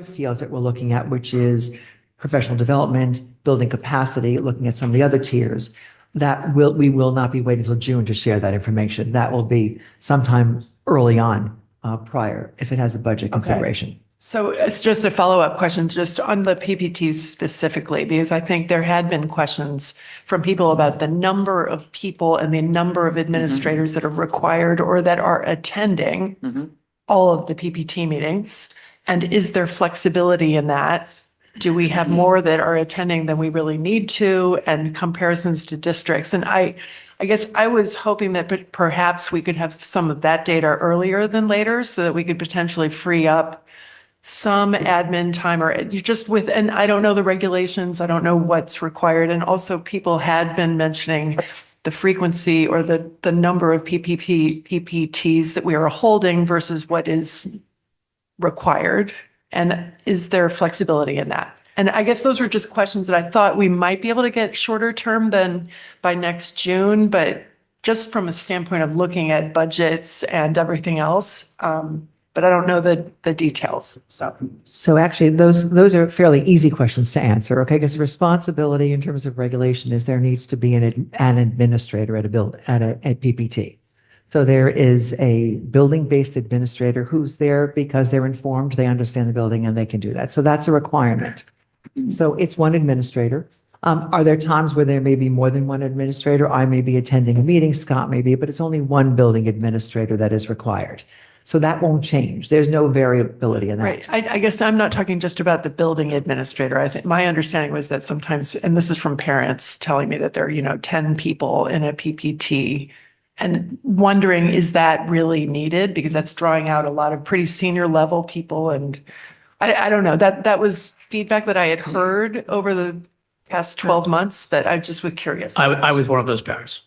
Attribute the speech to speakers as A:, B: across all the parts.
A: fields that we're looking at, which is professional development, building capacity, looking at some of the other tiers, we will not be waiting until June to share that information. That will be sometime early on, prior, if it has a budget consideration.
B: So it's just a follow-up question, just on the PPTs specifically, because I think there had been questions from people about the number of people and the number of administrators that are required or that are attending all of the PPT meetings. And is there flexibility in that? Do we have more that are attending than we really need to, and comparisons to districts? And I guess I was hoping that perhaps we could have some of that data earlier than later so that we could potentially free up some admin time, or you just with, and I don't know the regulations, I don't know what's required. And also people had been mentioning the frequency or the number of PPTs that we are holding versus what is required. And is there flexibility in that? And I guess those were just questions that I thought we might be able to get shorter term than by next June, but just from a standpoint of looking at budgets and everything else. But I don't know the details.
A: So actually, those are fairly easy questions to answer, okay? Because the responsibility in terms of regulation is there needs to be an administrator at a PPT. So there is a building-based administrator who's there because they're informed, they understand the building, and they can do that. So that's a requirement. So it's one administrator. Are there times where there may be more than one administrator? I may be attending a meeting, Scott may be, but it's only one building administrator that is required. So that won't change. There's no variability in that.
B: Right. I guess I'm not talking just about the building administrator. I think my understanding was that sometimes, and this is from parents telling me that there are, 10 people in a PPT, and wondering, is that really needed? Because that's drawing out a lot of pretty senior level people. And I don't know, that was feedback that I had heard over the past 12 months that I just was curious.
C: I was one of those parents.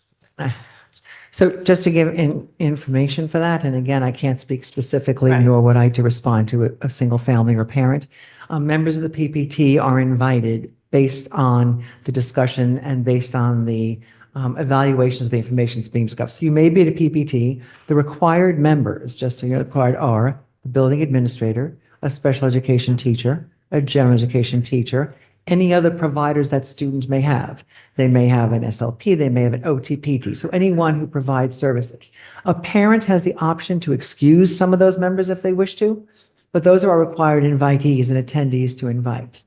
A: So just to give information for that, and again, I can't speak specifically,
B: Right.
A: nor would I to respond to a single family or parent. Members of the PPT are invited based on the discussion and based on the evaluations of the information that's being discussed. So you may be at a PPT. The required members, just so you're required, are the building administrator, a special education teacher, a general education teacher, any other providers that students may have. They may have an SLP, they may have an OTPT, so anyone who provides services. A parent has the option to excuse some of those members if they wish to, but those are our required invitees and attendees to invite.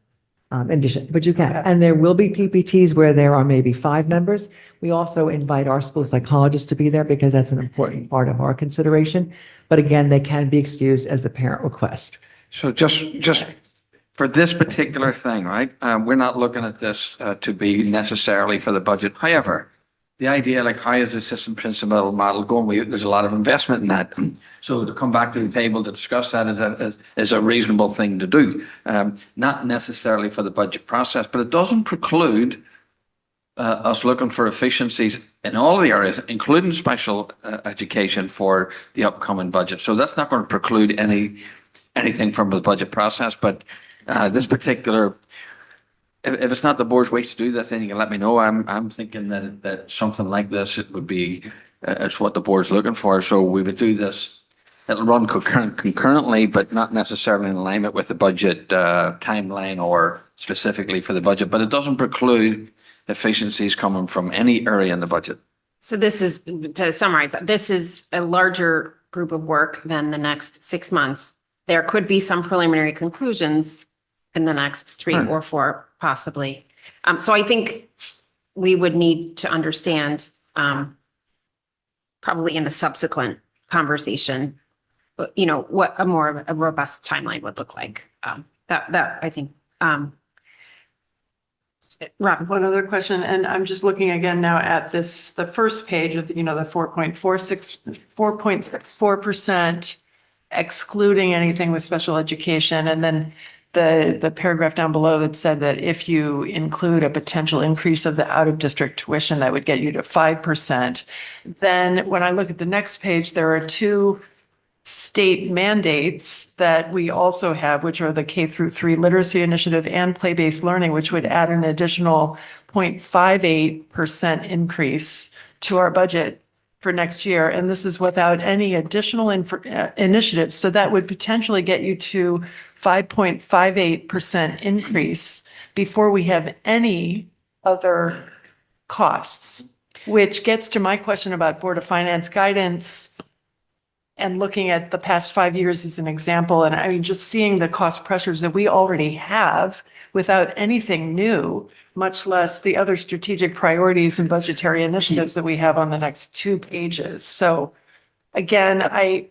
A: In addition, but you can.
B: Okay.
A: And there will be PPTs where there are maybe 5 members. We also invite our school psychologists to be there because that's an important part of our consideration. But again, they can be excused as the parent request.
D: So just for this particular thing, right? We're not looking at this to be necessarily for the budget. However, the idea, like, how is the system principal model going? There's a lot of investment in that. So to come back to the table to discuss that is a reasonable thing to do. Not necessarily for the budget process, but it doesn't preclude us looking for efficiencies in all the areas, including special education for the upcoming budget. So that's not going to preclude anything from the budget process, but this particular, if it's not the board's way to do that, then you can let me know. I'm thinking that something like this, it would be, it's what the board's looking for. So we would do this. It'll run concurrently, but not necessarily in alignment with the budget timeline or specifically for the budget. But it doesn't preclude efficiencies coming from any area in the budget.
E: So this is, to summarize, this is a larger group of work than the next 6 months. There could be some preliminary conclusions in the next 3 or 4, possibly. So I think we would need to understand, probably in a subsequent conversation, what a more a robust timeline would look like. That I think. Rob,
B: One other question, and I'm just looking again now at this, the first page of, the 4.64%, excluding anything with special education. And then the paragraph down below that said that if you include a potential increase of the out-of-district tuition, that would get you to 5%. Then when I look at the next page, there are 2 state mandates that we also have, which are the K-3 literacy initiative and play-based learning, which would add an additional 0.58% increase to our budget. for next year. And this is without any additional initiatives. So that would potentially get you to 5.58% increase before we have any other costs, which gets to my question about Board of Finance guidance and looking at the past 5 years as an example. And I mean, just seeing the cost pressures that we already have without anything new, much less the other strategic priorities and budgetary initiatives that we have on the next 2 pages. So again, I'm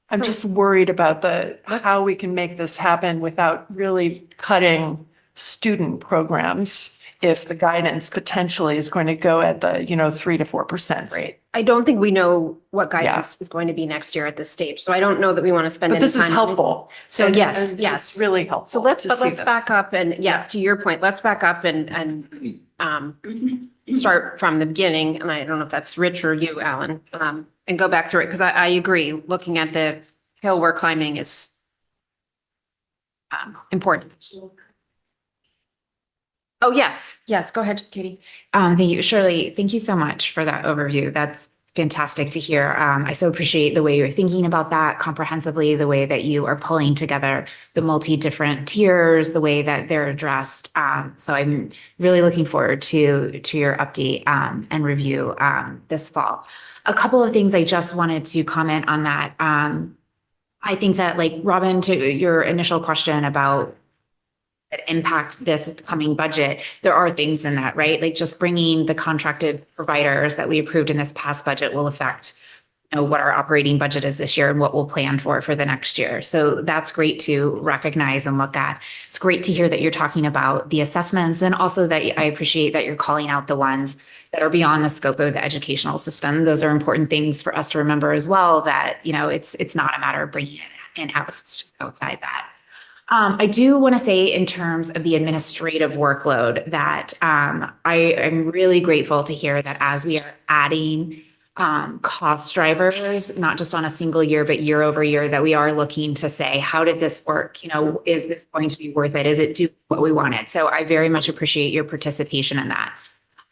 E: So-
B: just worried about how we can make this happen without really cutting student programs if the guidance potentially is going to go at the, 3 to 4% rate.
E: I don't think we know what guidance is going to be next year at this stage. So I don't know that we want to spend
B: But
E: any
B: this is
E: time.
B: helpful.
E: So
B: And-
E: yes,
B: and
E: yes.
B: It's really helpful.
E: So let's
B: to see this.
E: back up and yes, to your point, let's back up and start from the beginning. And I don't know if that's Rich or you, Alan, and go back through it because I agree. Looking at the hill we're climbing is important. Oh, yes, yes. Go ahead, Katie.
C: Thank you, Shirley. Thank you so much for that overview. That's fantastic to hear. I so appreciate the way you're thinking about that comprehensively, the way that you are pulling together the multi-different tiers, the way that they're addressed. So I'm really looking forward to your update and review this fall. A couple of things I just wanted to comment on that. I think that, like, Robin, to your initial question about that impact this coming budget, there are things in that, right? Like just bringing the contracted providers that we approved in this past budget will affect, what our operating budget is this year and what we'll plan for the next year. So that's great to recognize and look at. It's great to hear that you're talking about the assessments and also that I appreciate that you're calling out the ones that are beyond the scope of the educational system. Those are important things for us to remember as well, that, it's not a matter of bringing it in-house, it's just outside that. I do want to say in terms of the administrative workload that I am really grateful to hear that as we are adding cost drivers, not just on a single year, but year over year, that we are looking to say, how did this work? Is this going to be worth it? Is it do what we wanted? So I very much appreciate your participation in that.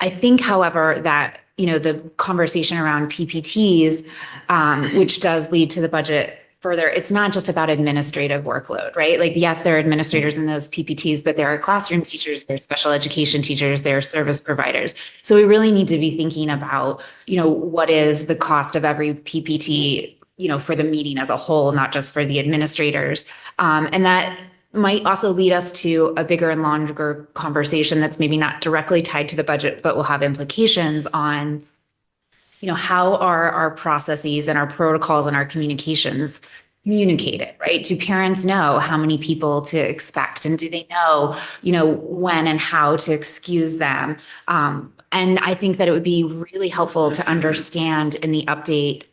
C: I think, however, that, the conversation around PPTs, which does lead to the budget further, it's not just about administrative workload, right? Like, yes, there are administrators in those PPTs, but there are classroom teachers, there are special education teachers, there are service providers. So we really need to be thinking about, what is the cost of every PPT, for the meeting as a whole, not just for the administrators. And that might also lead us to a bigger and longer conversation that's maybe not directly tied to the budget, but will have implications on how are our processes and our protocols and our communications communicated, right? Do parents know how many people to expect? And do they know, when and how to excuse them? And I think that it would be really helpful to understand in the update,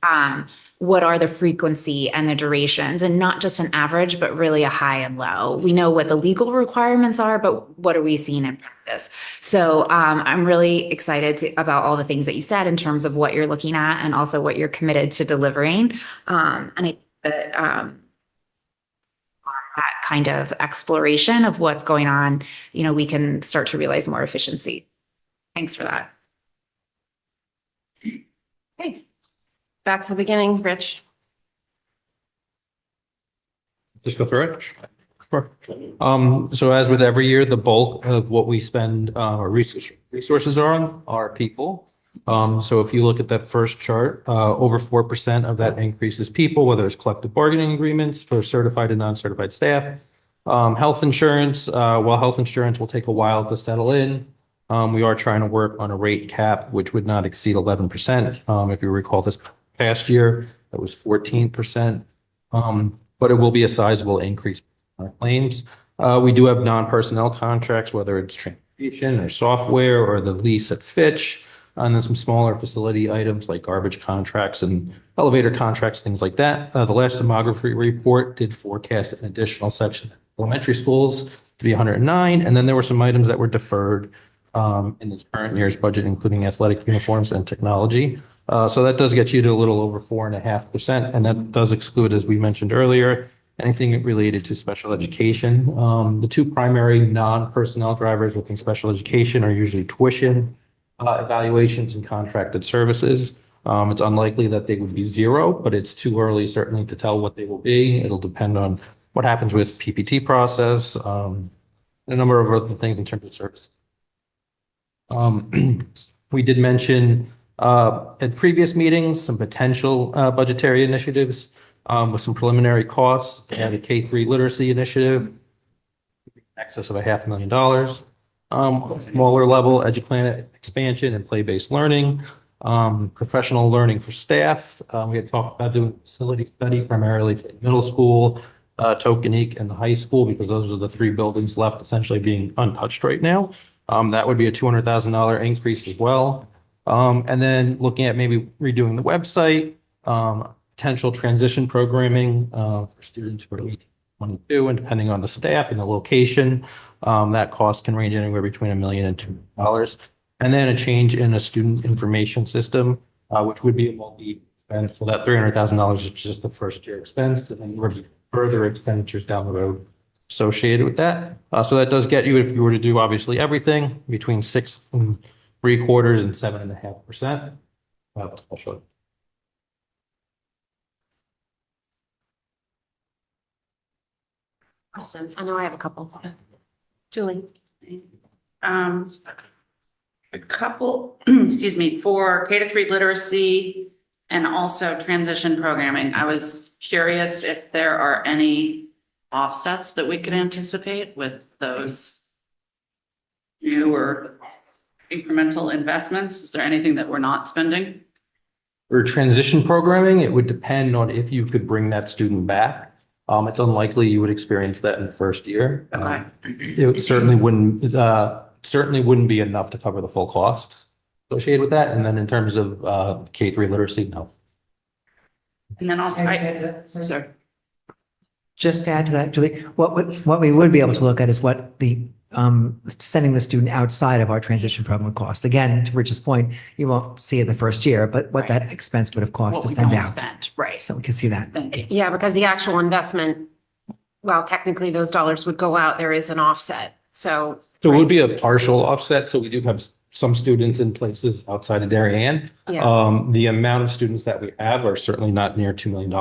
C: what are the frequency and the durations, and not just an average, but really a high and low. We know what the legal requirements are, but what are we seeing in practice? So I'm really excited about all the things that you said in terms of what you're looking at and also what you're committed to delivering. And I think that that kind of exploration of what's going on, we can start to realize more efficiency. Thanks for that.
E: Okay. Back to the beginning, Rich.
F: Just go through it? Sure. So as with every year, the bulk of what we spend our resources on are people. So if you look at that first chart, over 4% of that increase is people, whether it's collective bargaining agreements for certified and non-certified staff. Health insurance, while health insurance will take a while to settle in, we are trying to work on a rate cap, which would not exceed 11%. If you recall this past year, that was 14%. But it will be a sizable increase in our claims. We do have non-personnel contracts, whether it's transportation or software or the lease at Fitch, and then some smaller facility items like garbage contracts and elevator contracts, things like that. The last demography report did forecast an additional section in elementary schools to be 109, and then there were some items that were deferred in this current year's budget, including athletic uniforms and technology. So that does get you to a little over 4.5%. And that does exclude, as we mentioned earlier, anything related to special education. The two primary non-personnel drivers within special education are usually tuition evaluations and contracted services. It's unlikely that they would be zero, but it's too early certainly to tell what they will be. It'll depend on what happens with PPT process, a number of other things in terms of service. We did mention at previous meetings some potential budgetary initiatives with some preliminary costs and a K-3 literacy initiative, in excess of $500,000. Smaller level EduPlanet expansion and play-based learning, professional learning for staff. We had talked about doing a facility study primarily for the middle school, Tokenique, and the high school, because those are the three buildings left essentially being untouched right now. That would be a $200,000 increase as well. And then looking at maybe redoing the website, potential transition programming for students who are 18, 22, and depending on the staff and the location, that cost can range anywhere between $1 million and $2 million. And then a change in a student information system, which would be a multi-expense. So that $300,000 is just the first year expense, and then there would be further expenditures down the road associated with that. So that does get you, if you were to do obviously everything, between 6.75% and 7.5%. Especially.
E: Questions? I know I have a couple. Julie?
G: A couple, excuse me, for K-3 literacy and also transition programming. I was curious if there are any offsets that we could anticipate with those newer incremental investments. Is there anything that we're not spending?
F: For transition programming, it would depend on if you could bring that student back. It's unlikely you would experience that in the first year.
G: Okay.
F: It certainly wouldn't be enough to cover the full cost associated with that. And then in terms of K-3 literacy, no.
G: And then also,
B: Sorry.
A: Just to add to that, Julie, what we would be able to look at is what the sending the student outside of our transition program would cost. Again, to Rich's point, you won't see it the first year, but what that expense would have cost
G: what
A: to
G: we
A: send
G: don't
A: out.
G: spend, right?
A: So we can see that.
G: Thank you.
E: Yeah, because the actual investment, well, technically those dollars would go out, there is an offset. So
F: So it would be a partial offset. So we do have some students in places outside of Darien.
E: Yeah.
F: The amount of students that we have are certainly not near $2 million.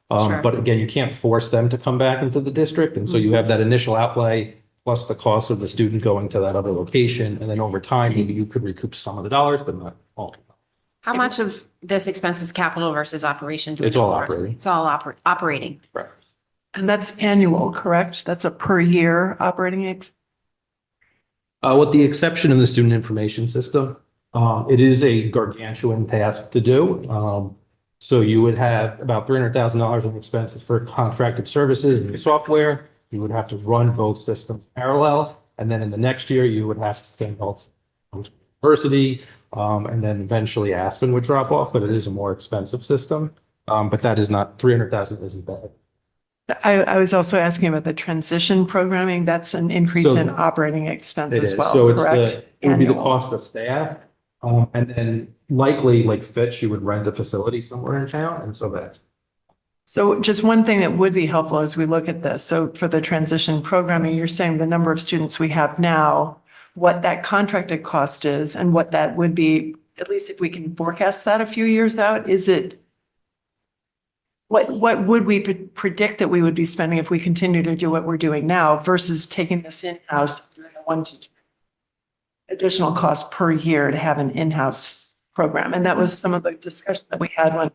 E: Sure.
F: But again, you can't force them to come back into the district. And so you have that initial outlay plus the cost of the student going to that other location. And then over time, maybe you could recoup some of the dollars, but not all.
E: how much of this expense is capital versus operation? Do we
F: It's all
E: know?
F: operating.
E: It's all operating.
F: Right.
B: And that's annual, correct? That's a per year operating
F: With the exception of the student information system, it is a gargantuan task to do. So you would have about $300,000 in expenses for contracted services and software. You would have to run both systems parallel. And then in the next year, you would have to send also university. And then eventually Aspen would drop off, but it is a more expensive system. But that is not, 300,000 isn't bad.
B: I was also asking about the transition programming. That's an increase
F: So
B: in operating expense
F: It
B: as
F: is.
B: well,
F: So it's
B: correct?
F: it would be the
B: Annual.
F: cost of staff. And then likely like Fitch, you would rent a facility somewhere in town. And so that,
B: So just one thing that would be helpful as we look at this. So for the transition programming, you're saying the number of students we have now, what that contracted cost is and what that would be, at least if we can forecast that a few years out, is it, what would we predict that we would be spending if we continue to do what we're doing now versus taking this in-house, doing a 1 to 2 additional cost per year to have an in-house program? And that was some of the discussion that we had when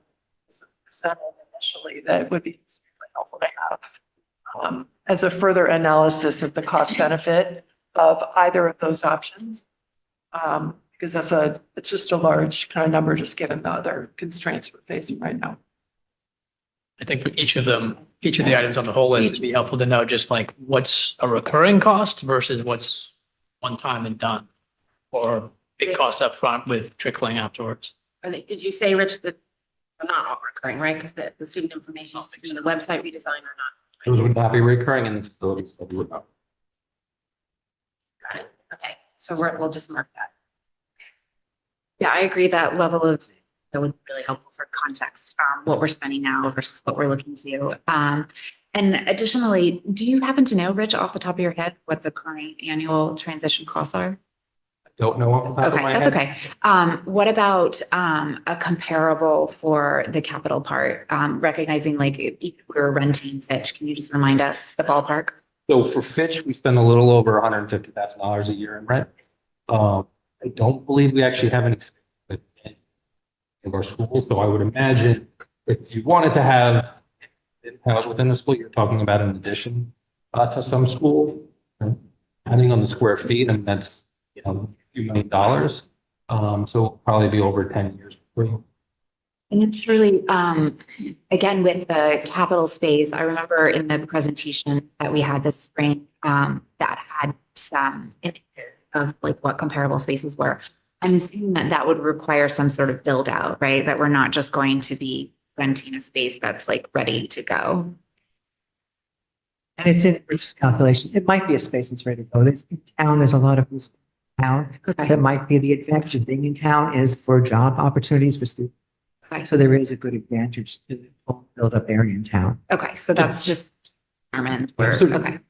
B: this was presented initially, that would be extremely helpful to have as a further analysis of the cost benefit of either of those options. Because it's just a large kind of number, just given the other constraints we're facing right now.
H: I think for each of the items on the whole list, it'd be helpful to know just like what's a recurring cost versus what's one time and done, or big cost up front with trickling afterwards.
E: Did you say, Rich, that they're not all recurring, right? Because the student information system, the website redesign are not.
F: those would not be recurring in the facilities that we would not.
E: Got it. Okay, so we'll just mark that.
C: Yeah, I agree that level of, that would be really helpful for context, what we're spending now versus what we're looking to do. And additionally, do you happen to know, Rich, off the top of your head, what the current annual transition costs are?
F: don't know off the top of
C: Okay,
F: my
C: that's
F: head.
C: okay. What about a comparable for the capital part? Recognizing like if we're renting Fitch, can you just remind us the ballpark?
F: So for Fitch, we spend a little over $150,000 a year in rent. I don't believe we actually have any of our schools, so I would imagine if you wanted to have in-house within the school, you're talking about an addition to some school. Depending on the square feet, and that's, you know, a few $1 million. So it'll probably be over 10 years for you.
C: And then surely, again, with the capital space, I remember in the presentation that we had this spring, that had some indicators of like what comparable spaces were. I'm assuming that that would require some sort of build out, right? That we're not just going to be renting a space that's like ready to go.
A: And it's in Rich's calculation. It might be a space that's ready to go. In town, there's a lot of town.
C: Okay.
A: That might be the advantage of being in town is for job opportunities for students.
C: Okay.
A: So there is a good advantage to the build up area in town.
C: Okay, so that's just determined.
F: So-
C: Okay.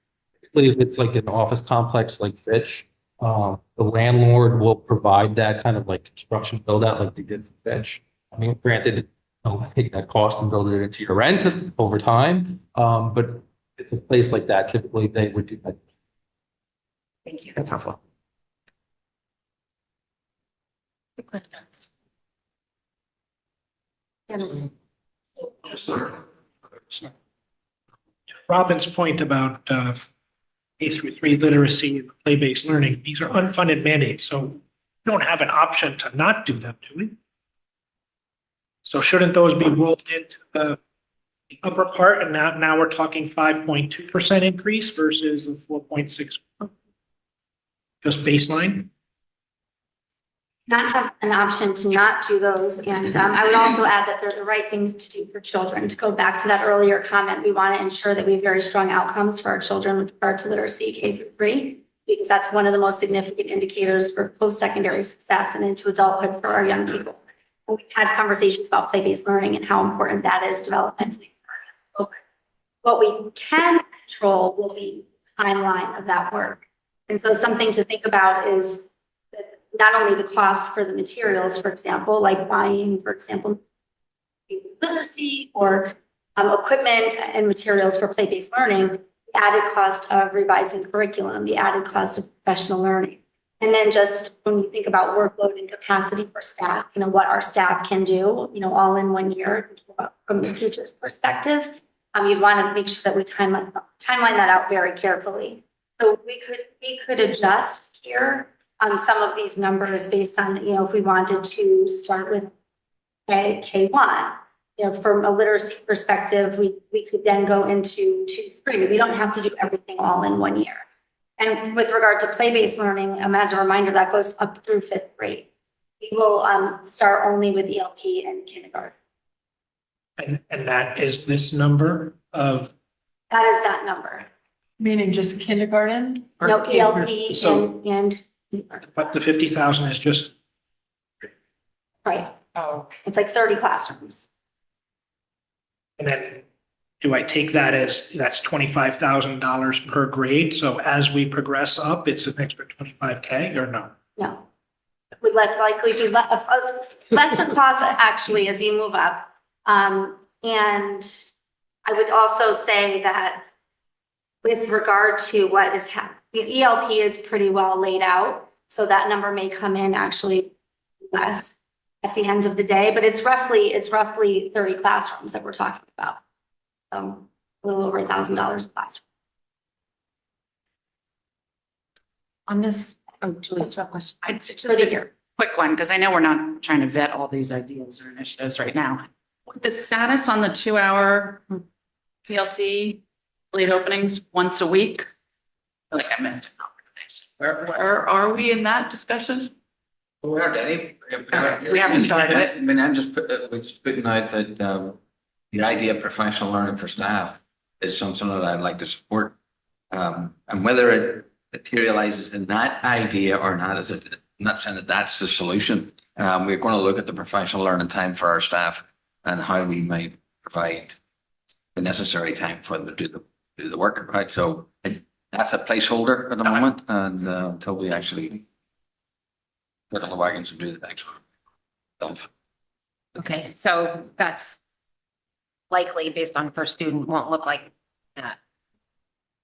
F: If it's like an office complex like Fitch, the landlord will provide that kind of like construction build out like they did for Fitch. I mean, granted, they'll take that cost and build it into your rent over time. But it's a place like that, typically they would do that.
C: Thank you. That's helpful.
I: Robin's point about K through 3 literacy and play-based learning, these are unfunded mandates, so we don't have an option to not do them, do we? So shouldn't those be rolled into the upper part? And now we're talking 5.2% increase versus a 4.6. Just baseline?
J: Not have an option to not do those. And I would also add that they're the right things to do for children. To go back to that earlier comment, we want to ensure that we have very strong outcomes for our children with regard to literacy K through 3, because that's one of the most significant indicators for post-secondary success and into adulthood for our young people. And we've had conversations about play-based learning and how important that is developmentally. What we can control will be the timeline of that work. And so something to think about is not only the cost for the materials, for example, like buying, for example, literacy or equipment and materials for play-based learning, the added cost of revising curriculum, the added cost of professional learning. And then just when we think about workload and capacity for staff, you know, what our staff can do, you know, all in 1 year from the teacher's perspective, you'd want to make sure that we timeline that out very carefully. So we could adjust here some of these numbers based on, you know, if we wanted to start with K1, you know, from a literacy perspective, we could then go into 2-3. We don't have to do everything all in 1 year. And with regard to play-based learning, as a reminder, that goes up through 5th grade. We will start only with ELP and kindergarten.
I: And that is this number of,
J: That is that number.
B: Meaning just kindergarten? or
J: No,
B: K
J: ELP
B: through-
I: So-
J: and
I: but the 50,000 is just,
J: right.
B: Oh,
J: It's like 30 classrooms.
I: and then do I take that as that's $25,000 per grade? So as we progress up, it's an extra 25K or no?
J: No. Would less likely be lesser costs actually as you move up. And I would also say that with regard to what is happening, the ELP is pretty well laid out. So that number may come in actually less at the end of the day, but it's roughly 30 classrooms that we're talking about. A little over $1,000 a classroom.
G: On this, oh, Julie, do you have a question? Just
J: For the
G: a
J: year.
G: quick one, because I know we're not trying to vet all these ideas or initiatives right now. The status on the 2-hour PLC late openings once a week? I feel like I missed a conversation. Where are we in that discussion?
D: We
G: haven't started it.
D: I mean, we're just putting out that the idea of professional learning for staff is something that I'd like to support. And whether it materializes in that idea or not, I'm not saying that that's the solution. We're going to look at the professional learning time for our staff and how we might provide the necessary time for them to do the work, right? So that's a placeholder at the moment, and until we actually Put on the wagons and do the next one. Don't.
E: Okay, so that's likely based on per student won't look like that.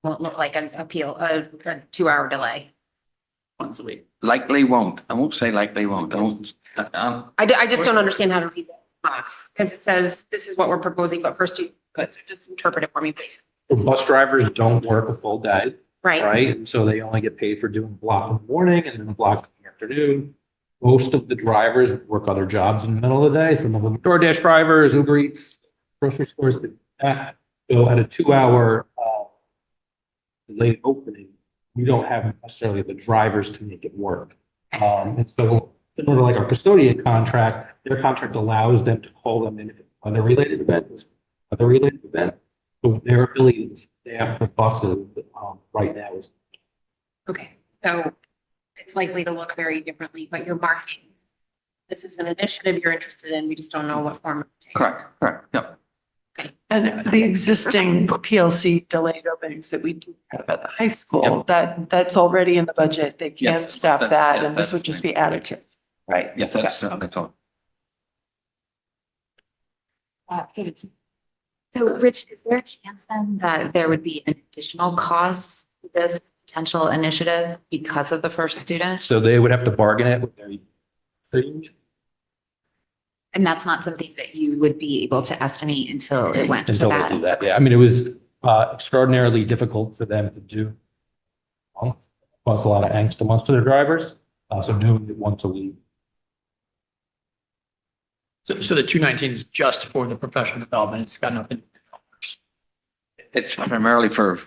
E: Won't look like an appeal, a 2-hour delay.
G: Once a week.
D: Likely won't. I won't say likely won't. I won't.
E: I just don't understand how to read that box because it says this is what we're proposing, but for student, but so just interpret it for me, please.
F: Bus drivers don't work a full day,
E: Right?
F: right? So they only get paid for doing a block in the morning and then a block in the afternoon. Most of the drivers work other jobs in the middle of the day. Some of them are DoorDash drivers, Uber Eats, grocery stores, that. So at a 2-hour late opening, you don't have necessarily the drivers to make it work. And so similar to like our custodian contract, their contract allows them to call them in weather-related events, weather-related event. So their ability to staff the buses right now is.
E: Okay, so it's likely to look very differently, but you're marking. This is an initiative you're interested in. We just don't know what form it takes.
D: Correct. Yep.
B: And the existing PLC delayed openings that we do have at the high school, that's already in the budget. They can
D: Yes,
B: staff
D: that-
B: that,
D: yes,
B: and this would
D: that's
B: just be additive, right?
D: Yes, that's all.
C: So Rich, is there a chance then that there would be an additional cost to this potential initiative because of the first student?
F: So they would have to bargain it with their union
C: And that's not something that you would be able to estimate until it went to
F: until they do
C: that?
F: that. Yeah, I mean, it was extraordinarily difficult for them to do. Caused a lot of angst amongst their drivers. So doing it once a week.
H: So the 219 is just for the professional development. It's got nothing.
D: It's primarily for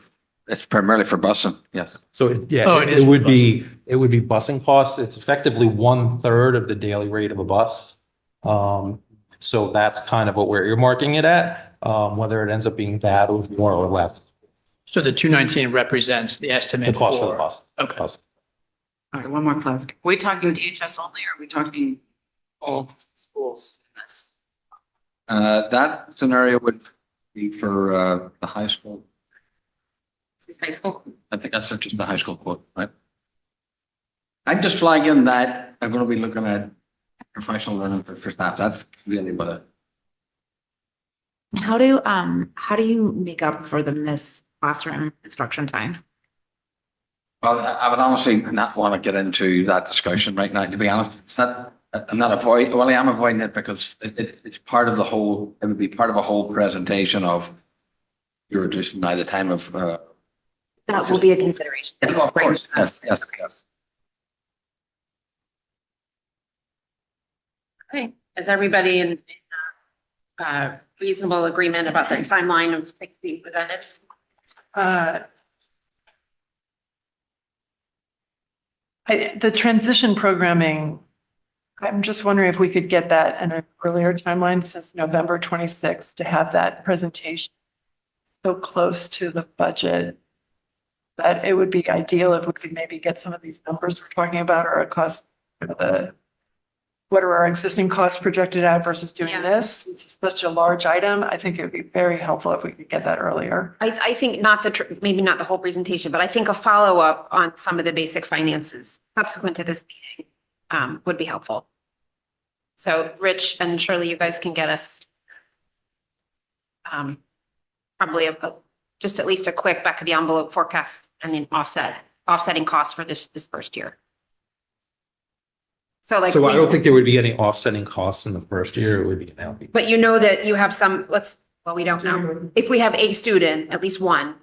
D: busing. Yes.
F: So yeah,
H: Oh, it is
F: it would
H: for
F: be busing costs. It's effectively 1/3 of the daily rate of a bus. So that's kind of what we're earmarking it at, whether it ends up being that or more or less.
H: So the 219 represents the
F: The
H: estimate
F: cost for the
H: for.
F: bus.
H: Okay.
F: Cost.
G: All right, one more clarification. Are we talking DHS only, or are we talking all schools in this?
D: That scenario would be for the high school.
E: This is high school.
D: I think that's just the high school quote, right? I'm just flagging that I'm going to be looking at professional learning for staff. That's really what it.
C: How do you make up for the missed classroom instruction time?
D: Well, I would honestly not want to get into that discussion right now, to be honest. It's not, I'm not avoiding, well, I am avoiding it because it's part of the whole, it would be part of a whole presentation of you're reducing now the time of.
C: That will be a consideration. that you
D: Of
C: bring
D: course,
C: to us.
D: yes.
E: Okay, is everybody in reasonable agreement about the timeline of things being presented?
B: The transition programming, I'm just wondering if we could get that in an earlier timeline since November 26th to have that presentation so close to the budget that it would be ideal if we could maybe get some of these numbers we're talking about or a cost for what are our existing costs projected at versus doing
E: Yeah.
B: this? It's such a large item. I think it would be very helpful if we could get that earlier.
E: I think not maybe not the whole presentation, but I think a follow-up on some of the basic finances subsequent to this meeting would be helpful. So Rich and Shirley, you guys can get us probably just at least a quick back of the envelope forecast, offsetting costs for this first year. So like.
F: So I don't think there would be any offsetting costs in the first year. It would be an LP.
E: But you know that you have some, we don't know. If we have a student, at least one.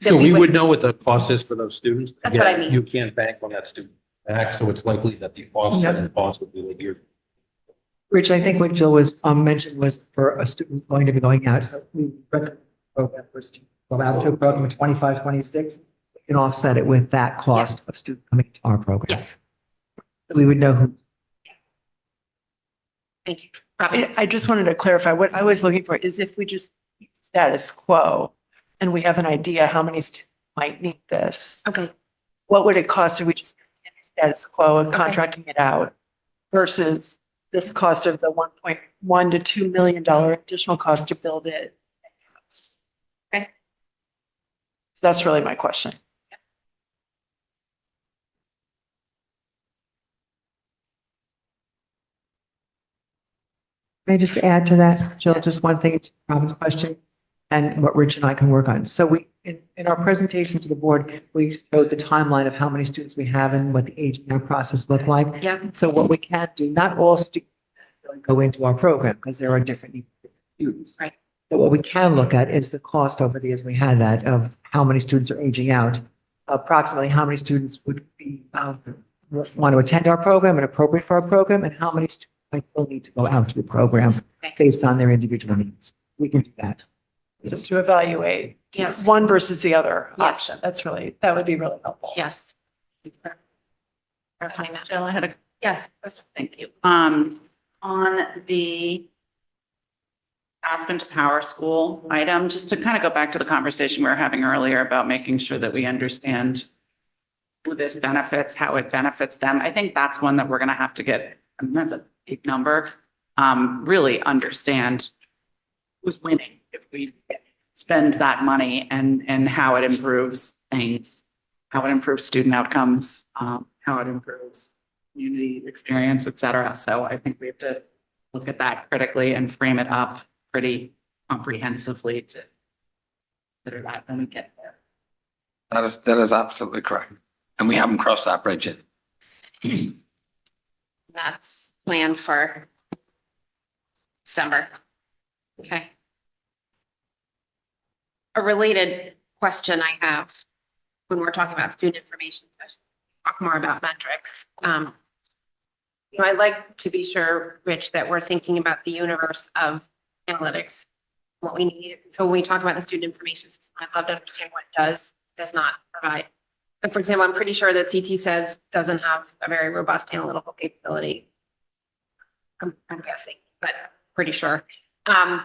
E: then
F: So we would know what the cost is for those students.
E: That's what I
F: Again,
E: mean.
F: You can't bank on that student back, so it's likely that the offsetting cost would be like your.
A: Rich, I think what Jill was mentioned was for a student going to be going out, so we recommend a program for students go out to a program in 25, 26, we can offset it with that cost of student coming to our program.
E: Yes,
A: We would know who.
E: thank you. Robin?
B: I just wanted to clarify, what I was looking for is if we just keep status quo and we have an idea how many students might need this,
E: Okay,
B: what would it cost if we just did status quo and contracting it out versus this cost of the $1.1 to $2 million additional cost to build it?
E: Okay.
B: That's really my question.
A: May I just add to that, Jill, just one thing to Robin's question and what Rich and I can work on. So in our presentation to the board, we showed the timeline of how many students we have and what the aging out process looked like.
E: Yeah.
A: So what we can do, not all students go into our program because there are different students.
E: Right.
A: So what we can look at is the cost over the years we had that of how many students are aging out, approximately how many students would be, want to attend our program and appropriate for our program, and how many students might still need to go out to the program
E: Okay.
A: based on their individual needs. We can do that.
B: Just to evaluate.
E: Yes.
B: One versus the other
E: Yes.
B: option. That would be really helpful.
E: Yes. Clarifying that.
G: Jill, I had a
E: Yes.
G: Thank you. On the Aspen to Power School item, just to kind of go back to the conversation we were having earlier about making sure that we understand who this benefits, how it benefits them. I think that's one that we're going to have to get, I mean, that's a big number, really understand who's winning if we spend that money and how it improves things, how it improves student outcomes, how it improves community experience, et cetera. So I think we have to look at that critically and frame it up pretty comprehensively to consider that when we get there.
D: That is absolutely correct. And we haven't crossed that bridge yet.
E: That's planned for December. Okay. A related question I have when we're talking about student information, session, talk more about metrics. I'd like to be sure, Rich, that we're thinking about the universe of analytics, what we need. So when we talk about the student information system, I'd love to understand what it does not provide. And for example, I'm pretty sure that CT says doesn't have a very robust analytical capability. I'm guessing, but pretty sure. I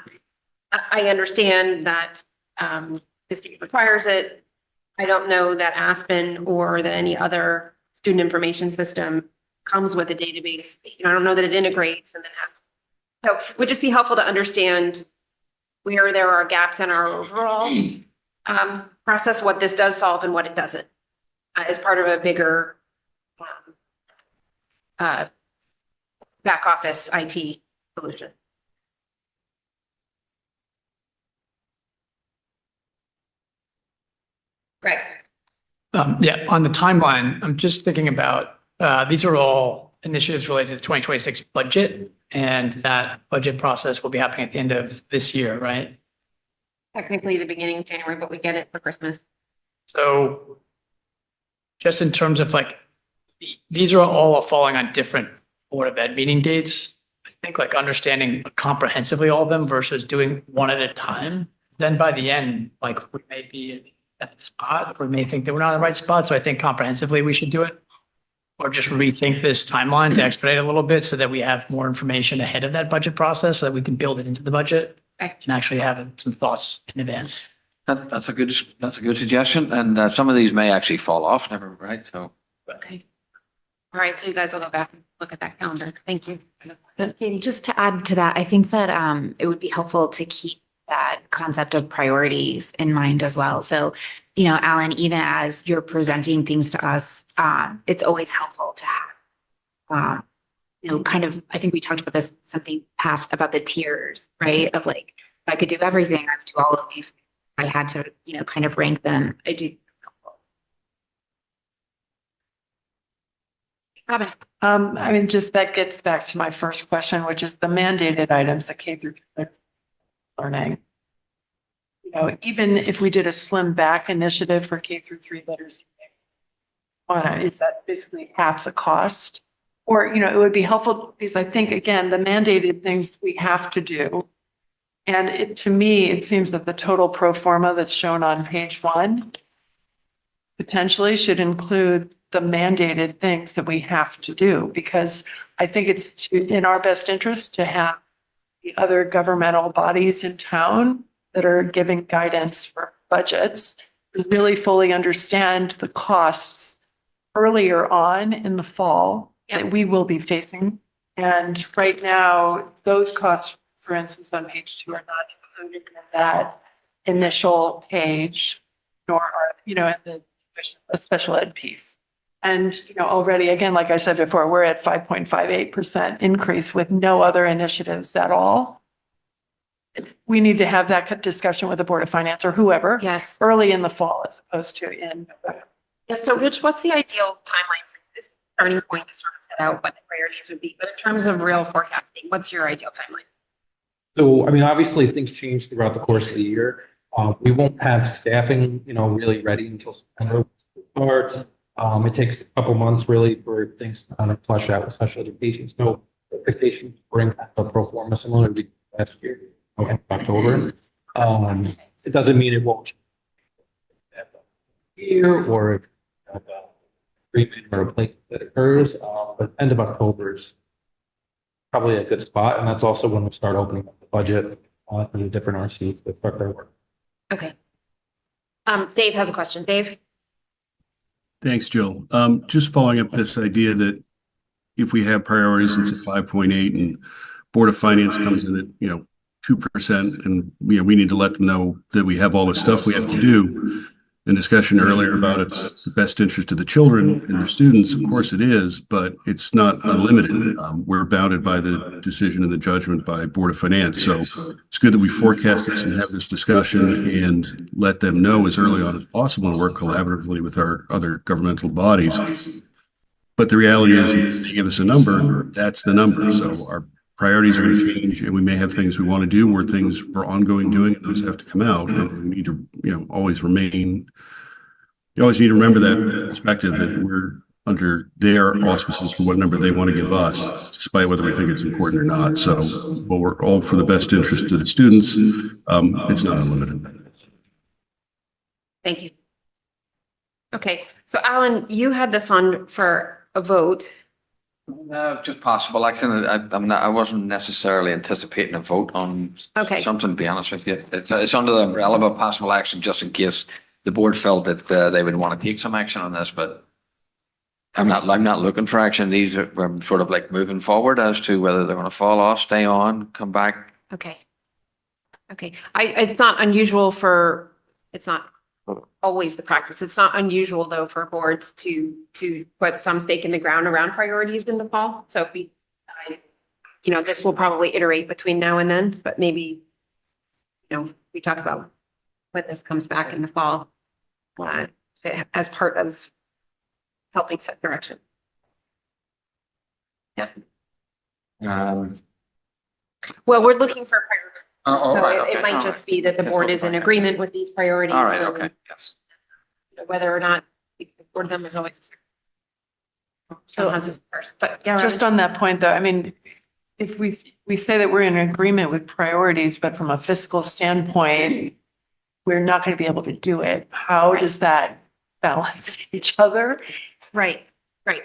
E: understand that the state requires it. I don't know that Aspen or that any other student information system comes with a database. I don't know that it integrates and then has. So it would just be helpful to understand where there are gaps in our overall process, what this does solve and what it doesn't, as part of a bigger back office IT solution. Greg.
H: Yeah, on the timeline, I'm just thinking about, these are all initiatives related to the 2026 budget, and that budget process will be happening at the end of this year, right?
E: Technically the beginning of January, but we get it for Christmas.
H: So just in terms of like, these are all falling on different Board of Ed meeting dates. I think like understanding comprehensively all of them versus doing one at a time. Then by the end, like we may be at the spot, or we may think that we're not in the right spot. So I think comprehensively we should do it. Or just rethink this timeline to expedite a little bit so that we have more information ahead of that budget process so that we can build it into the budget
E: Okay.
H: and actually have some thoughts in advance.
D: That's a good suggestion. And some of these may actually fall off, never, right? So.
E: Okay. All right, so you guys will go back and look at that calendar. Thank you.
C: Katie, just to add to that, I think that it would be helpful to keep that concept of priorities in mind as well. So, Alan, even as you're presenting things to us, it's always helpful to have, kind of, I think we talked about this, something past about the tiers, right? Of like, if I could do everything, I would do all of these. I had to, kind of rank them. I do.
E: Robin.
B: I mean, just that gets back to my first question, which is the mandated items, the K through learning. Even if we did a slim back initiative for K through 3 literacy, is that basically half the cost? Or, it would be helpful because I think, again, the mandated things we have to do. And to me, it seems that the total pro forma that's shown on page 1 potentially should include the mandated things that we have to do, because I think it's in our best interest to have the other governmental bodies in town that are giving guidance for budgets really fully understand the costs earlier on in the fall that we will be facing. And right now, those costs, for instance, on page 2 are not included in that initial page, nor are, at the special ed piece. And, already, again, like I said before, we're at 5.58% increase with no other initiatives at all. We need to have that discussion with the Board of Finance or whoever
E: Yes.
B: early in the fall as opposed to in November.
E: Yeah, so Rich, what's the ideal timeline for this starting point to sort of set out what the priorities would be? But in terms of real forecasting, what's your ideal timeline?
F: So, I mean, obviously things change throughout the course of the year. We won't have staffing, really ready until September starts. It takes a couple months really for things to kind of flush out with special education. So expectations bring a pro forma similar to last year, October. It doesn't mean it won't year or if treatment or a place that occurs, but end of October is probably a good spot. And that's also when we start opening up the budget for the different RCs that start their work.
E: Okay. Dave has a question. Dave?
K: Thanks, Jill. Just following up this idea that if we have priorities, it's at 5.8 and Board of Finance comes in at, 2% and, we need to let them know that we have all the stuff we have to do. In discussion earlier about it's the best interest of the children and the students, of course it is, but it's not unlimited. We're bounded by the decision and the judgment by Board of Finance. So it's good that we forecast this and have this discussion and let them know as early on as possible and work collaboratively with our other governmental bodies. But the reality is, if they give us a number, that's the number. So our priorities are going to change and we may have things we want to do or things we're ongoing doing and those have to come out. And we need to, always remain, you always need to remember that perspective that we're under their auspices for what number they want to give us, despite whether we think it's important or not. So, but we're all for the best interest of the students. It's not unlimited.
E: Thank you. Okay, so Alan, you had this on for a vote.
D: Just possible action. I wasn't necessarily anticipating a vote on
E: Okay.
D: something, to be honest with you. It's under the umbrella of a possible action, just in case the board felt that they would want to take some action on this, but I'm not looking for action. These are, I'm sort of like moving forward as to whether they're going to fall off, stay on, come back.
E: Okay. Okay, it's not unusual it's not always the practice. It's not unusual though for boards to put some stake in the ground around priorities in the fall. So this will probably iterate between now and then, but maybe, we talk about when this comes back in the fall as part of helping set direction. Yeah. Well, we're looking for priorities. So it might just be that the board is in agreement with these priorities.
D: All right,
E: and
D: okay, yes.
E: Whether or not the board of them is always. Sometimes it's first, but yeah.
B: Just on that point, though, I mean, if we say that we're in agreement with priorities, but from a fiscal standpoint, we're not going to be able to do it. How does that balance each other?
E: Right.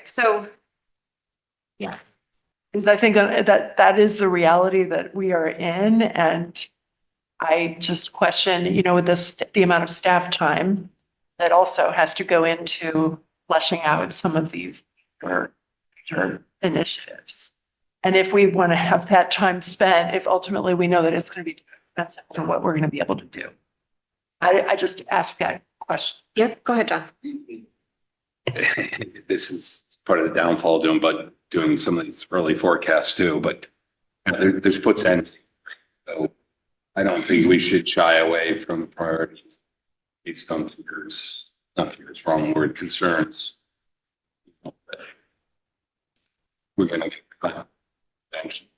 E: So. Yeah.
B: Because I think that is the reality that we are in. And I just question, with the amount of staff time that also has to go into fleshing out some of these initiatives. And if we want to have that time spent, if ultimately we know that it's going to be expensive for what we're going to be able to do. I just ask that question.
E: Yep. Go ahead, John.
L: This is part of the downfall doing some of these early forecasts too, but there's puts and takes. So I don't think we should shy away from priorities based on fears, not fears, wrong word, concerns. We're going to get cut eventually.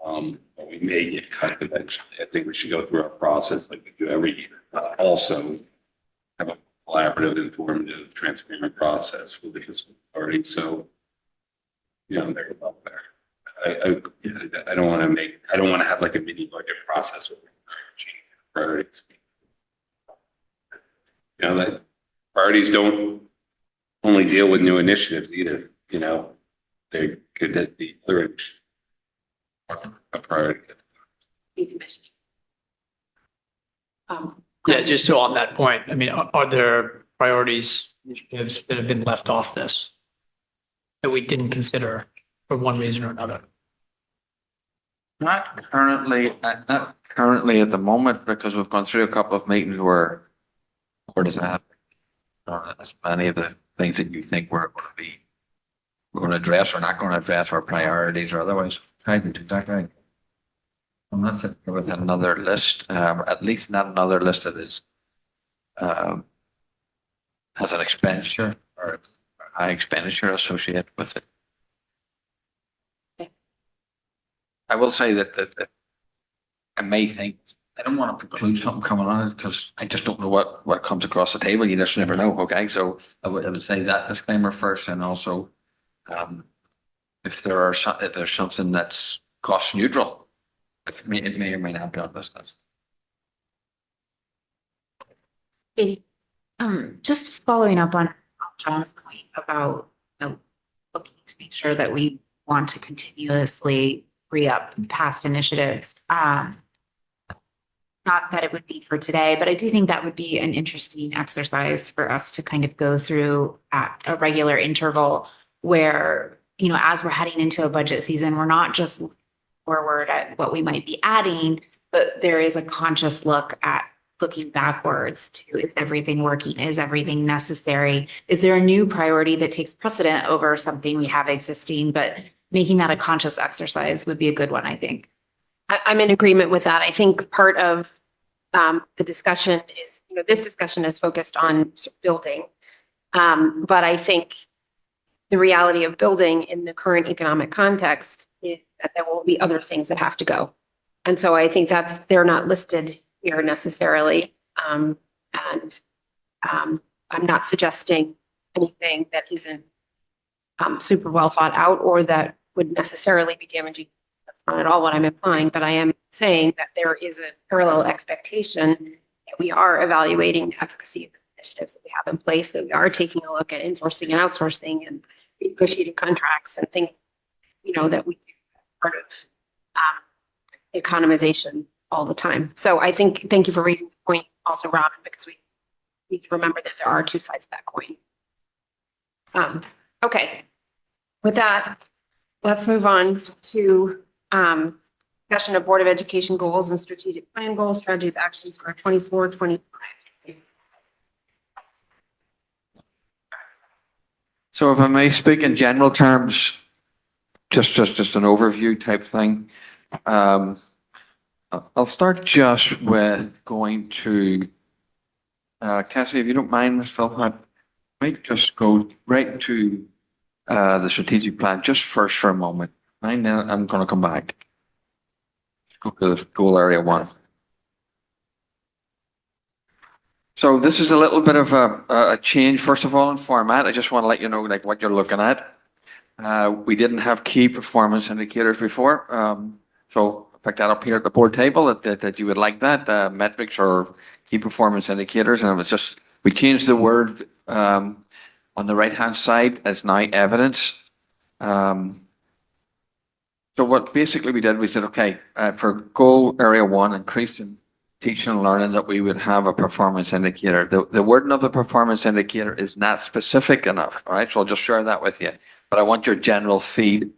L: But we may get cut eventually. I think we should go through our process like we do every year. Also have a collaborative, informative, transparent process with the fiscal authority. So, they're about there. I don't want to have like a mini budget process with priorities. That priorities don't only deal with new initiatives either. They could be other initiatives. A priority.
H: Yeah, just so on that point, I mean, are there priorities initiatives that have been left off this that we didn't consider for one reason or another?
D: Not currently at the moment, because we've gone through a couple of meetings where does that happen? As many of the things that you think we're going to address or not going to address, or priorities or otherwise. Exactly. I'm not sitting here with another list, at least not another list that is, has an expenditure or high expenditure associated with it.
E: Okay.
D: I will say that I may think, I don't want to preclude something coming on it because I just don't know what comes across the table. You just never know. Okay. So I would say that disclaimer first, and also, if there's something that's cost neutral, it may or may not be on this list.
C: Just following up on John's point about, looking to make sure that we want to continuously re-up past initiatives. Not that it would be for today, but I do think that would be an interesting exercise for us to kind of go through at a regular interval where, as we're heading into a budget season, we're not just looking forward at what we might be adding, but there is a conscious look at looking backwards to, is everything working? Is everything necessary? Is there a new priority that takes precedent over something we have existing? But making that a conscious exercise would be a good one, I think.
E: I'm in agreement with that. I think part of the discussion is, this discussion is focused on building. But I think the reality of building in the current economic context is that there will be other things that have to go. And so I think they're not listed here necessarily. And I'm not suggesting anything that isn't super well thought out or that would necessarily be damaging. That's not at all what I'm implying, but I am saying that there is a parallel expectation that we are evaluating the efficacy of the initiatives that we have in place, that we are taking a look at insourcing and outsourcing and negotiating contracts and things, that we do part of economization all the time. So I think, thank you for raising the point also, Robin, because we need to remember that there are two sides to that coin. Okay. With that, let's move on to discussion of Board of Education goals and strategic plan goals, strategies, actions for 24-25.
D: So if I may speak in general terms, just an overview type thing. I'll start just with going to, Cassie, if you don't mind, Ms. Philpott, I might just go right to the strategic plan just first for a moment. I'm going to come back. Go to goal area 1. So this is a little bit of a change, first of all, in format. I just want to let you know what you're looking at. We didn't have key performance indicators before. So I picked that up here at the board table that you would like that, metrics or key performance indicators. And it was just, we changed the word on the right-hand side as now evidence. So what basically we did, we said, okay, for goal area 1, increase in teaching and learning, that we would have a performance indicator. The wording of the performance indicator is not specific enough. All right. So I'll just share that with you, but I want your general feed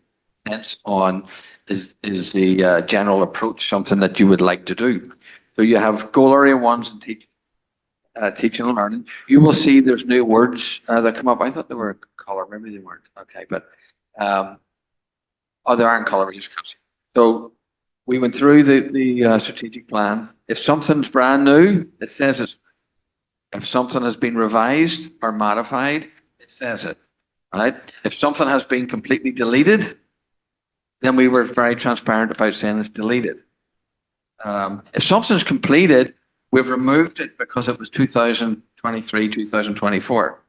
D: on is the general approach something that you would like to do. So you have goal area 1's and teaching and learning. You will see there's new words that come up. I thought they were color, maybe they weren't. Okay. But, they aren't color, you just can't see. So we went through the strategic plan. If something's brand new, it says it. If something has been revised or modified, it says it. Right? If something has been completely deleted, then we were very transparent about saying it's deleted. If something's completed, we've removed it because it was 2023, 2024.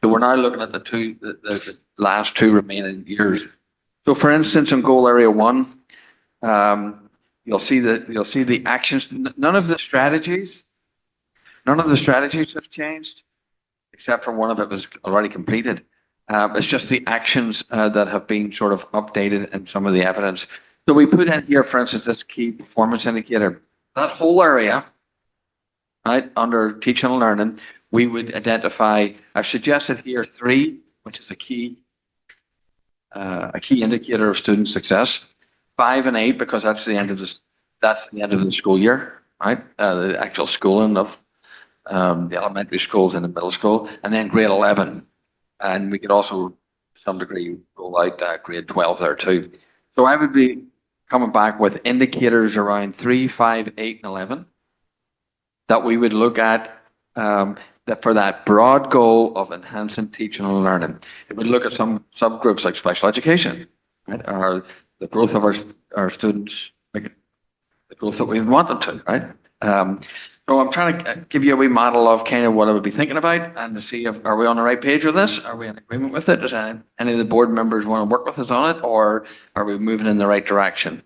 D: So we're now looking at the last 2 remaining years. So for instance, in goal area 1, you'll see the actions. None of the strategies have changed, except for one of it was already completed. It's just the actions that have been sort of updated and some of the evidence. So we put in here, for instance, this key performance indicator. That whole area, right, under teaching and learning, we would identify, I've suggested here 3, which is a key indicator of student success. 5 and 8, because that's the end of the school year, right? The actual schooling of the elementary schools and the middle school, and then grade 11. And we could also, to some degree, roll out grade 12 there too. So I would be coming back with indicators around 3, 5, 8, and 11 that we would look at that for that broad goal of enhancing teaching and learning. It would look at some subgroups like special education, right? Or the growth of our students, like the growth that we want them to, right? So I'm trying to give you a wee model of kind of what I would be thinking about and to see if, are we on the right page with this? Are we in agreement with it? Does any of the board members want to work with us on it, or are we moving in the right direction?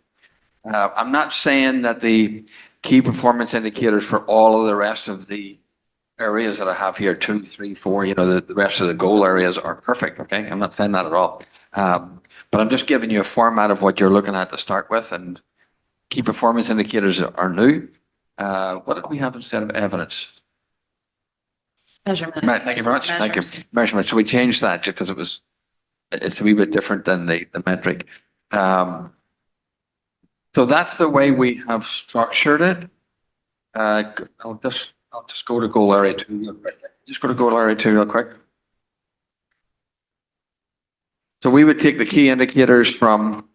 D: I'm not saying that the key performance indicators for all of the rest of the areas that I have here, 2, 3, 4, the rest of the goal areas are perfect, okay? I'm not saying that at all. But I'm just giving you a format of what you're looking at to start with, and key performance indicators are new. What did we have instead of evidence?
E: Measurement.
D: Right, thank you very much. Thank you.
E: Measures.
D: Measurement. So we changed that just because it's a wee bit different than the metric. So that's the way we have structured it. I'll just go to goal area 2 real quick. Just go to goal area 2 real quick. So we would take the key indicators from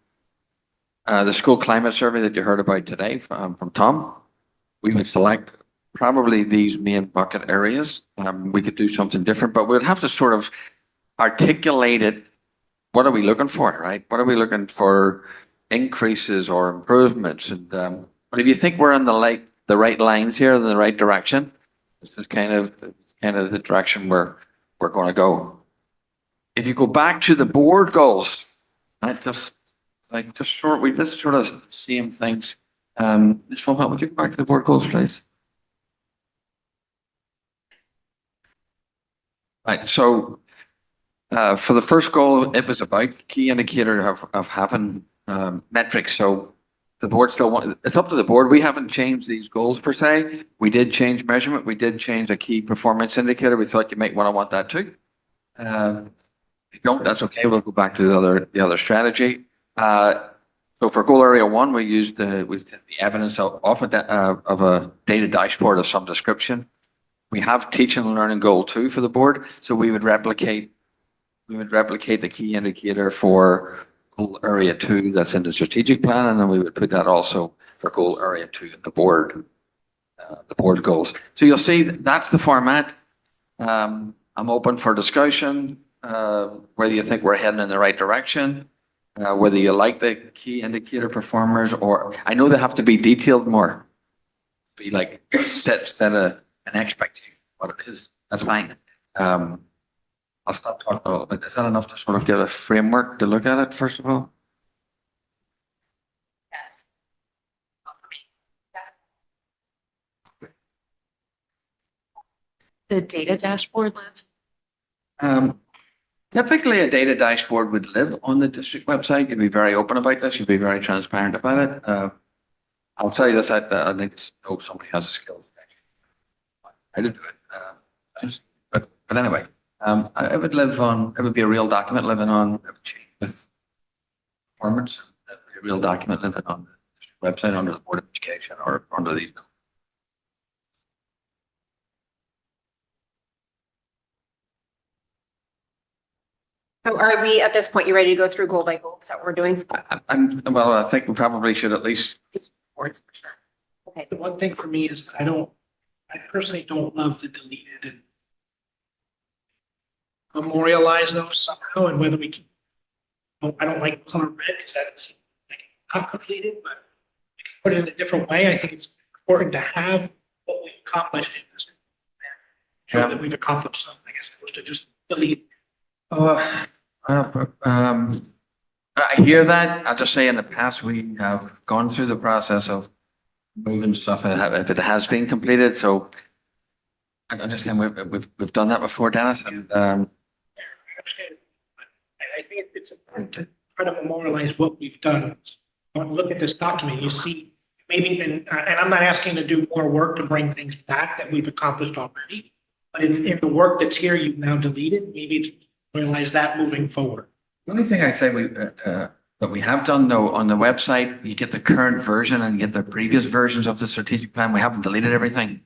D: the school climate survey that you heard about today from Tom. We would select probably these main bucket areas. We could do something different, but we'd have to sort of articulate it. What are we looking for, right? What are we looking for? Increases or improvements? And but if you think we're on the right lines here, in the right direction, this is kind of the direction we're going to go. If you go back to the board goals, just sort of same things. Ms. Fulham, would you go back to the board goals, please? Right. So for the first goal, it was about key indicator of having metrics. So the board still it's up to the board. We haven't changed these goals per se. We did change measurement. We did change a key performance indicator. We thought you might want that too. If you don't, that's okay. We'll go back to the other strategy. So for goal area 1, we used the evidence of a data dashboard of some description. We have teaching and learning goal 2 for the board. So we would replicate the key indicator for goal area 2 that's in the strategic plan, and then we would put that also for goal area 2 at the board goals. So you'll see that's the format. I'm open for discussion, whether you think we're heading in the right direction, whether you like the key indicator performers, or I know they have to be detailed more. Be like set an expectation what it is. That's fine. I'll stop talking a little bit. Is that enough to sort of get a framework to look at it, first of all?
E: Yes.
C: The data dashboard, Liv?
D: Typically, a data dashboard would live on the district website. You'd be very open about this. You'd be very transparent about it. I'll tell you this, I need to know somebody has the skills. I did do it. But anyway, it would be a real document living on, it would change with performance. It would be a real document living on the district website under the Board of Education or under the.
E: So are we, at this point, you ready to go through goal by goal? Is that what we're doing?
D: Well, I think we probably should at least.
E: Boards for sure. Okay.
I: The one thing for me is I personally don't love the deleted and memorialize those somehow, and whether we can, I don't like color red because that's like not completed, but we can put it in a different way. I think it's important to have what we accomplished in this. Show that we've accomplished something, as opposed to just delete.
D: I hear that. I'll just say in the past, we have gone through the process of moving stuff if it has been completed. So I'm just saying we've done that before, Dennis. And
I: I understand. I think it's important to try to memorialize what we've done. When you look at this document, you see maybe, and I'm not asking to do more work to bring things back that we've accomplished already, but in the work that's here, you've now deleted, maybe it's realize that moving forward.
D: the only thing I say that we have done though, on the website, you get the current version and you get the previous versions of the strategic plan. We haven't deleted everything.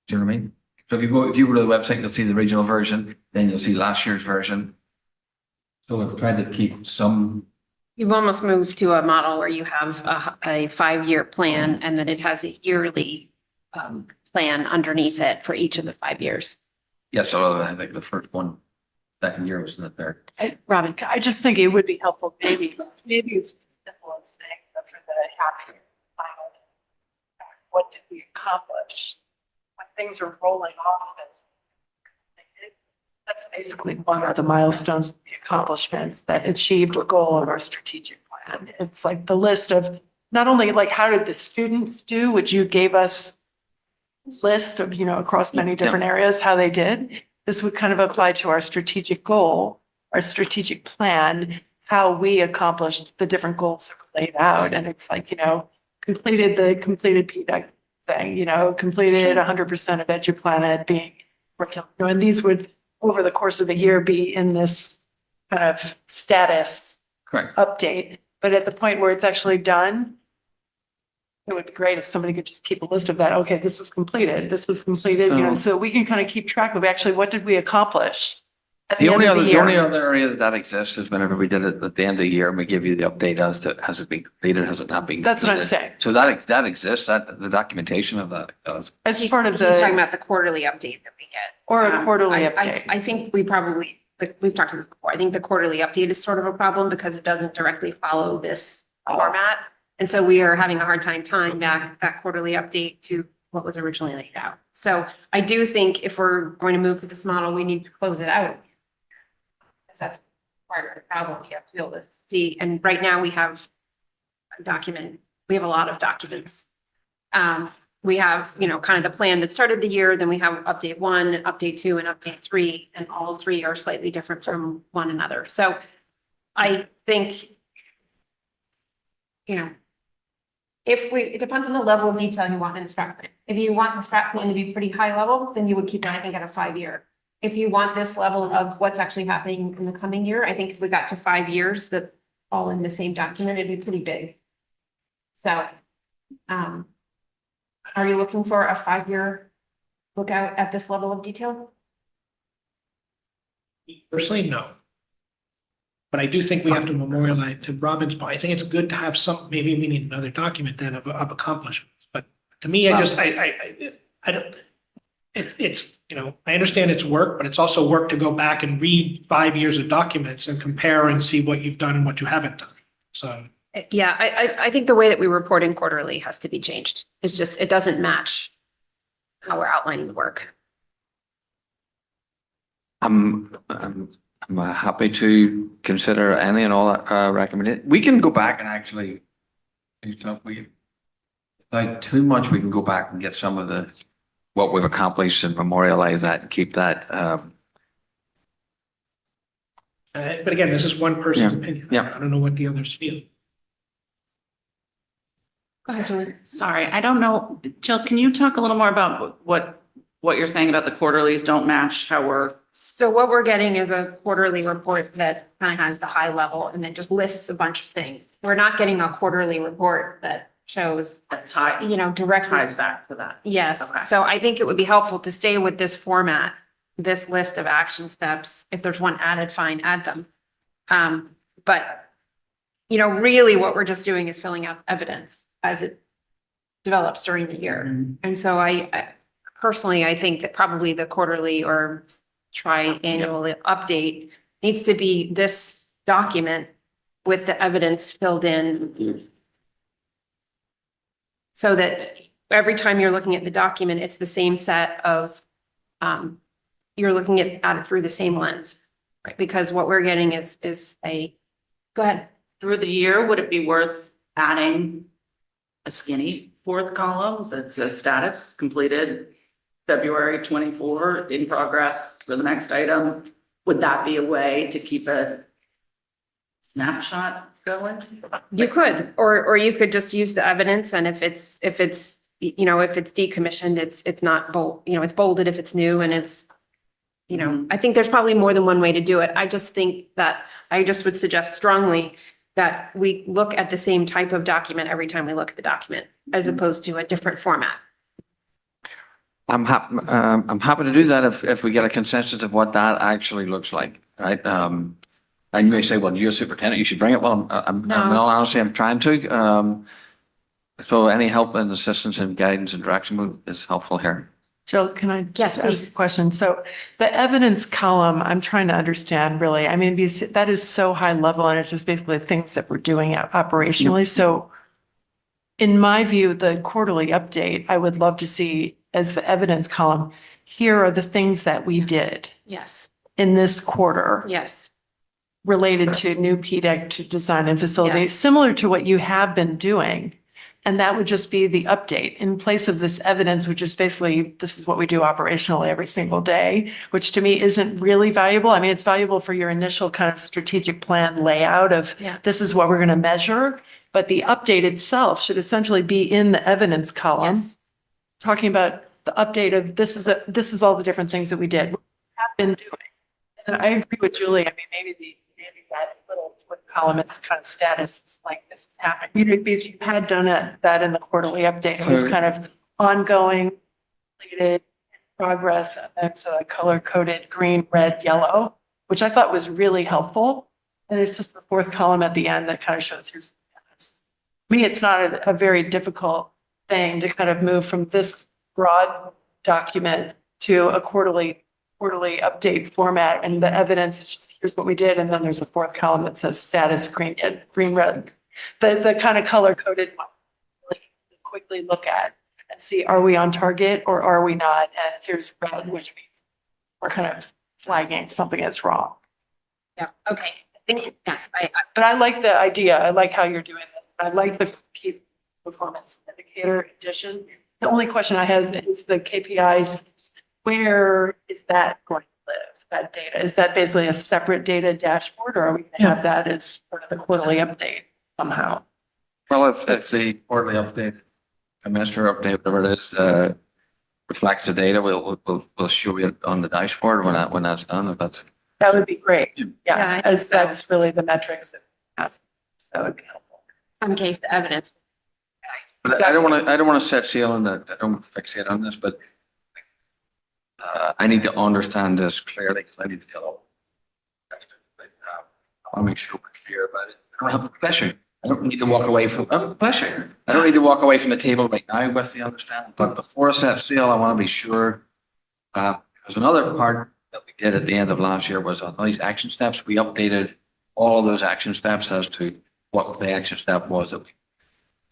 D: Do you know what I mean? So if you go to the website, you'll see the original version, then you'll see last year's version. So we've tried to keep some,
E: You've almost moved to a model where you have a 5-year plan and then it has a yearly plan underneath it for each of the 5 years.
D: yes, so I think the first one, second year was not there.
B: Robin, I just think it would be helpful, maybe it's just as simple as saying, but for the half year final, what did we accomplish? When things are rolling off, that's basically one of the milestones, the accomplishments that achieved a goal of our strategic plan. It's like the list of, not only like, how did the students do, which you gave us list of, across many different areas, how they did. This would kind of apply to our strategic goal, our strategic plan, how we accomplished the different goals that were laid out. And it's like, completed PDEC thing, completed 100% of EduPlanet being curriculum. And these would, over the course of the year, be in this kind of status
D: Correct.
B: update. But at the point where it's actually done, it would be great if somebody could just keep a list of that. Okay, this was completed, so we can kind of keep track of actually what did we accomplish at the
D: The
B: end of the
D: only
B: year.
D: other area that exists is whenever we did it at the end of the year and we give you the update as to has it been completed, has it not been
B: That's what I'm
D: completed.
B: saying.
D: So that exists, that the documentation of that does.
B: As part of
E: He's talking
B: the,
E: about the quarterly update that we get.
B: or a quarterly
E: I
B: update.
E: think we probably, we've talked about this before. I think the quarterly update is sort of a problem because it doesn't directly follow this format. And so we are having a hard time tying back that quarterly update to what was originally laid out. So I do think if we're going to move to this model, we need to close it out. Because that's part of the problem. We have to be able to see, and right now we have a document, we have a lot of documents. We have, kind of the plan that started the year, then we have update 1, update 2, and update 3, and all 3 are slightly different from one another. So I think, it depends on the level of detail you want in the strat plan. If you want the strat plan to be pretty high level, then you would keep it, I think, at a 5-year. If you want this level of what's actually happening in the coming year, I think if we got to 5 years, that all in the same document, it'd be pretty big. So, are you looking for a 5-year look out at this level of detail?
I: Personally, no. But I do think we have to memorialize, to Robin's point, I think it's good to have some, maybe we need another document then of accomplishments. But to me, I don't, it's, I understand it's work, but it's also work to go back and read 5 years of documents and compare and see what you've done and what you haven't done. So.
E: Yeah, I think the way that we report in quarterly has to be changed. It's just, it doesn't match how we're outlining the work.
D: I'm happy to consider any and all that recommended. We can go back and actually do something. Without too much, we can go back and get some of the what we've accomplished and memorialize that and keep that.
I: But again, this is one person's opinion.
D: Yeah.
I: I don't know what the others feel.
E: Go ahead, Julie.
G: Sorry, I don't know. Jill, can you talk a little more about what you're saying about the quarterlies don't match how we're?
E: So what we're getting is a quarterly report that kind of has the high level and then just lists a bunch of things. We're not getting a quarterly report that shows, directly.
G: Ties back to that.
E: Yes,
G: Okay.
E: so I think it would be helpful to stay with this format, this list of action steps. If there's one added, fine, add them. But, really what we're just doing is filling out evidence as it develops during the year. And so I personally, I think that probably the quarterly or tri-annual update needs to be this document with the evidence filled in. So that every time you're looking at the document, it's the same set of, you're looking at it through the same lens. Because what we're getting is go ahead.
G: Through the year, would it be worth adding a skinny 4th column that says status completed February 24 in progress for the next item? Would that be a way to keep a snapshot going?
E: You could, or you could just use the evidence, and if it's decommissioned, it's not bold, it's bolded if it's new, and it's, I think there's probably more than one way to do it. I just think that I just would suggest strongly that we look at the same type of document every time we look at the document, as opposed to a different format.
D: I'm happy to do that if we get a consensus of what that actually looks like, right? And you may say, well, you're a superintendent, you should bring it. Well, in all honesty, I'm trying to. So any help and assistance and guidance and direction is helpful here.
B: Jill, can I
C: Yes,
B: just
C: please.
B: ask a question? So the evidence column, I'm trying to understand really, I mean, because that is so high level and it's just basically things that we're doing operationally. So in my view, the quarterly update, I would love to see as the evidence column, here are the things that we did
E: Yes,
B: in this quarter
E: yes,
B: related to new PDEC to design and facility,
E: Yes.
B: similar to what you have been doing. And that would just be the update in place of this evidence, which is basically, this is what we do operationally every single day, which to me isn't really valuable. I mean, it's valuable for your initial kind of strategic plan layout of
E: Yeah.
B: this is what we're going to measure. But the update itself should essentially be in the evidence column,
E: yes.
B: talking about the update of this is all the different things that we did, have been doing. And I agree with Julie. I mean, maybe that little column is kind of status, it's like this is happening. You know, because you had done that in the quarterly update. It was
D: So-
B: kind of ongoing, completed, progress, and there's a color coded green, red, yellow, which I thought was really helpful. And it's just the fourth column at the end that kind of shows here's the status. To me, it's not a very difficult thing to kind of move from this broad document to a quarterly update format, and the evidence is just here's what we did, and then there's a fourth column that says status green, red. The kind of color coded one, really quickly look at and see, are we on target or are we not? And here's red, which means we're kind of flagging something is wrong.
E: Yeah, okay. Yes,
B: But I like the idea. I like how you're doing this. I like the key performance indicator addition. The only question I have is the KPIs. Where is that going to live, that data? Is that basically a separate data dashboard, or are we going to have that as part of the quarterly update somehow?
D: Well, if the quarterly update, semester update, whatever it is, reflects the data, we'll show it on the dashboard when that's done. If that's
B: That would be great.
E: Yeah,
B: Yeah,
E: I think
B: as
E: so.
B: that's really the metrics that we ask. So it'd be helpful.
E: some case the evidence.
D: But I don't want to set sail on that. I don't fixate on this, but I need to understand this clearly because I need to tell. I'll make sure we're clear about it. I don't have pressure. I don't need to walk away from pressure. I don't need to walk away from the table right now with the understanding. But before I set sail, I want to be sure. There's another part that we did at the end of last year was on these action steps. We updated all of those action steps as to what the action step was that we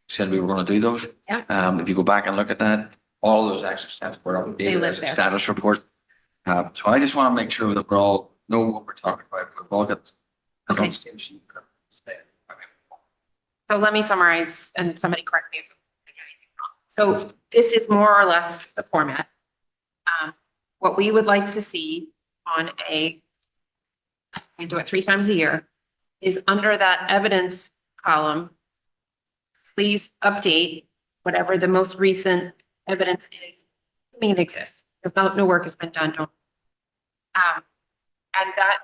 D: said we were going to do those.
E: Yeah.
D: If you go back and look at that, all those action steps were
E: They
D: updated
E: live
D: as a
E: there.
D: status report. So I just want to make sure that we all know what we're talking about. We've all got.
E: Okay. So let me summarize and somebody correct me if I get anything wrong. So this is more or less the format. What we would like to see on we do it 3 times a year, is under that evidence column, please update whatever the most recent evidence is. I mean, it exists. If no work has been done, don't. And that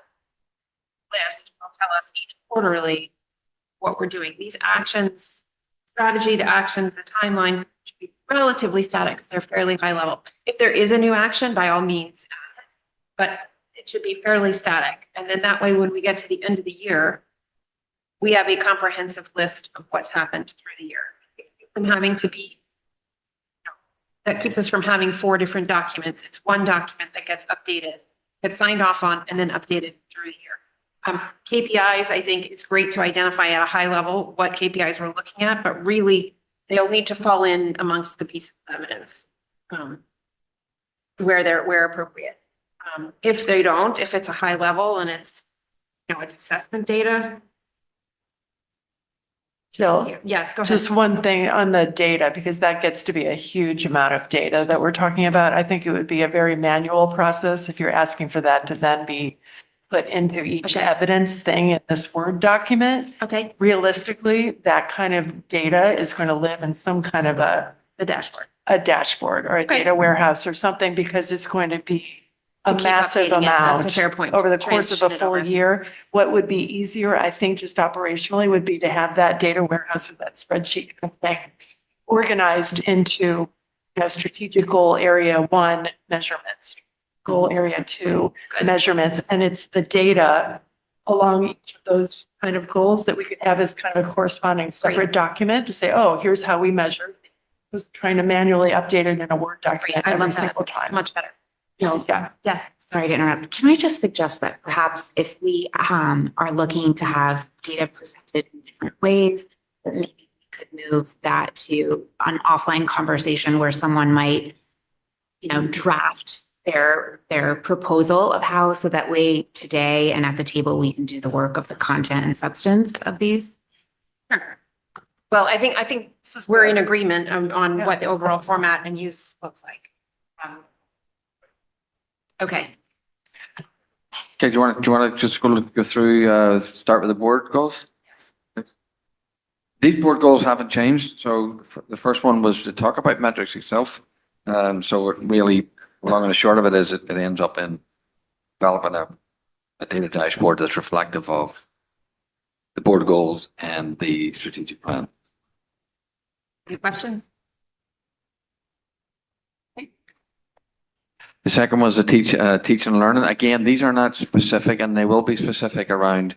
E: list will tell us each quarterly what we're doing. These actions, strategy, the actions, the timeline should be relatively static because they're fairly high level. If there is a new action, by all means, but it should be fairly static. And then that way, when we get to the end of the year, we have a comprehensive list of what's happened through the year. From having to be, that keeps us from having 4 different documents. It's one document that gets updated, gets signed off on, and then updated through the year. KPIs, I think it's great to identify at a high level what KPIs we're looking at, but really they'll need to fall in amongst the pieces of evidence where appropriate. If they don't, if it's a high level and it's, it's assessment data.
B: Jill,
E: Yes, go ahead.
B: just one thing on the data, because that gets to be a huge amount of data that we're talking about. I think it would be a very manual process if you're asking for that to then be put into each
E: Okay.
B: evidence thing in this Word document.
E: Okay,
B: Realistically, that kind of data is going to live in some kind of
E: the dashboard.
B: a dashboard or a
E: Okay.
B: data warehouse or something, because it's going to be a
E: To keep
B: massive
E: updating it. That's
B: amount
E: a fair point.
B: over the course of a
E: Transition it
B: full
E: over.
B: year. What would be easier, I think, just operationally would be to have that data warehouse with that spreadsheet kind of thing organized into strategic goal area 1 measurements, goal area 2 measurements, and it's the data along each of those kind of goals that we could have as kind of a corresponding separate document to say, oh, here's how we measured. Was trying to manually update it in a Word document
E: I love
B: every
E: that.
B: single time.
E: Much better.
B: Yeah.
C: Yes, sorry to interrupt. Can I just suggest that perhaps if we are looking to have data presented in different ways, that maybe we could move that to an offline conversation where someone might, draft their proposal of how, so that way today and at the table, we can do the work of the content and substance of these.
E: Sure. Well, I think we're in agreement on what the overall format and use looks like. Okay.
D: Okay, do you want to just go through, start with the board goals?
E: Yes.
D: These board goals haven't changed. So the first one was to talk about metrics itself. So it really, long and the short of it is it ends up in developing a data dashboard that's reflective of the board goals and the strategic plan.
E: Any questions?
D: The second was the teach and learning. Again, these are not specific, and they will be specific around.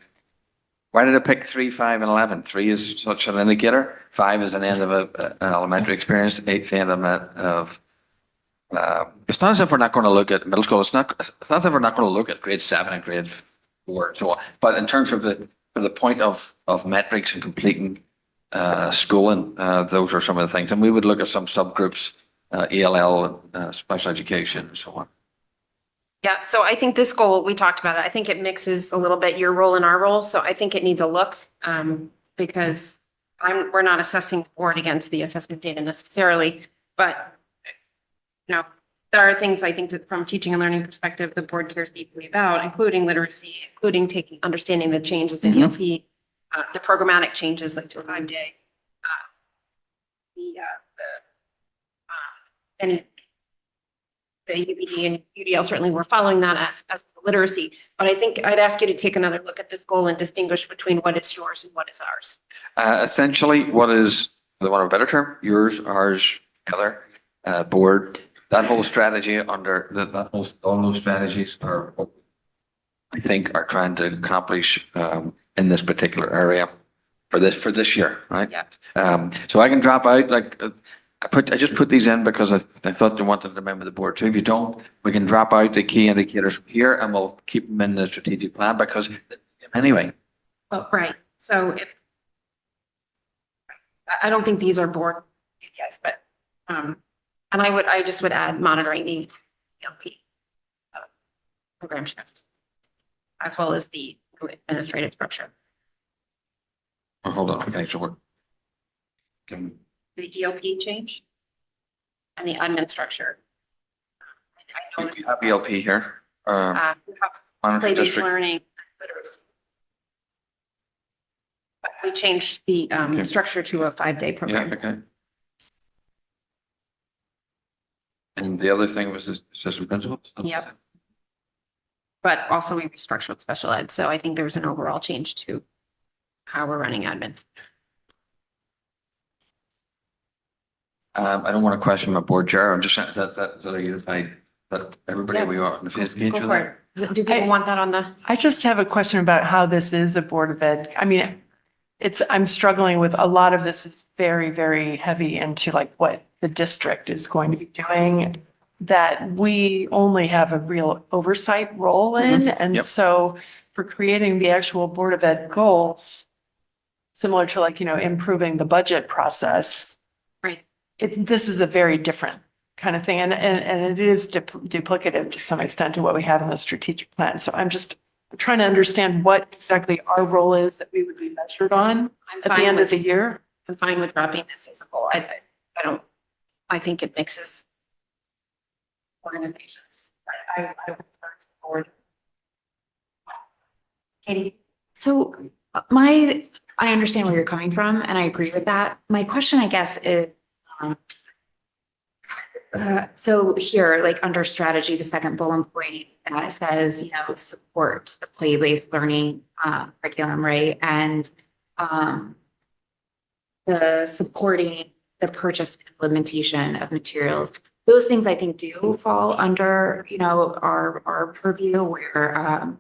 D: Why did I pick 3, 5, and 11? 3 is such an indicator. 5 is an end of an elementary experience. 8's the end of it's not as if we're not going to look at middle school. It's not as if we're not going to look at grade 7 and grade 4 and so on. But in terms of the point of metrics and completing schooling, those are some of the things. And we would look at some subgroups, ELL, special education, and so on.
E: Yeah, so I think this goal, we talked about it. I think it mixes a little bit your role and our role. So I think it needs a look because we're not assessing the board against the assessment data necessarily, but there are things I think that from teaching and learning perspective, the board cares deeply about, including literacy, including understanding the changes in ELP, the programmatic changes like to a 5-day, and the UBD and UDL certainly were following that as literacy. But I think I'd ask you to take another look at this goal and distinguish between what is yours and what is ours.
D: Essentially, what is, the one of a better term, yours, ours, together, board, that whole strategy under all those strategies are, I think, are trying to accomplish in this particular area for this year, right?
E: Yeah.
D: So I can drop out I just put these in because I thought you wanted to remember the board too. If you don't, we can drop out the key indicators from here and we'll keep them in the strategic plan because anyway.
E: Oh, right. So I don't think these are board KPIs, but and I just would add monitoring the ELP program shift as well as the administrative structure.
D: Oh, hold on. Okay, so
E: The ELP change and the admin structure. I know
D: we have ELP here.
E: we have
D: Monitor
E: play-based
D: district.
E: learning, literacy. But we changed the
D: Okay.
E: structure to a 5-day
D: Yeah,
E: program.
D: okay. And the other thing was the assistant principals?
E: Yep. But also we restructured special ed. So I think there's an overall change to how we're running admin.
D: I don't want to question my board chair. I'm just saying, is that a unified, that everybody,
E: Yeah.
D: we are on the same page
E: Go
D: with
E: for
D: that?
E: it. Do people want that on the?
B: I just have a question about how this is a Board of Ed. I mean, I'm struggling with a lot of this is very, very heavy into like what the district is going to be doing that we only have a real oversight role in. And
D: Yep.
B: so for creating the actual Board of Ed goals, similar to like, improving the budget process.
E: Right.
B: This is a very different kind of thing. And it is duplicative to some extent to what we have in the strategic plan. So I'm just trying to understand what exactly our role is that we would be measured on
E: I'm
B: at the
E: fine
B: end of
E: with-
B: the year.
E: I'm fine with dropping this as a goal. I think it mixes organizations. I would prefer to board. Katie?
C: So I understand where you're coming from and I agree with that. My question, I guess, is, so here, like under strategy, the second bullet point, it says, support the play-based learning curriculum, right? And the supporting the purchase and implementation of materials. Those things I think do fall under, our purview where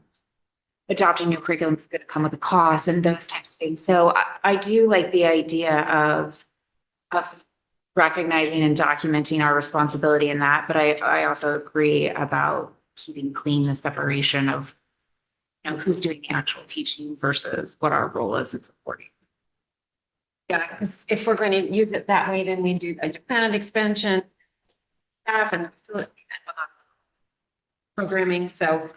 C: adopting new curriculum is going to come with a cost and those types of things. So I do like the idea of recognizing and documenting our responsibility in that, but I also agree about keeping clean the separation of, who's doing the actual teaching versus what our role is in supporting.
E: Yeah, because if we're going to use it that way, then we do a plan of expansion, staff and facility programming. So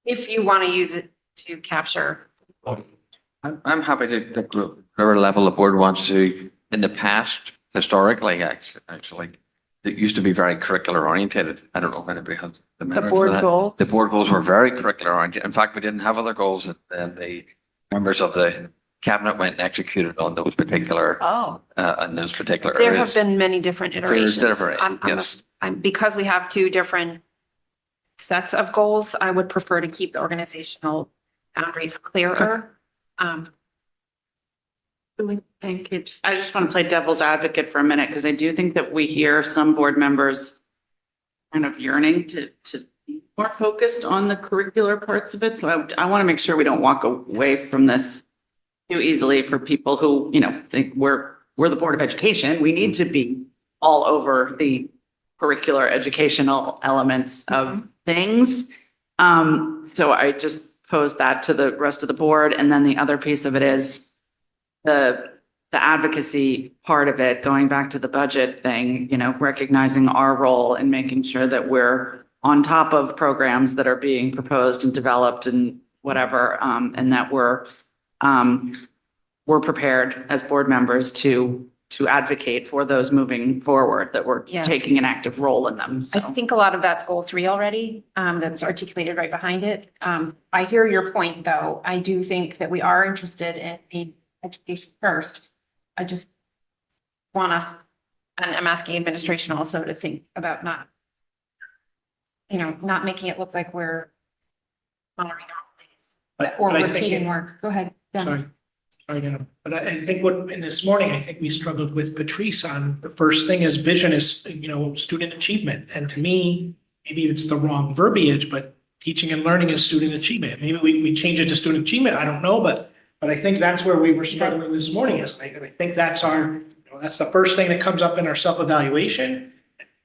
E: if you want to use it to capture.
D: I'm happy to whatever level the board wants to. In the past, historically, actually, it used to be very curricular oriented. I don't know if anybody has the memory for
B: board
D: that.
B: goals?
D: The board goals were very curricular oriented. In fact, we didn't have other goals, and the members of the cabinet went and executed on those particular on those particular
E: There
D: areas.
E: have been many different iterations.
D: Yes.
E: Because we have two different sets of goals, I would prefer to keep the organizational boundaries clearer.
G: I just want to play devil's advocate for a minute because I do think that we hear some board members kind of yearning to be more focused on the curricular parts of it. So I want to make sure we don't walk away from this too easily for people who, think we're the Board of Education. We need to be all over the curricular educational elements of things. So I just pose that to the rest of the board. And then the other piece of it is the advocacy part of it, going back to the budget thing, recognizing our role in making sure that we're on top of programs that are being proposed and developed and whatever, and that we're prepared as board members to advocate for those moving forward, that we're taking an active role in them.
E: I
G: So
E: think a lot of that's goal 3 already, that's articulated right behind it. I hear your point, though. I do think that we are interested in education first. I just want us, and I'm asking administration also to think about not making it look like we're honoring our things or
I: But I think
E: repeating work. Go ahead, Dennis.
I: But I think in this morning, I think we struggled with Patrice on the first thing is vision is, student achievement. And to me, maybe it's the wrong verbiage, but teaching and learning is student achievement. Maybe we change it to student achievement. I don't know, but I think that's where we were struggling this morning is I think that's that's the first thing that comes up in our self-evaluation.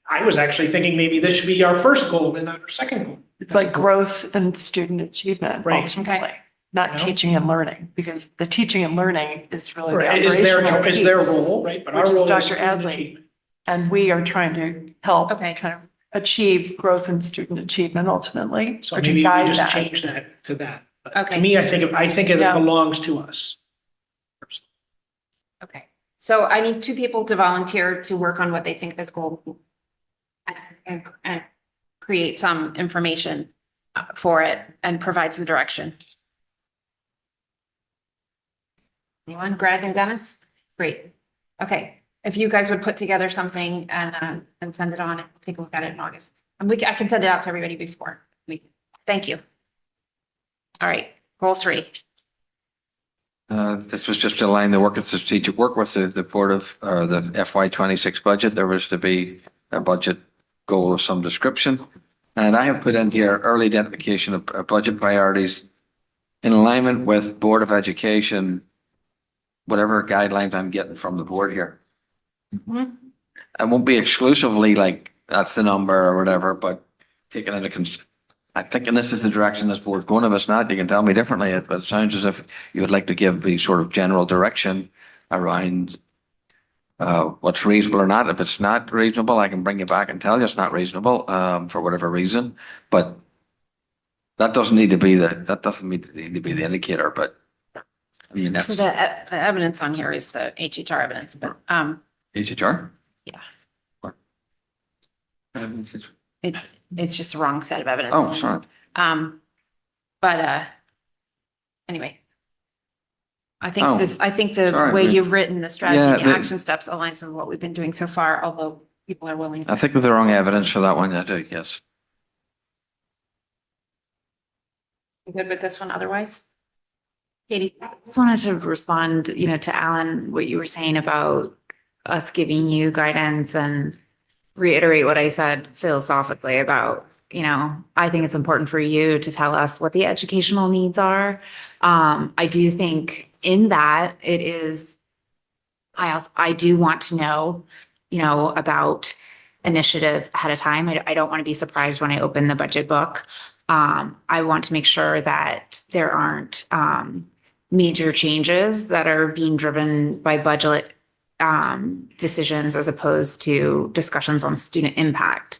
I: I was actually thinking maybe this should be our first goal and not our second goal.
B: It's like growth and student achievement
I: Right.
B: ultimately, not teaching and learning, because the teaching and learning is really the
I: Right,
B: operational
I: is their
B: piece,
I: role, right? But
B: which
I: our
B: is
I: role is
B: Dr.
I: student
B: Adley.
I: achievement.
B: And we are trying to help
E: Okay.
B: kind of achieve growth and student achievement ultimately,
I: So
B: or to
I: maybe we
B: guide
I: just
B: that.
I: change that to that. But
E: Okay.
I: To me, I think it
B: Yeah.
I: belongs to us.
E: Okay, so I need 2 people to volunteer to work on what they think this goal and create some information for it and provide some direction. Anyone? Greg and Dennis? Great. Okay, if you guys would put together something and send it on, and we'll take a look at it in August. And I can send it out to everybody before. Thank you. All right, goal 3.
D: This was just to align the work of the strategic work with the board of the FY26 budget. There was to be a budget goal of some description. And I have put in here early identification of budget priorities in alignment with Board of Education, whatever guidelines I'm getting from the board here. It won't be exclusively like that's the number or whatever, but taking into I think this is the direction this board's going. If it's not, you can tell me differently, but it sounds as if you would like to give the sort of general direction around what's reasonable or not. If it's not reasonable, I can bring you back and tell you it's not reasonable for whatever reason. But that doesn't need to be the indicator. But I mean, that's
E: So the evidence on here is the HHR evidence, but
D: HHR.
E: Yeah.
D: What?
E: it's just the wrong set of evidence.
D: Oh, sorry.
E: But anyway. I think
D: Oh,
E: the
D: sorry.
E: way you've written the strategy,
D: Yeah,
E: the
D: the-
E: action steps aligns with what we've been doing so far, although people are willing
D: I
E: to.
D: think that the wrong evidence for that one. I do. Yes.
E: You good with this one otherwise? Katie?
C: I just wanted to respond, to Alan, what you were saying about us giving you guidance and reiterate what I said philosophically about, I think it's important for you to tell us what the educational needs are. I do think in that it is, I do want to know, about initiatives ahead of time. I don't want to be surprised when I open the budget book. I want to make sure that there aren't major changes that are being driven by budget decisions as opposed to discussions on student impact.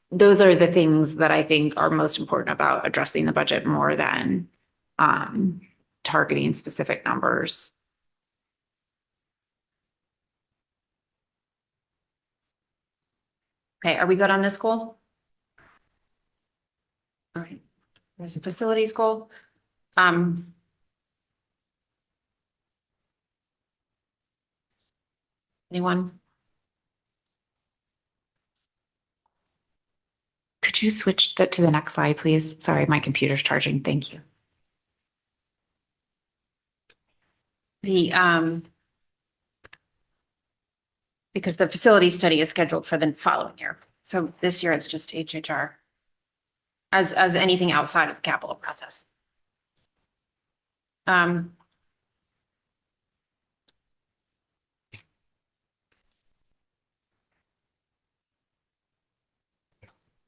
C: Those are the things that I think are most important about addressing the budget more than targeting specific numbers.
E: Okay, are we good on this goal? All right, there's a facilities goal. Anyone?
C: Could you switch that to the next slide, please? Sorry, my computer's charging. Thank you.
E: Because the facility study is scheduled for the following year. So this year it's just HHR as anything outside of the capital process.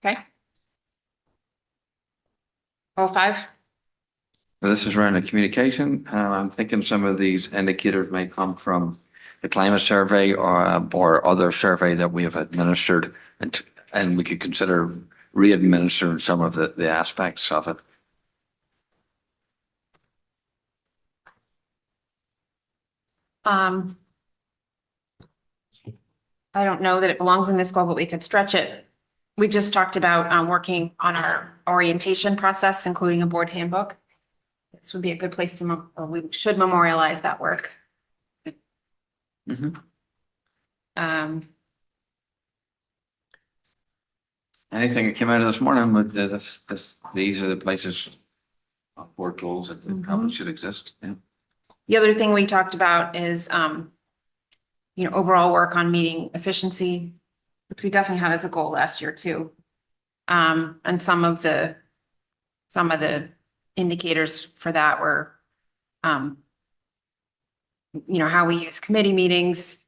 E: Okay. 05.
D: This is around the communication. I'm thinking some of these indicators may come from the climate survey or other survey that we have administered, and we could consider re-administering some of the aspects of it.
E: I don't know that it belongs in this goal, but we could stretch it. We just talked about working on our orientation process, including a board handbook. This would be a good place to, or we should memorialize that work.
D: Anything that came out of this morning with these are the places board goals that probably should exist. Yeah.
E: The other thing we talked about is, overall work on meeting efficiency, which we definitely had as a goal last year too. And some of the indicators for that were, how we use committee meetings,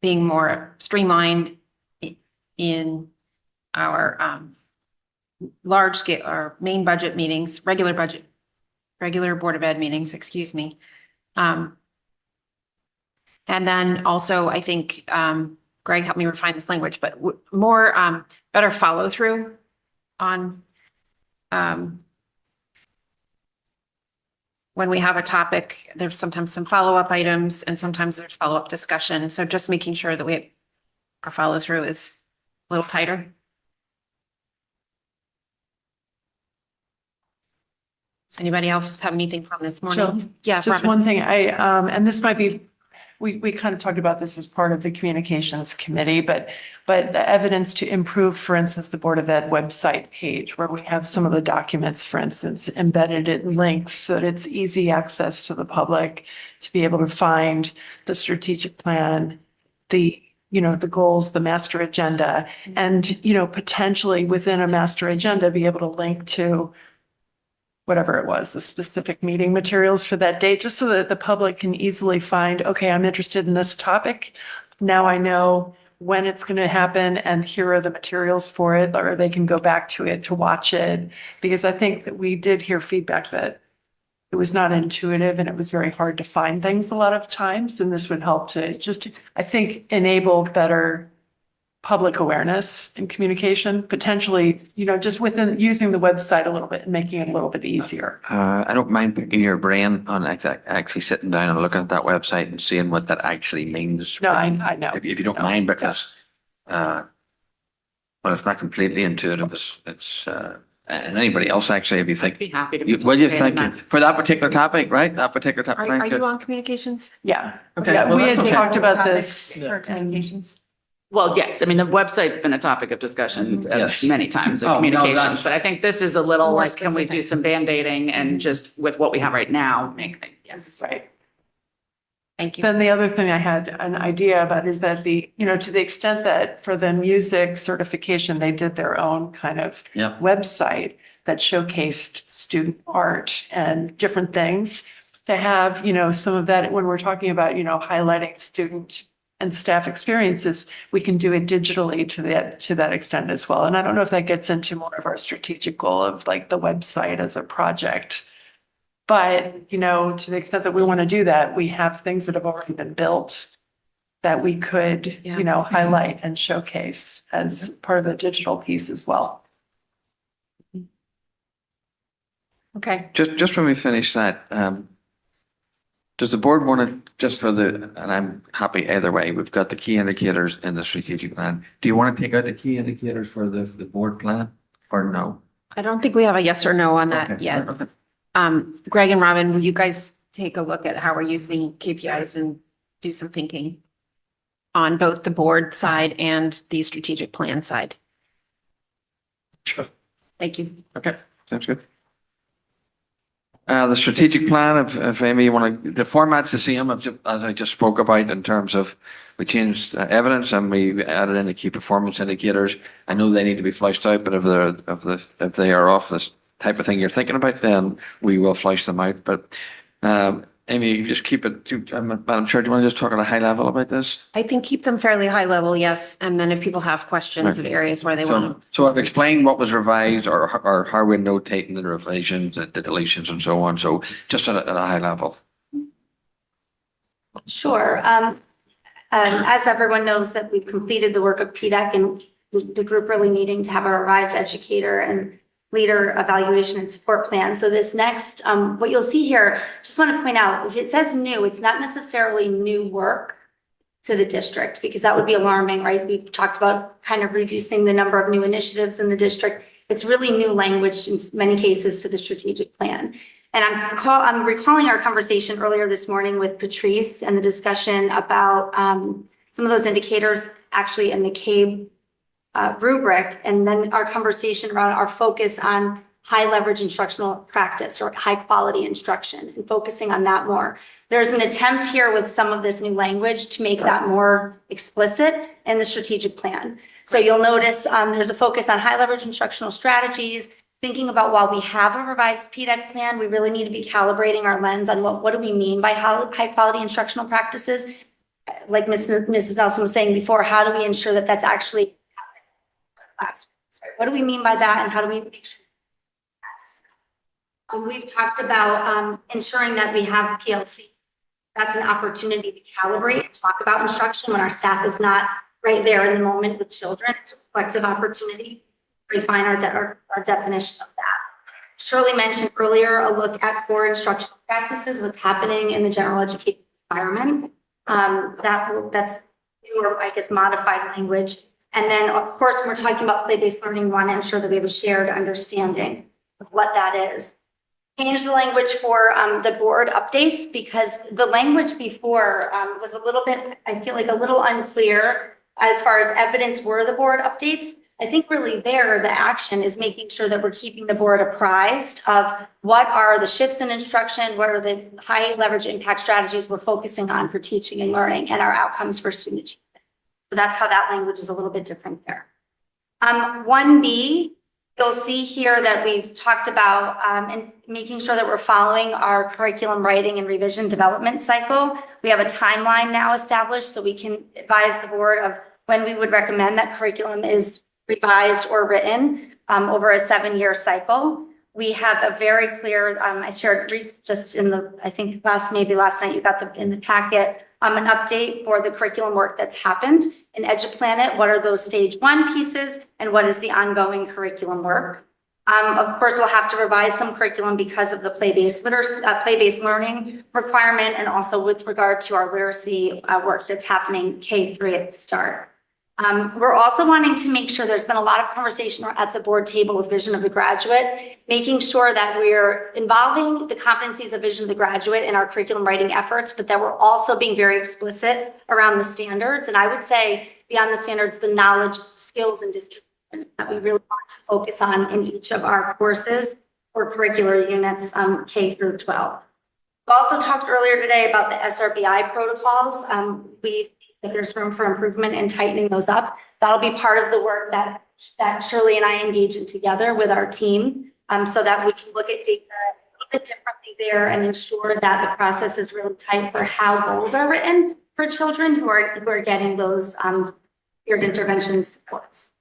E: being more streamlined in our large scale, our main budget meetings, regular Board of Ed meetings, excuse me. And then also, I think, Greg helped me refine this language, but more, better follow through on, when we have a topic, there's sometimes some follow-up items and sometimes there's follow-up discussion. So just making sure that our follow through is a little tighter. Does anybody else have anything from this morning?
B: Jill,
E: Yeah.
B: Just
E: Robin.
B: one thing, and this might be, we kind of talked about this as part of the communications committee, but the evidence to improve, for instance, the Board of Ed website page where we have some of the documents, for instance, embedded in links so that it's easy access to the public to be able to find the strategic plan, the goals, the master agenda, and, potentially within a master agenda, be able to link to whatever it was, the specific meeting materials for that date, just so that the public can easily find, okay, I'm interested in this topic. Now I know when it's going to happen and here are the materials for it, or they can go back to it to watch it. Because I think that we did hear feedback that it was not intuitive and it was very hard to find things a lot of times. And this would help to just, I think, enable better public awareness and communication, potentially, just within using the website a little bit and making it a little bit easier.
D: I don't mind picking your brain on actually sitting down and looking at that website and seeing what that actually means.
B: No, I know.
D: If you don't mind, because, well, it's not completely intuitive. It's and anybody else actually, if you think,
G: Be happy to.
D: what do you
G: participate in
D: think
G: that.
D: for that particular topic, right? That particular topic.
E: Are you on communications?
B: Yeah.
D: Okay,
B: Yeah,
D: well,
B: we had
D: that's okay.
B: talked about
E: Topics
B: this
E: For
B: and
E: communications?
G: Well, yes, I mean, the website's been a topic of discussion
D: Yes.
G: many times in
D: Oh, no,
G: communications,
D: that's-
G: but I think this is a little
B: More
G: like, can we do
B: specific.
G: some band-aiding and just with what we have right now, make, yes.
B: Right.
E: Thank you.
B: Then the other thing I had an idea about is that to the extent that for the music certification, they did their own kind of
D: Yeah.
B: website that showcased student art and different things, to have, some of that when we're talking about, highlighting student and staff experiences, we can do it digitally to that extent as well. And I don't know if that gets into more of our strategic goal of like the website as a project. But, to the extent that we want to do that, we have things that have already been built that we could,
E: Yeah.
B: highlight and showcase as part of the digital piece as well.
E: Okay.
D: Just when we finish that, does the board want to, just for the, and I'm happy either way, we've got the key indicators in the strategic plan. Do you want to take out the key indicators for the board plan or no?
E: I don't think we have a yes or no on
D: Okay.
E: that yet. Greg and Robin, will you guys take a look at how we're using KPIs and do some thinking on both the board side and the strategic plan side?
H: Sure.
E: Thank you.
D: Okay, sounds good. The strategic plan, if Amy, you want to, the format's the same, as I just spoke about in terms of we changed evidence and we added in the key performance indicators. I know they need to be fleshed out, but if they are off this type of thing you're thinking about, then we will flesh them out. But Amy, you just keep it, Madam Chair, do you want to just talk at a high level about this?
E: I think keep them fairly high level, yes. And then if people have questions of areas where they want
D: So I've explained what was revised or how we're notating the revisions, the deletions and so on. So just at a high level.
J: Sure. As everyone knows that we've completed the work of PDEC and the group really needing to have a revised educator and leader evaluation and support plan. So this next, what you'll see here, just want to point out, if it says new, it's not necessarily new work to the district, because that would be alarming, right? We've talked about kind of reducing the number of new initiatives in the district. It's really new language in many cases to the strategic plan. And I'm recalling our conversation earlier this morning with Patrice and the discussion about some of those indicators actually in the CABE rubric, and then our conversation around our focus on high leverage instructional practice or high quality instruction and focusing on that more. There's an attempt here with some of this new language to make that more explicit in the strategic plan. So you'll notice there's a focus on high leverage instructional strategies, thinking about while we have a revised PDEC plan, we really need to be calibrating our lens on what do we mean by high quality instructional practices? Like Mrs. Nelson was saying before, how do we ensure that that's actually classrooms, right? What do we mean by that, and how do we make sure? We've talked about ensuring that we have PLC. That's an opportunity to calibrate and talk about instruction when our staff is not right there in the moment with children. It's a reflective opportunity to refine our definition of that. Shirley mentioned earlier a look at core instructional practices, what's happening in the general education environment. That's newer, I guess, modified language. And then, of course, when we're talking about play-based learning, we want to ensure that we have a shared understanding of what that is. Change the language for the board updates, because the language before was a little bit, I feel like a little unclear as far as evidence were the board updates. I think really there, the action is making sure that we're keeping the board apprised of what are the shifts in instruction, what are the high leverage impact strategies we're focusing on for teaching and learning, and our outcomes for student achievement. So that's how that language is a little bit different there. 1B, you'll see here that we've talked about and making sure that we're following our curriculum writing and revision development cycle. We have a timeline now established, so we can advise the board of when we would recommend that curriculum is revised or written over a 7-year cycle. We have a very clear, I shared just in the, I think last night you got in the packet, an update for the curriculum work that's happened in EduPlanet. What are those stage 1 pieces and what is the ongoing curriculum work? Of course, we'll have to revise some curriculum because of the play-based learning requirement, and also with regard to our literacy work that's happening K-3 at the start. We're also wanting to make sure there's been a lot of conversation at the board table with Vision of the Graduate, making sure that we're involving the competencies of Vision of the Graduate in our curriculum writing efforts, but that we're also being very explicit around the standards. And I would say beyond the standards, the knowledge, skills, and discipline that we really want to focus on in each of our courses or curricular units, K through 12. We also talked earlier today about the SRBI protocols. We think that there's room for improvement in tightening those up. That'll be part of the work that Shirley and I engage in together with our team, so that we can look at data a little bit differently there and ensure that the process is really tight for how goals are written for children who are getting those tiered intervention supports.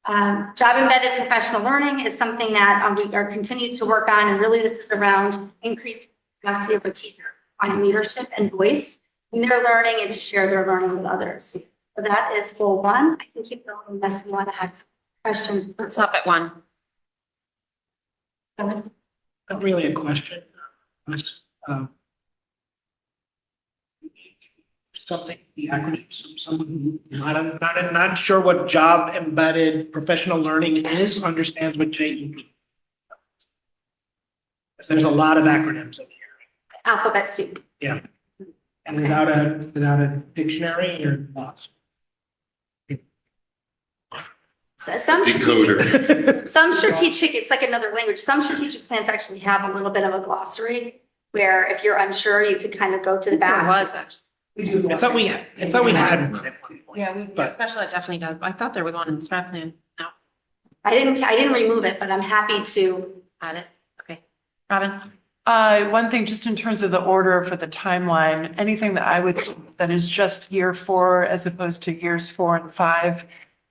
J: Job embedded professional learning is something that we are continuing to work on, and really this is around increasing capacity of a teacher, find leadership and voice in their learning and to share their learning with others. So that is goal 1. I can keep going unless we want to have questions.
E: Stop at 1.
I: Not really a question. Something, the acronyms, someone who not sure what job embedded professional learning is, understands what JEP. There's a lot of acronyms in here.
J: Alphabet soup.
I: Yeah. And without a dictionary, you're lost.
J: So some strategic, it's like another language. Some strategic plans actually have a little bit of a glossary where if you're unsure, you could kind of go to the back.
E: There was actually.
I: I thought we had one at one point.
E: Yeah,
I: But-
E: special ed definitely does. I thought there was one in the strat plan. No,
J: I didn't remove it, but I'm happy to.
E: add it. Okay. Robin?
B: One thing, just in terms of the order for the timeline, anything that is just year 4 as opposed to years 4 and 5,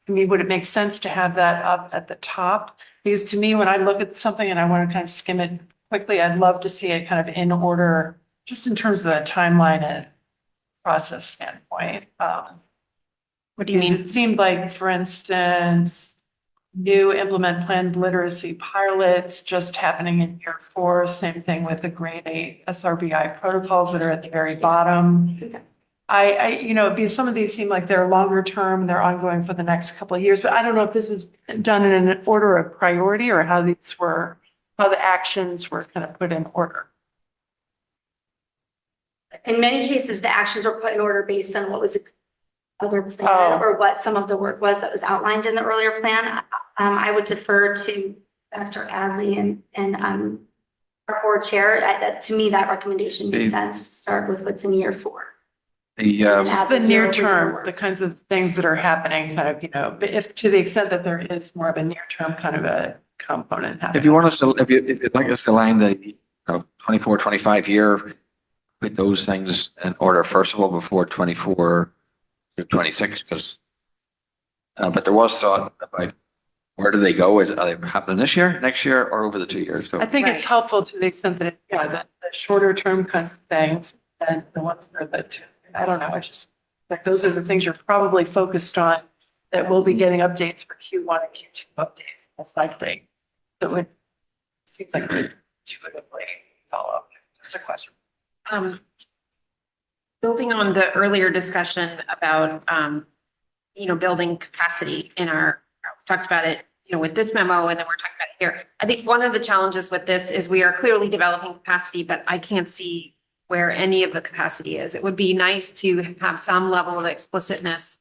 B: to me, would it make sense to have that up at the top? Because to me, when I look at something and I want to kind of skim it quickly, I'd love to see it kind of in order, just in terms of the timeline and process standpoint.
E: What do you mean?
B: It seemed like, for instance, new implement planned literacy pilots just happening in year 4. Same thing with the grade 8 SRBI protocols that are at the very bottom. Because some of these seem like they're longer term, they're ongoing for the next couple of years, but I don't know if this is done in an order of priority or how the actions were kind of put in order.
J: In many cases, the actions were put in order based on what was other plan or what some of the work was that was outlined in the earlier plan. I would defer to Dr. Adley and our board chair. To me, that recommendation makes sense to start with what's in year 4.
B: Just the near term, the kinds of things that are happening, kind of, but if to the extent that there is more of a near term kind of a component happening.
D: If you want us to, if you'd like us to line the 24, 25 year, put those things in order first of all before 24 to 26, because but there was thought about where do they go? Are they happening this year, next year, or over the 2 years? So
B: I think it's helpful to the extent that, the shorter term kinds of things and the ones that are I don't know, it's just like those are the things you're probably focused on that we'll be getting updates for Q1 and Q2 updates, most likely. So it seems like we intuitively follow up. Just a question.
E: Building on the earlier discussion about, building capacity we talked about it, with this memo, and then we're talking about it here. I think one of the challenges with this is we are clearly developing capacity, but I can't see where any of the capacity is. It would be nice to have some level of explicitness,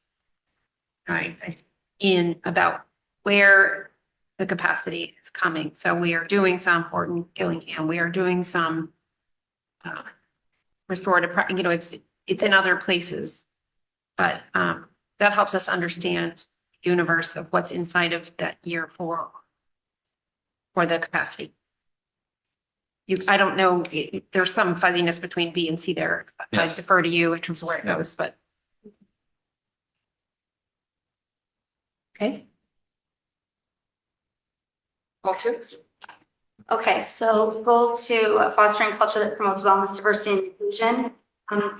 E: right, in about where the capacity is coming. So we are doing some Horton Gillingham, we are doing some restorative, it's in other places, but that helps us understand the universe of what's inside of that year 4 for the capacity. I don't know, there's some fuzziness between B and C there. I defer to you in terms of where it goes, but. Okay. Goal 2.
J: Okay, so goal 2, fostering culture that promotes wellness, diversity, and inclusion.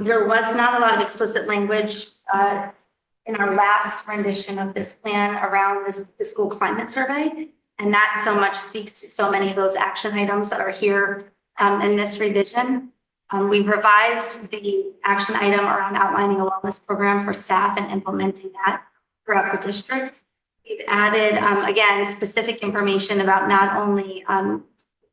J: There was not a lot of explicit language in our last rendition of this plan around the school climate survey. And that so much speaks to so many of those action items that are here in this revision. We've revised the action item around outlining a wellness program for staff and implementing that throughout the district. We've added, again, specific information about not only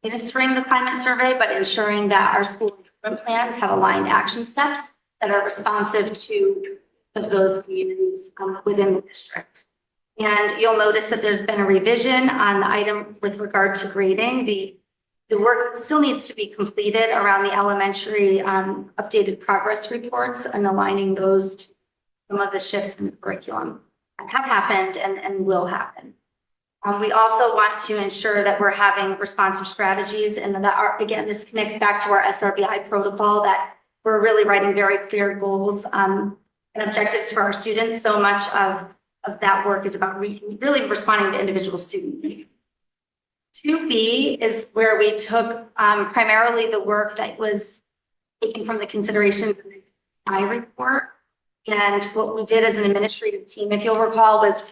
J: administering the climate survey, but ensuring that our school improvement plans have aligned action steps that are responsive to of those communities within the district. And you'll notice that there's been a revision on the item with regard to grading. The work still needs to be completed around the elementary updated progress reports and aligning those to some of the shifts in the curriculum that have happened and will happen. We also want to ensure that we're having responsive strategies and that are, again, this connects back to our SRBI protocol, that we're really writing very clear goals and objectives for our students. So much of that work is about really responding to individual student needs. 2B is where we took primarily the work that was taken from the considerations of the I report. And what we did as an administrative team, if you'll recall, was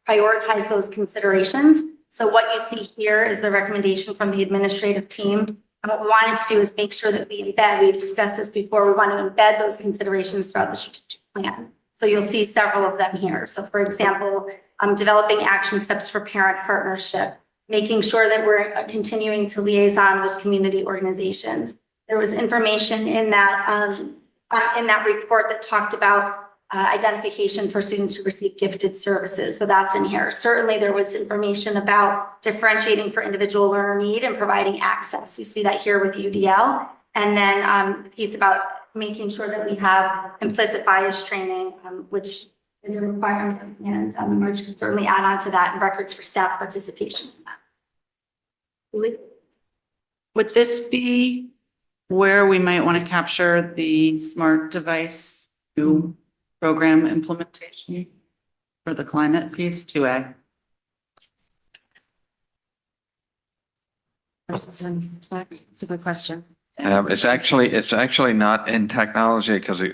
J: prioritize those considerations. So what you see here is the recommendation from the administrative team. And what we wanted to do is make sure that we embed, we've discussed this before, we want to embed those considerations throughout the strategic plan. So you'll see several of them here. So for example, developing action steps for parent partnership, making sure that we're continuing to liaison with community organizations. There was information in that report that talked about identification for students who receive gifted services. So that's in here. Certainly there was information about differentiating for individual learner need and providing access. You see that here with UDL. And then the piece about making sure that we have implicit bias training, which is a requirement, and Marge can certainly add on to that, and records for staff participation.
G: Would this be where we might want to capture the smart device new program implementation for the climate piece 2A?
E: It's a good question.
D: It's actually not in technology because it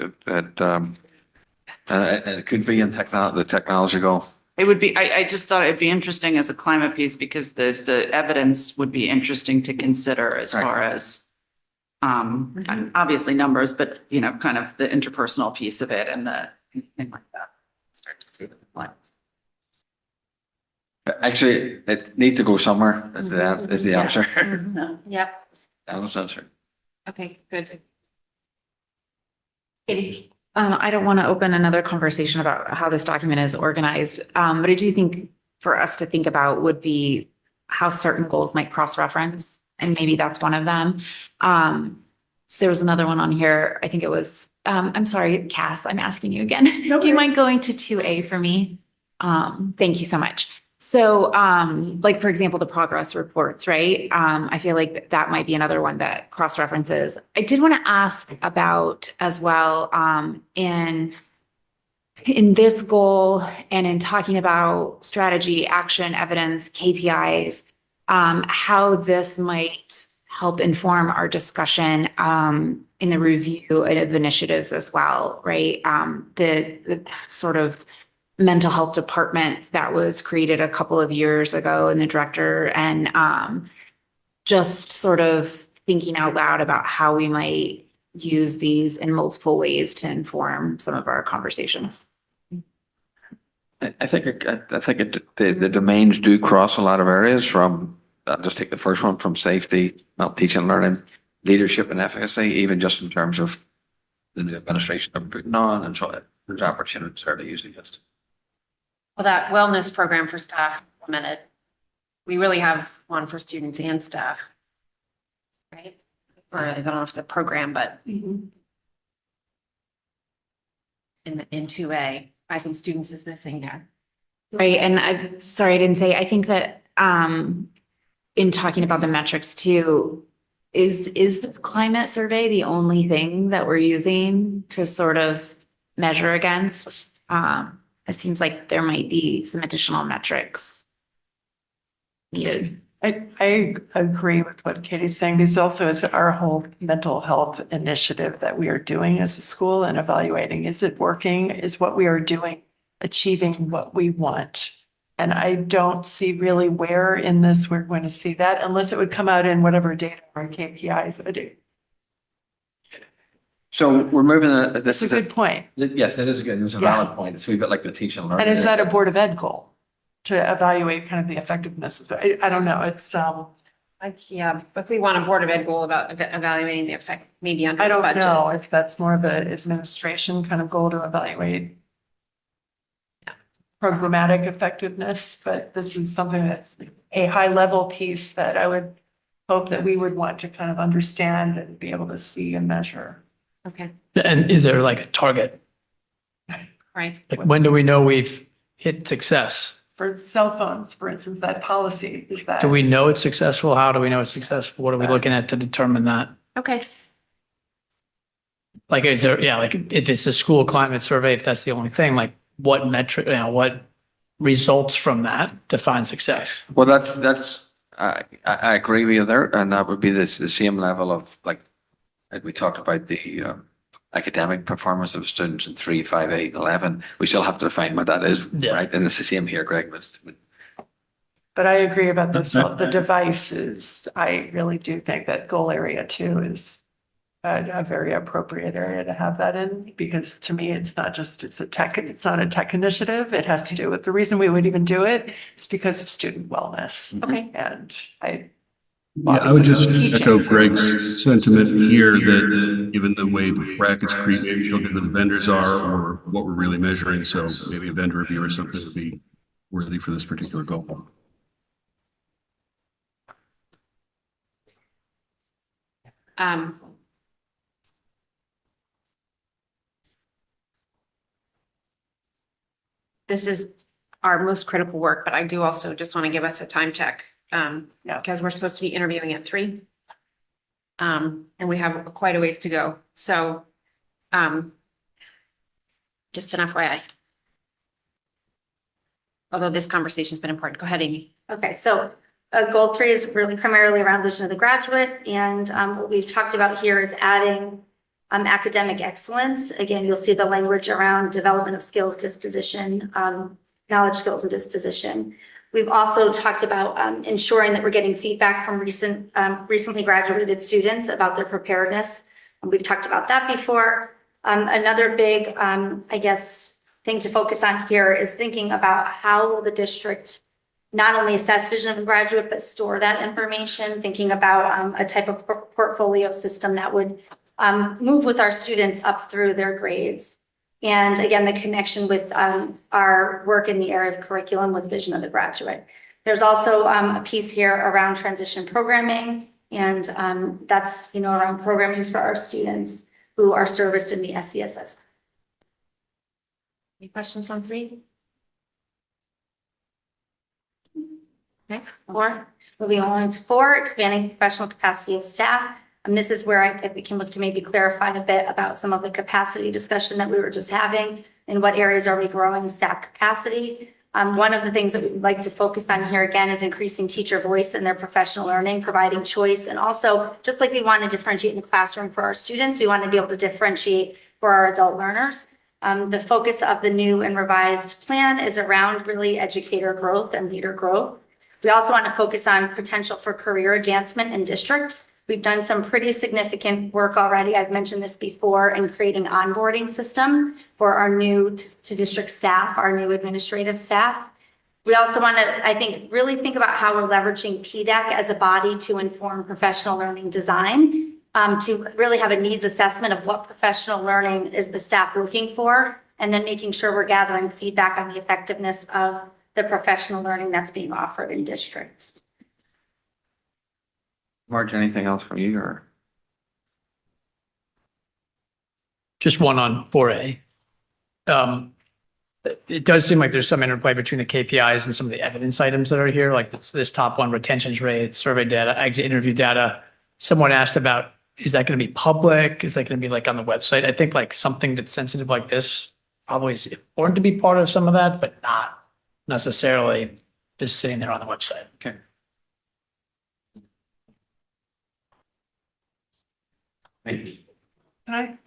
D: could be in the technology goal.
G: It would be, I just thought it'd be interesting as a climate piece because the evidence would be interesting to consider as far as obviously numbers, but kind of the interpersonal piece of it and anything like that. Start to see the lines.
D: Actually, it needs to go somewhere. Is the answer?
E: Yep.
D: That answer.
E: Okay, good.
C: I don't want to open another conversation about how this document is organized, but I do think for us to think about would be how certain goals might cross-reference, and maybe that's one of them. There was another one on here. I think it was, I'm sorry, Cass, I'm asking you again. Do you mind going to 2A for me? Thank you so much. So like, for example, the progress reports, right? I feel like that might be another one that cross-references. I did want to ask about as well in this goal and in talking about strategy, action, evidence, KPIs, how this might help inform our discussion in the review of initiatives as well, right? The sort of mental health department that was created a couple of years ago and the director, and just sort of thinking out loud about how we might use these in multiple ways to inform some of our conversations.
D: I think the domains do cross a lot of areas from, I'll just take the first one, from safety, teaching and learning, leadership and efficacy, even just in terms of the new administration I'm putting on, and so there's opportunities there to using this.
E: Well, that wellness program for staff implemented. We really have one for students and staff. Right? Or I don't know if the program, but in 2A, I think students is missing there.
C: Right. And I'm sorry, I didn't say, I think that in talking about the metrics too, is this climate survey the only thing that we're using to sort of measure against? It seems like there might be some additional metrics needed.
B: I agree with what Katie's saying. This also is our whole mental health initiative that we are doing as a school and evaluating. Is it working? Is what we are doing achieving what we want? And I don't see really where in this we're going to see that unless it would come out in whatever data or KPIs would do.
D: So we're moving, this
B: That's
D: is
B: a good point.
D: yes, that is a good, it's a
B: Yeah.
D: valid point. It's a wee bit like the teaching and learning.
B: And is that a Board of Ed goal to evaluate kind of the effectiveness of I don't know. It's,
E: Yeah, if we want a Board of Ed goal about evaluating the effect, maybe under
B: I
E: the
B: don't
E: budget.
B: know if that's more of an administration kind of goal to evaluate programmatic effectiveness, but this is something that's a high level piece that I would hope that we would want to kind of understand and be able to see and measure.
E: Okay,
H: And is there like a target?
E: right.
H: Like when do we know we've hit success?
B: For cell phones, for instance, that policy is that.
H: Do we know it's successful? How do we know it's successful? What are we looking at to determine that?
E: Okay.
H: Like, is there, yeah, like if it's a school climate survey, if that's the only thing, like what metric, what results from that define success?
D: Well, I agree with you there, and that would be the same level of like we talked about the academic performance of students in 3, 5, 8, 11. We still have to define what that is,
H: Yeah.
D: right? And it's the same here, Greg.
B: But I agree about the devices. I really do think that goal area 2 is a very appropriate area to have that in, because to me, it's not a tech initiative. It has to do with the reason we would even do it is because of student wellness.
E: Okay.
B: And
K: Yeah, I would just echo Greg's sentiment here that given the way the brackets create, maybe you'll know who the vendors are or what we're really measuring. So maybe a vendor review or something would be worthy for this particular goal.
E: This is our most critical work, but I do also just want to give us a time check. Because we're supposed to be interviewing at 3. And we have quite a ways to go. So, just an FYI. Although this conversation's been important. Go ahead, Amy.
J: Okay, so goal 3 is really primarily around vision of the graduate. And what we've talked about here is adding academic excellence. Again, you'll see the language around development of skills, disposition, knowledge, skills, and disposition. We've also talked about ensuring that we're getting feedback from recently graduated students about their preparedness. And we've talked about that before. Another big, thing to focus on here is thinking about how will the district not only assess vision of the graduate, but store that information, thinking about a type of portfolio system that would move with our students up through their grades. And again, the connection with our work in the area of curriculum with vision of the graduate. There's also a piece here around transition programming, and that's around programming for our students who are serviced in the SCSS.
E: Any questions on 3? Okay, 4.
J: Moving on to 4, expanding professional capacity of staff. And this is where we can look to maybe clarify a bit about some of the capacity discussion that we were just having. In what areas are we growing staff capacity? One of the things that we'd like to focus on here again is increasing teacher voice in their professional learning, providing choice. And also, just like we want to differentiate in the classroom for our students, we want to be able to differentiate for our adult learners. The focus of the new and revised plan is around really educator growth and leader growth. We also want to focus on potential for career advancement in district. We've done some pretty significant work already. I've mentioned this before in creating onboarding system for our new to district staff, our new administrative staff. We also want to, I think, really think about how we're leveraging PDEC as a body to inform professional learning design, to really have a needs assessment of what professional learning is the staff looking for, and then making sure we're gathering feedback on the effectiveness of the professional learning that's being offered in districts.
D: Marge, anything else from you or?
H: Just one on 4A. It does seem like there's some interplay between the KPIs and some of the evidence items that are here, like this top one, retention rate, survey data, exit interview data. Someone asked about, is that going to be public? Is that going to be like on the website? I think like something that's sensitive like this probably is important to be part of some of that, but not necessarily just sitting there on the website.
D: Okay.
B: Can I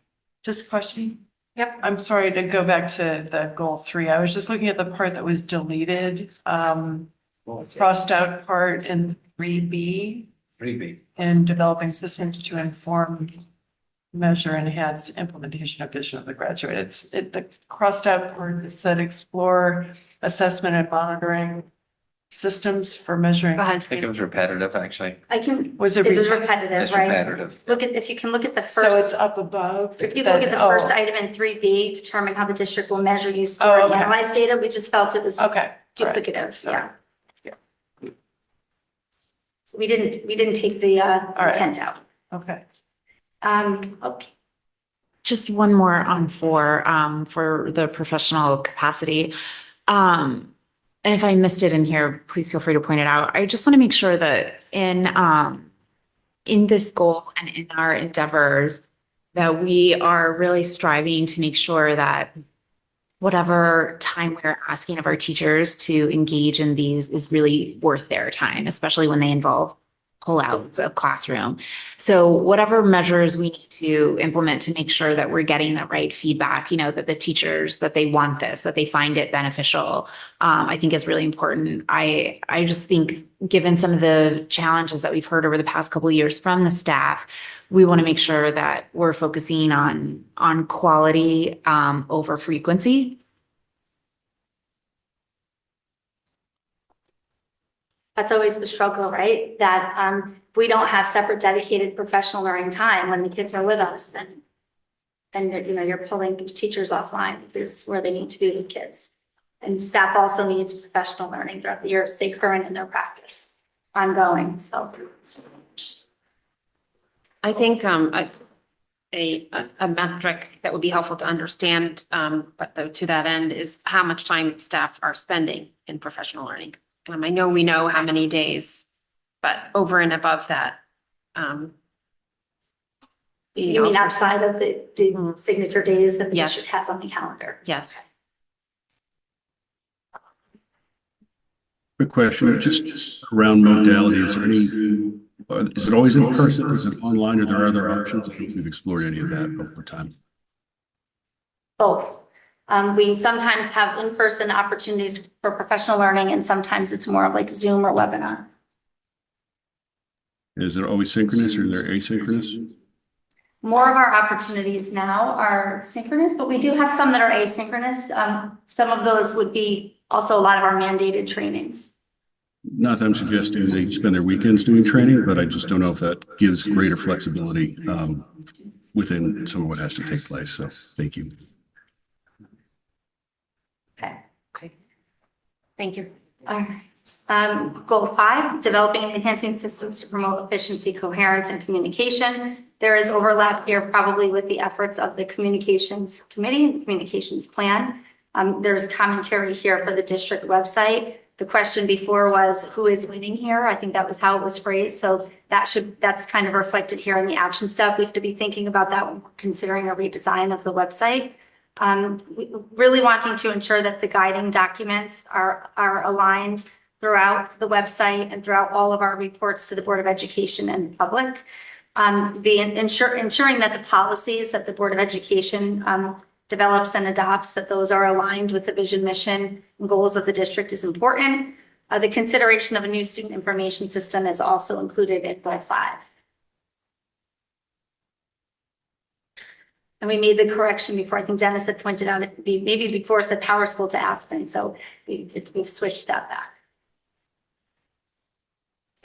B: just question?
E: Yep.
B: I'm sorry to go back to the goal 3. I was just looking at the part that was deleted, crossed out part in 3B.
D: 3B.
B: In developing systems to inform, measure, enhance implementation of vision of the graduate. It's the crossed out part that said explore assessment and monitoring systems for measuring?
E: Go
D: I
E: ahead.
D: think it was repetitive, actually.
J: I can,
B: Was
J: it
B: it?
J: was
B: re-
J: repetitive,
D: It's
J: right?
D: repetitive.
J: Look at, if you can look at the
B: So it's
J: first,
B: up above?
J: if you look at the
B: Oh,
J: first item in 3B, determine how the district will measure, use, store, and
B: okay.
J: analyze data, we just felt it was
B: Okay. all right.
J: duplicative,
B: Sorry.
J: yeah. So we didn't take the
B: right.
J: intent out.
B: Okay.
J: Okay.
C: Just one more on for the professional capacity. And if I missed it in here, please feel free to point it out. I just want to make sure that in this goal and in our endeavors, that we are really striving to make sure that whatever time we're asking of our teachers to engage in these is really worth their time, especially when they involve pullouts of classroom. So whatever measures we need to implement to make sure that we're getting the right feedback, you know, that the teachers, that they want this, that they find it beneficial, I think is really important. I just think given some of the challenges that we've heard over the past couple of years from the staff, we want to make sure that we're focusing on quality over frequency.
J: That's always the struggle, right? That if we don't have separate dedicated professional learning time when the kids are with us, then you know, you're pulling teachers offline is where they need to be with kids. And staff also needs professional learning throughout the year to stay current in their practice, ongoing, so.
E: I think a metric that would be helpful to understand, but to that end is how much time staff are spending in professional learning. I know we know how many days, but over and above that.
J: You mean outside of the signature days that the
E: Yes.
J: district has on the calendar?
E: Yes.
K: Quick question, just around modality, is there is it always in person, is it online, or there are other options? I don't know if you've explored any of that over time.
J: Both. We sometimes have in-person opportunities for professional learning, and sometimes it's more of like Zoom or webinar.
K: Is it always synchronous or is there asynchronous?
J: More of our opportunities now are synchronous, but we do have some that are asynchronous. Some of those would be also a lot of our mandated trainings.
K: Not that I'm suggesting they spend their weekends doing training, but I just don't know if that gives greater flexibility within some of what has to take place. So thank you.
J: Okay.
E: Thank you.
J: All right. Goal 5, developing and enhancing systems to promote efficiency, coherence, and communication. There is overlap here probably with the efforts of the communications committee and communications plan. There's commentary here for the district website. The question before was, who is winning here? I think that was how it was phrased. So that's kind of reflected here in the action step. We have to be thinking about that when we're considering a redesign of the website. Really wanting to ensure that the guiding documents are aligned throughout the website and throughout all of our reports to the Board of Education and the public. Ensuring that the policies that the Board of Education develops and adopts, that those are aligned with the vision, mission, and goals of the district is important. The consideration of a new student information system is also included in Goal 5. And we made the correction before. I think Dennis had pointed out, maybe before it said Power School to Aspen. So we've switched that back.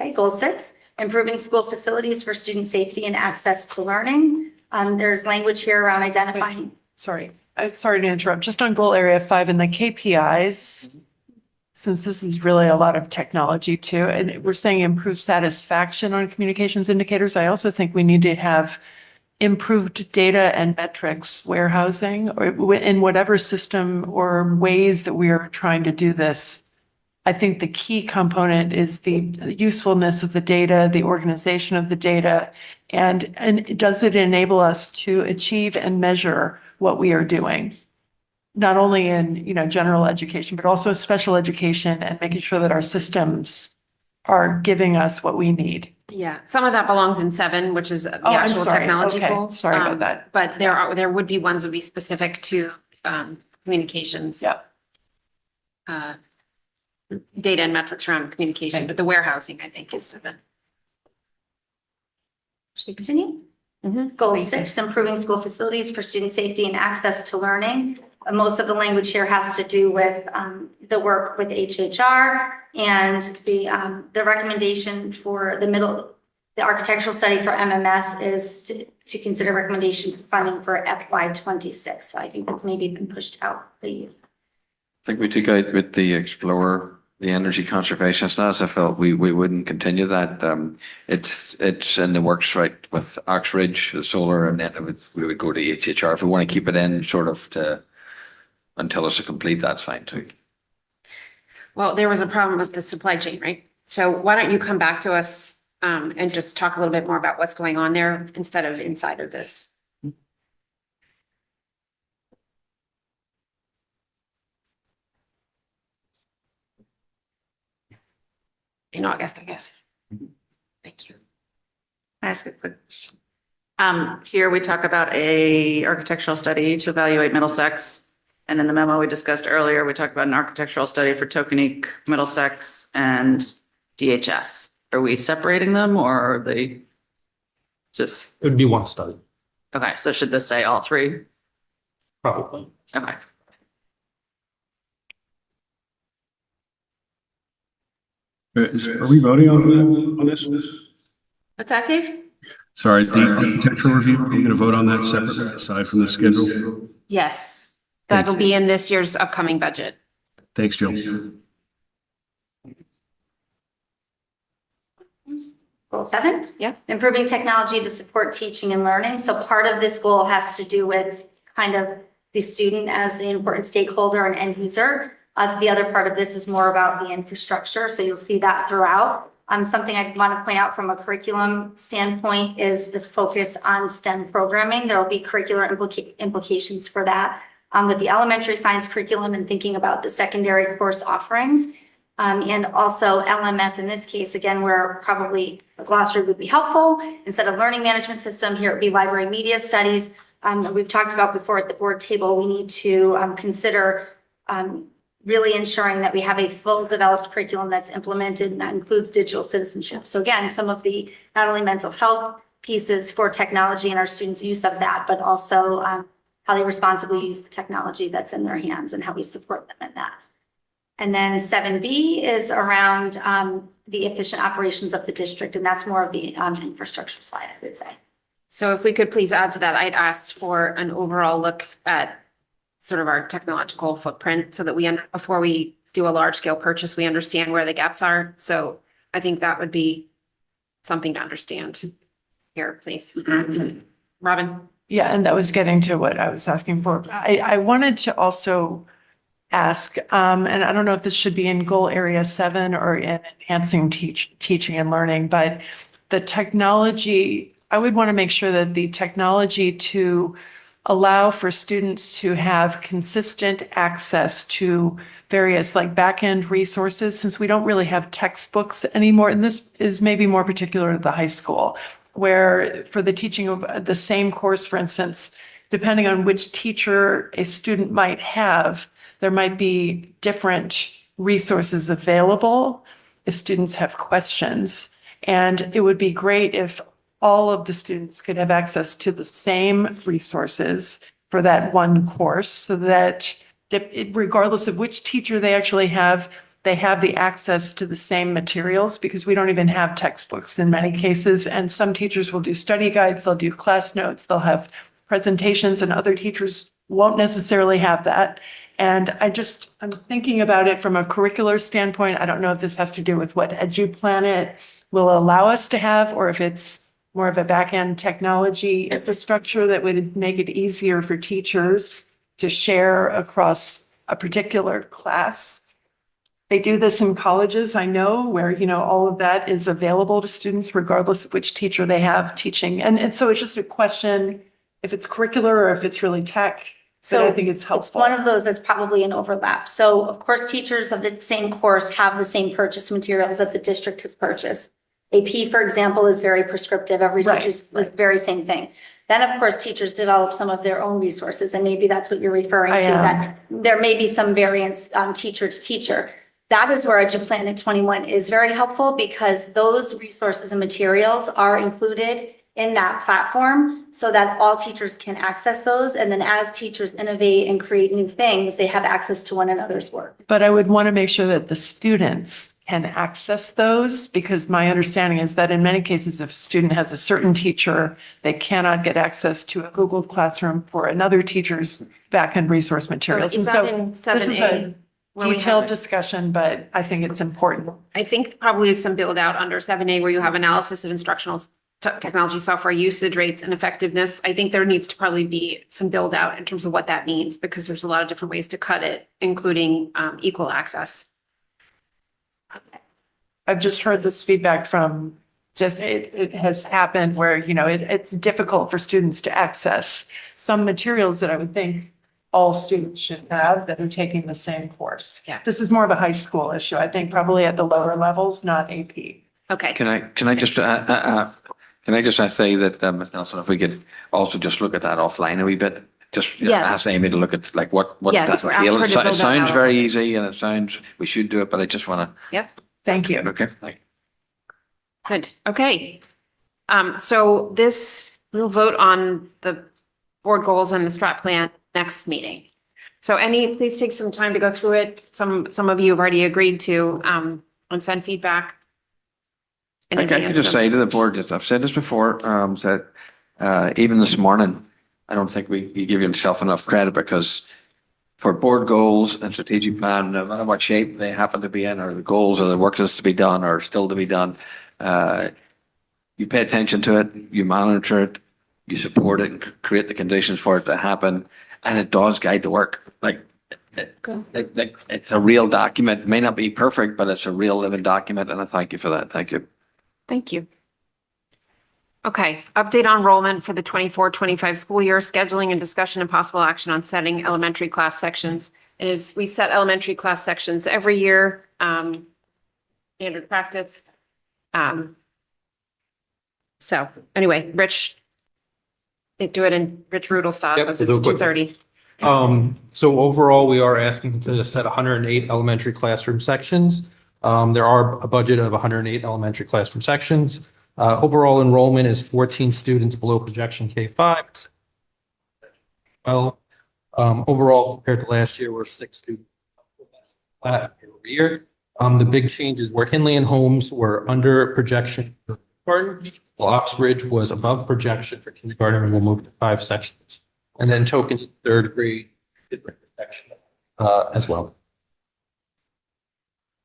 J: Okay, Goal 6, improving school facilities for student safety and access to learning. There's language here around identifying.
B: Sorry, I'm sorry to interrupt. Just on goal area 5 and the KPIs, since this is really a lot of technology too, and we're saying improve satisfaction on communications indicators. I also think we need to have improved data and metrics warehousing or in whatever system or ways that we are trying to do this. I think the key component is the usefulness of the data, the organization of the data, and does it enable us to achieve and measure what we are doing? Not only in, general education, but also special education, and making sure that our systems are giving us what we need.
E: Yeah, some of that belongs in 7, which is the
B: I'm
E: actual
B: sorry.
E: technology
B: Okay.
E: goal.
B: Sorry about that.
E: But there would be ones that would be specific to communications.
B: Yeah.
E: Data and metrics around communication, but the warehousing, I think, is 7.
J: Should we continue?
E: Mhm.
J: Goal 6, improving school facilities for student safety and access to learning. most of the language here has to do with the work with HHR, and the recommendation for the architectural study for MMS is to consider recommendation for funding for FY26. So I think that's maybe been pushed out a year.
D: I think we took out with the Explorer, the energy conservation status. I felt we wouldn't continue that. It's in the works right with Oxbridge, the solar, and then we would go to HHR. If we want to keep it in sort of until it's a complete, that's fine too.
E: Well, there was a problem with the supply chain, right? So why don't you come back to us and just talk a little bit more about what's going on there instead of inside of this? In August, I guess. Thank you.
G: Can I ask a quick question? Here we talk about a architectural study to evaluate Middlesex. And in the memo we discussed earlier, we talked about an architectural study for Tokenique, Middlesex, and DHS. Are we separating them, or are they just,
F: It would be one study,
G: okay, so should this say all three?
F: probably.
G: Okay.
K: Are we voting on this?
E: What's that, Dave?
K: Sorry, the architectural review, are we going to vote on that separately aside from the schedule?
E: Yes, that'll be in this year's upcoming budget.
K: Thanks, Jill.
J: Goal 7?
E: Yeah.
J: Improving technology to support teaching and learning. So part of this goal has to do with kind of the student as the important stakeholder and end user. The other part of this is more about the infrastructure. So you'll see that throughout. Something I want to point out from a curriculum standpoint is the focus on STEM programming. There will be curricular implications for that with the elementary science curriculum and thinking about the secondary course offerings. And also LMS in this case, again, where probably a glossary would be helpful. Instead of learning management system, here it would be library media studies. We've talked about before at the board table, we need to consider really ensuring that we have a full developed curriculum that's implemented, and that includes digital citizenship. So again, some of the not only mental health pieces for technology and our students' use of that, but also how they responsibly use the technology that's in their hands and how we support them in that. And then 7B is around the efficient operations of the district, and that's more of the infrastructure slide, I would say.
E: So if we could please add to that, I'd asked for an overall look at sort of our technological footprint so that before we do a large scale purchase, we understand where the gaps are. So I think that would be something to understand here, please. Robin?
B: Yeah, and that was getting to what I was asking for. I wanted to also ask, and I don't know if this should be in goal area 7 or in enhancing teaching and learning, but the technology, I would want to make sure that the technology to allow for students to have consistent access to various like back-end resources, since we don't really have textbooks anymore. And this is maybe more particular to the high school, where for the teaching of the same course, for instance, depending on which teacher a student might have, there might be different resources available if students have questions. And it would be great if all of the students could have access to the same resources for that one course, so that regardless of which teacher they actually have, they have the access to the same materials, because we don't even have textbooks in many cases. And some teachers will do study guides, they'll do class notes, they'll have presentations, and other teachers won't necessarily have that. And I'm thinking about it from a curricular standpoint. I don't know if this has to do with what EduPlanet will allow us to have, or if it's more of a back-end technology infrastructure that would make it easier for teachers to share across a particular class. They do this in colleges, I know, where, all of that is available to students regardless of which teacher they have teaching. And so it's just a question if it's curricular or if it's really tech. So I think it's helpful.
J: It's one of those that's probably an overlap. So of course, teachers of the same course have the same purchase materials that the district has purchased. AP, for example, is very prescriptive. Every teacher's the very same thing. Then, of course, teachers develop some of their own resources, and maybe that's what you're referring to, that there may be some variance teacher to teacher. That is where EduPlanet 21 is very helpful, because those resources and materials are included in that platform so that all teachers can access those. And then as teachers innovate and create new things, they have access to one another's work.
B: But I would want to make sure that the students can access those, because my understanding is that in many cases, if a student has a certain teacher, they cannot get access to a Google Classroom for another teacher's back-end resource materials. And
E: Is
B: so
E: that in
B: this
E: 7A?
B: is a
E: where we have
B: detailed
E: it?
B: discussion, but I think it's important.
E: I think probably some build out under 7A where you have analysis of instructional technology software usage rates and effectiveness. I think there needs to probably be some build out in terms of what that means, because there's a lot of different ways to cut it, including equal access.
B: I've just heard this feedback from it has happened where, it's difficult for students to access some materials that I would think all students should have that are taking the same course.
E: Yeah.
B: This is more of a high school issue, I think, probably at the lower levels, not AP.
E: Okay.
D: Can I just say that, Ms. Nelson, if we could also just look at that offline a wee bit? Just
E: Yes.
D: ask Amy to look at like what
E: Yes,
D: that
E: we're asking
D: entails.
E: her to build
D: It
E: that
D: sounds
E: out.
D: very easy and it sounds, we should do it, but I just want
B: Thank you.
D: to, okay? Like,
E: Good. Okay. So we'll vote on the board goals and the strat plan next meeting. So please take some time to go through it. Some of you have already agreed to, and send feedback. in
D: I can
E: advance
D: just
E: of-
D: say to the board, that I've said this before, that even this morning, I don't think you give yourself enough credit, because for board goals and strategic plan, no matter what shape they happen to be in, or the goals or the work that's to be done or still to be done, you pay attention to it, you monitor it, you support it and create the conditions for it to happen, and it does guide the work. It's a real document. It may not be perfect, but it's a real living document, and I thank you for that. Thank you.
E: Thank you. Okay, update on enrollment for the 24-25 school year, scheduling and discussion and possible action on setting elementary class sections. We set elementary class sections every year, standard practice. So anyway, Rich Rudel style,
F: Yep,
E: because
F: we'll
E: it's
F: do it quickly.
E: 2:30.
F: So overall, we are asking to set 108 elementary classroom sections. There are a budget of 108 elementary classroom sections. Overall enrollment is 14 students below projection K-5. Well, overall compared to last year, we're 6 students flat year-over-year. The big changes were Hinley and Holmes were under projection for kindergarten, while Oxbridge was above projection for kindergarten, and we'll move to 5 sections. And then Tokens in third grade, different projection as well.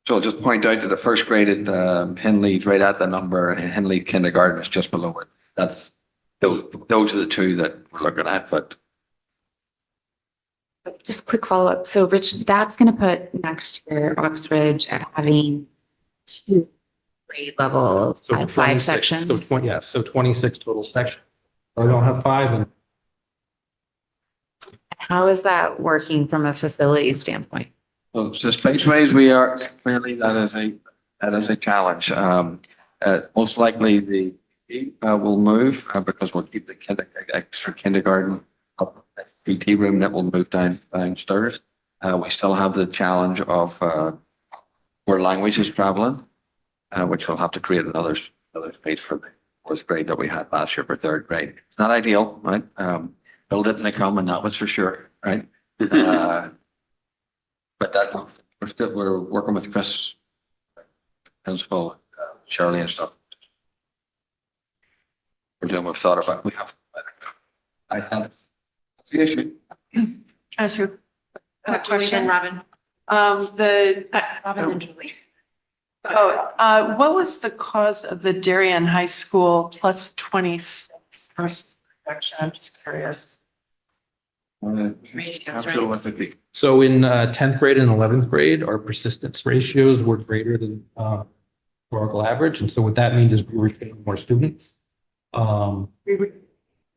D: So I'll just point out that the first grade at Henley's right at the number, and Henley kindergarten is just below it. Those are the two that we're looking at, but
C: Just quick follow-up. So Rich, that's going to put next year Oxbridge at having 2 grade levels
F: So
C: at 5
F: 26
C: sections.
F: So 26 total sections. I don't have 5 and
C: How is that working from a facility standpoint?
D: so space-wise, we are clearly, that is a challenge. Most likely the will move because we'll keep the extra kindergarten up PT room that will move downstairs. We still have the challenge of where language is traveling, which we'll have to create another space for the 4th grade that we had last year for 3rd grade. It's not ideal, right? Build it and they come, and that was for sure, right? But that we're working with Chris, principal, Shirley and stuff. We've thought about, I had the issue.
B: As who?
E: Julie and Robin.
B: Robin
E: and Julie.
B: what was the cause of the Darien High School plus 26 versus projection? I'm just curious.
F: so in 10th grade and 11th grade, our persistence ratios were greater than historical average. And so what that means is we retain more students.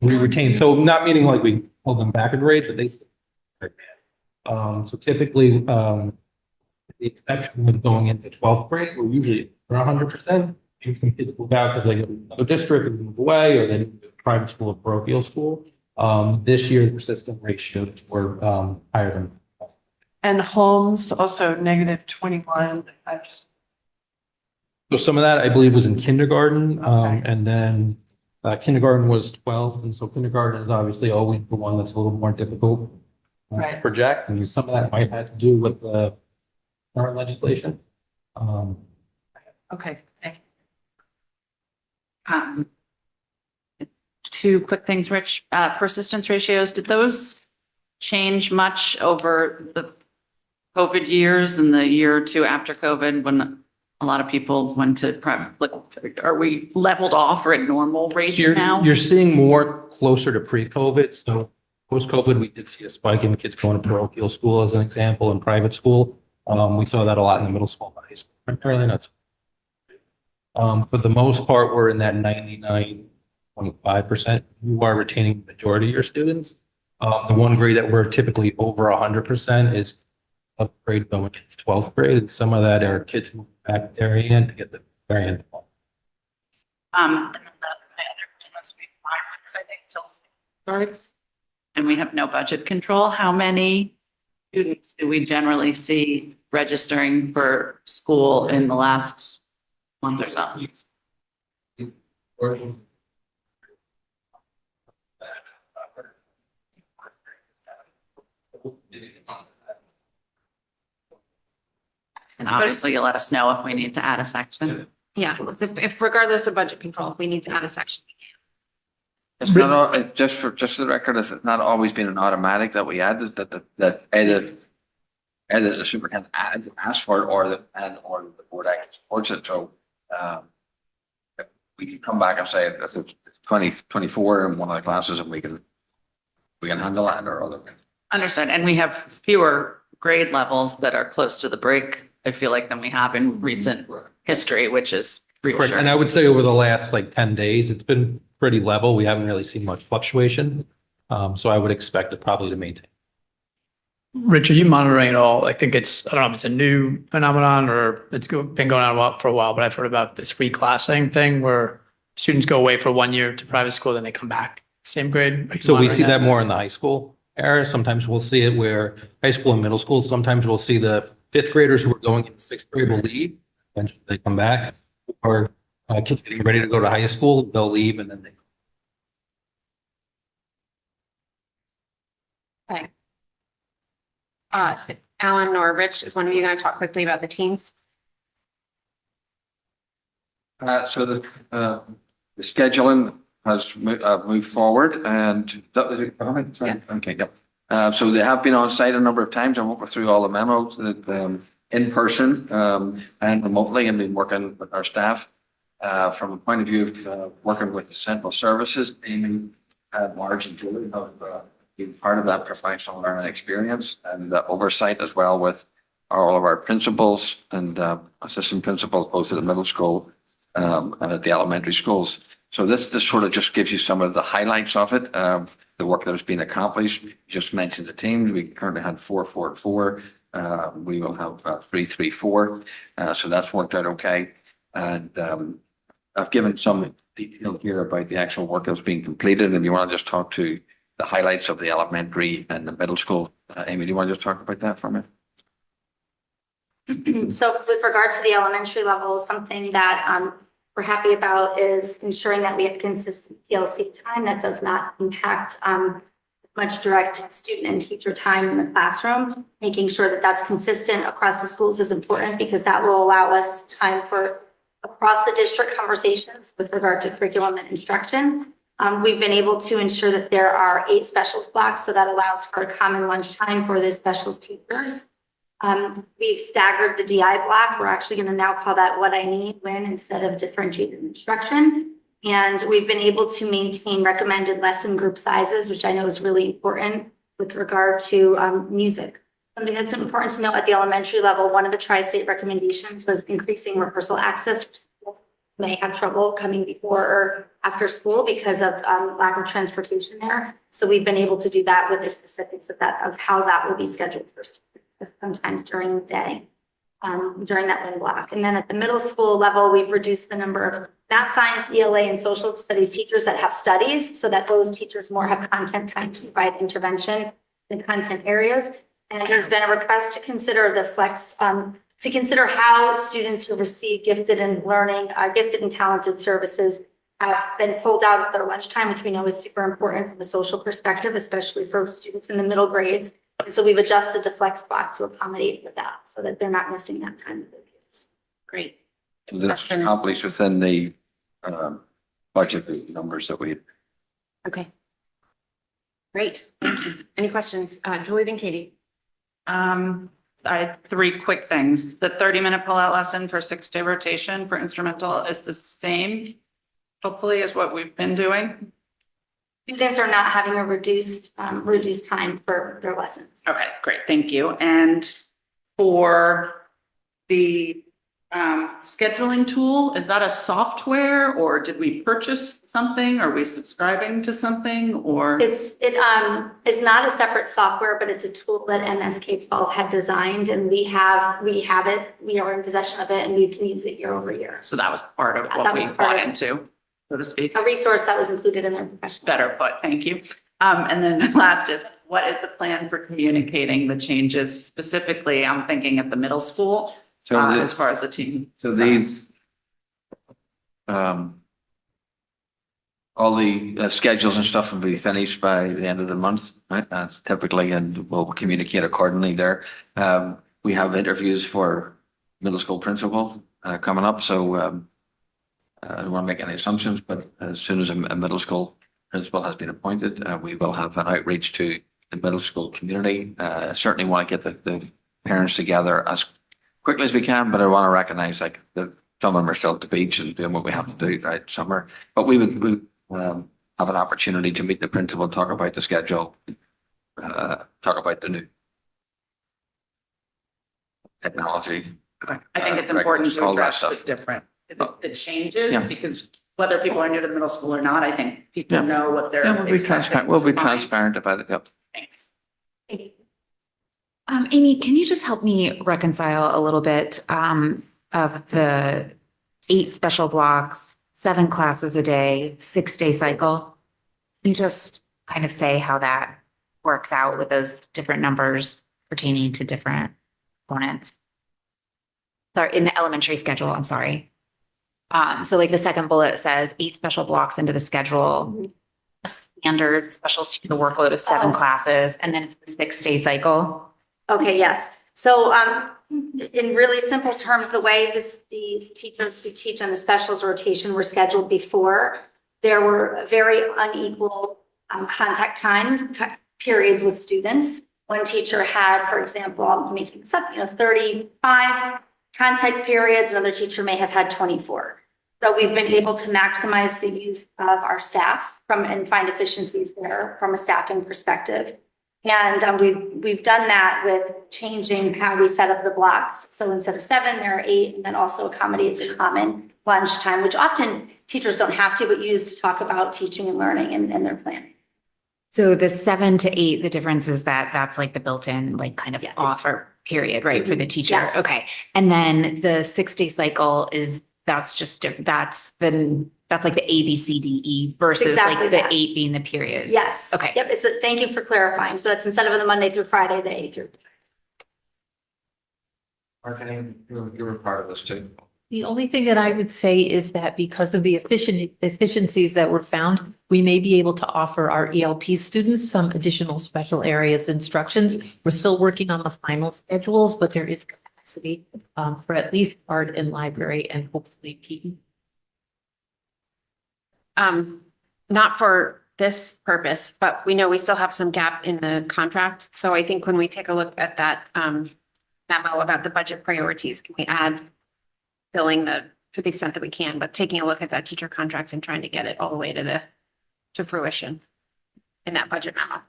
F: We retain, so not meaning like we pull them back a grade, but they. So typically, the exception with going into 12th grade, we're usually around 100%. Maybe some kids move out because they go to another district and move away, or they move to private school or parochial school. This year, the persistent ratios were higher than.
B: And Holmes also negative 21.
F: So some of that, I believe, was in kindergarten, and then Kindergarten was 12, and so kindergarten is obviously always the one that's a little more difficult to
E: Right.
F: project, and some of that might have to do with the current legislation.
G: Okay. Um, Two quick things, Rich. Persistence ratios, did those change much over the COVID years and the year or two after COVID when a lot of people went to private? Like, are we leveled off or at normal rates
F: So
G: now?
F: you're seeing more closer to pre-COVID. So post-COVID, we did see a spike in kids going to parochial school as an example in private school. We saw that a lot in the middle school, and high school, primarily. That's for the most part, we're in that 99.5%. You are retaining the majority of your students. The one grade that we're typically over 100% is 12th grade going into 12th grade, and some of that are kids moving back to very end to get the very end.
G: And then the other question must be because I think till starts and we have no budget control. How many students do we generally see registering for school in the last month or so? And obviously you'll let us know if we need to add a section.
E: Yeah, if regardless of budget control, we need to add a section.
D: It's not, just for the record, it's not always been an automatic that we add this, that either the superintendent asks for it or the board actually supports it. So, we can come back and say it's 2024 in one of the classes and we can handle that or other.
G: Understood. And we have fewer grade levels that are close to the break, I feel like, than we have in recent history, which is
F: Correct.
G: reassuring.
F: And I would say over the last like 10 days, it's been pretty level. We haven't really seen much fluctuation. So I would expect it probably to maintain.
H: Rich, are you monitoring at all? I think it's, I don't know if it's a new phenomenon or it's been going on for a while, but I've heard about this reclassing thing where students go away for 1 year to private school, then they come back, same grade. Are you
F: So we see
H: monitoring
F: that more in the high school area. Sometimes we'll see it where high school and middle school, sometimes we'll see the fifth graders who are going into sixth grade will leave. Eventually they come back, or kids getting ready to go to high school, they'll leave and then they.
E: Okay. Alan or Rich, is one of you going to talk quickly about the teams?
D: So the scheduling has moved forward, and that was it.
E: Yeah.
D: Okay, yep. So they have been on site a number of times. I won't go through all the memos in person and remotely, and been working with our staff from a point of view of working with the central services. Amy, Marge, and Julie have been part of that professional learning experience and oversight as well with all of our principals and assistant principals, both at the middle school and at the elementary schools. So this sort of just gives you some of the highlights of it, the work that has been accomplished. You just mentioned the teams. We currently had 4-4-4. We will have 3-3-4. So that's worked out okay. And I've given some detail here about the actual work that's being completed. If you want to just talk to the highlights of the elementary and the middle school, Amy, do you want to just talk about that for a minute?
J: So with regard to the elementary level, something that we're happy about is ensuring that we have consistent PLC time that does not impact much direct student and teacher time in the classroom. Making sure that that's consistent across the schools is important because that will allow us time for across the district conversations with regard to curriculum and instruction. We've been able to ensure that there are 8 specials blocks, so that allows for a common lunchtime for the specials teachers. We've staggered the DI block. We're actually going to now call that what I need when instead of differentiated instruction. And we've been able to maintain recommended lesson group sizes, which I know is really important with regard to music. Something that's important to note at the elementary level, one of the tri-state recommendations was increasing rehearsal access for schools who may have trouble coming before or after school because of lack of transportation there. So we've been able to do that with the specifics of that, of how that will be scheduled for students. Sometimes during the day, during that wind block. And then at the middle school level, we've reduced the number of math, science, ELA, and social studies teachers that have studies so that those teachers more have content time to provide intervention in content areas. And there's been a request to consider the flex, to consider how students who receive gifted and learning, gifted and talented services have been pulled out of their lunchtime, which we know is super important from a social perspective, especially for students in the middle grades. And so we've adjusted the flex block to accommodate with that so that they're not missing that time with their peers.
G: Great.
D: So this is accomplished within the budget numbers that we.
E: Okay. Great, thank you. Any questions? Julie, then Katie.
G: I had three quick things. The 30-minute pullout lesson for 6-day rotation for instrumental is the same, hopefully, as what we've been doing.
J: Students are not having a reduced time for their lessons.
G: Okay, great, thank you. And for the scheduling tool, is that a software or did we purchase something? Are we subscribing to something or?
J: It's not a separate software, but it's a tool that MSK12 had designed, and we have it. We are in possession of it, and we can use it year over year.
G: So that was part of
J: Yeah,
G: what
J: that
G: we
J: was part
G: bought
J: of it.
G: into, so to speak.
J: A resource that was included in their professional.
G: Better put, thank you. And then the last is, what is the plan for communicating the changes specifically? I'm thinking at the middle school,
D: So
G: as far as the team.
D: So these, all the schedules and stuff will be finished by the end of the month, right? Typically, and we'll communicate accordingly there. We have interviews for middle school principal coming up, so I don't want to make any assumptions, but as soon as a middle school principal has been appointed, we will have an outreach to the middle school community. Certainly want to get the parents together as quickly as we can, but I want to recognize like that some of them are still at the beach and doing what we have to do right summer. But we would have an opportunity to meet the principal, talk about the schedule, talk about the new technology.
G: I think it's important to
D: all that
G: address the
D: stuff.
G: different, the changes,
D: Yeah.
G: because whether people are new to the middle school or not, I think people
D: Yeah.
G: know what they're.
D: Yeah, we'll be
G: expected
D: transparent. We'll
G: to
D: be
G: find.
D: transparent about it. Yep.
G: Thanks.
C: Amy, can you just help me reconcile a little bit of the 8 special blocks, 7 classes a day, 6-day cycle? Can you just kind of say how that works out with those different numbers pertaining to different components? Sorry, in the elementary schedule, I'm sorry. So like the second bullet says 8 special blocks into the schedule, a standard special teacher workload of 7 classes, and then it's the 6-day cycle.
J: Okay, yes. So in really simple terms, the way these teachers who teach on the specials rotation were scheduled before, there were very unequal contact times, periods with students. One teacher had, for example, I'm making this up, 35 contact periods. Another teacher may have had 24. So we've been able to maximize the use of our staff and find efficiencies there from a staffing perspective. And we've done that with changing how we set up the blocks. So instead of 7, there are 8, and then also accommodates a common lunchtime, which often teachers don't have to, but use to talk about teaching and learning and their planning.
C: So the 7 to 8, the difference is that that's like the built-in, like kind of
J: Yeah, it's-
C: offer period, right, for the teacher?
J: Yes.
C: Okay. And then the 6-day cycle is, that's just, that's like the A, B, C, D, E versus
J: Exactly
C: like the
J: that.
C: 8 being the periods.
J: Yes.
C: Okay.
J: Yep. Thank you for clarifying. So that's instead of the Monday through Friday, the 8 through.
D: Marketing, you were part of this too.
M: The only thing that I would say is that because of the efficiencies that were found, we may be able to offer our ELP students some additional special areas instructions. We're still working on the final schedules, but there is capacity for at least art and library and hopefully PE.
E: Not for this purpose, but we know we still have some gap in the contract. So I think when we take a look at that memo about the budget priorities, can we add billing to the extent that we can, but taking a look at that teacher contract and trying to get it all the way to fruition in that budget memo.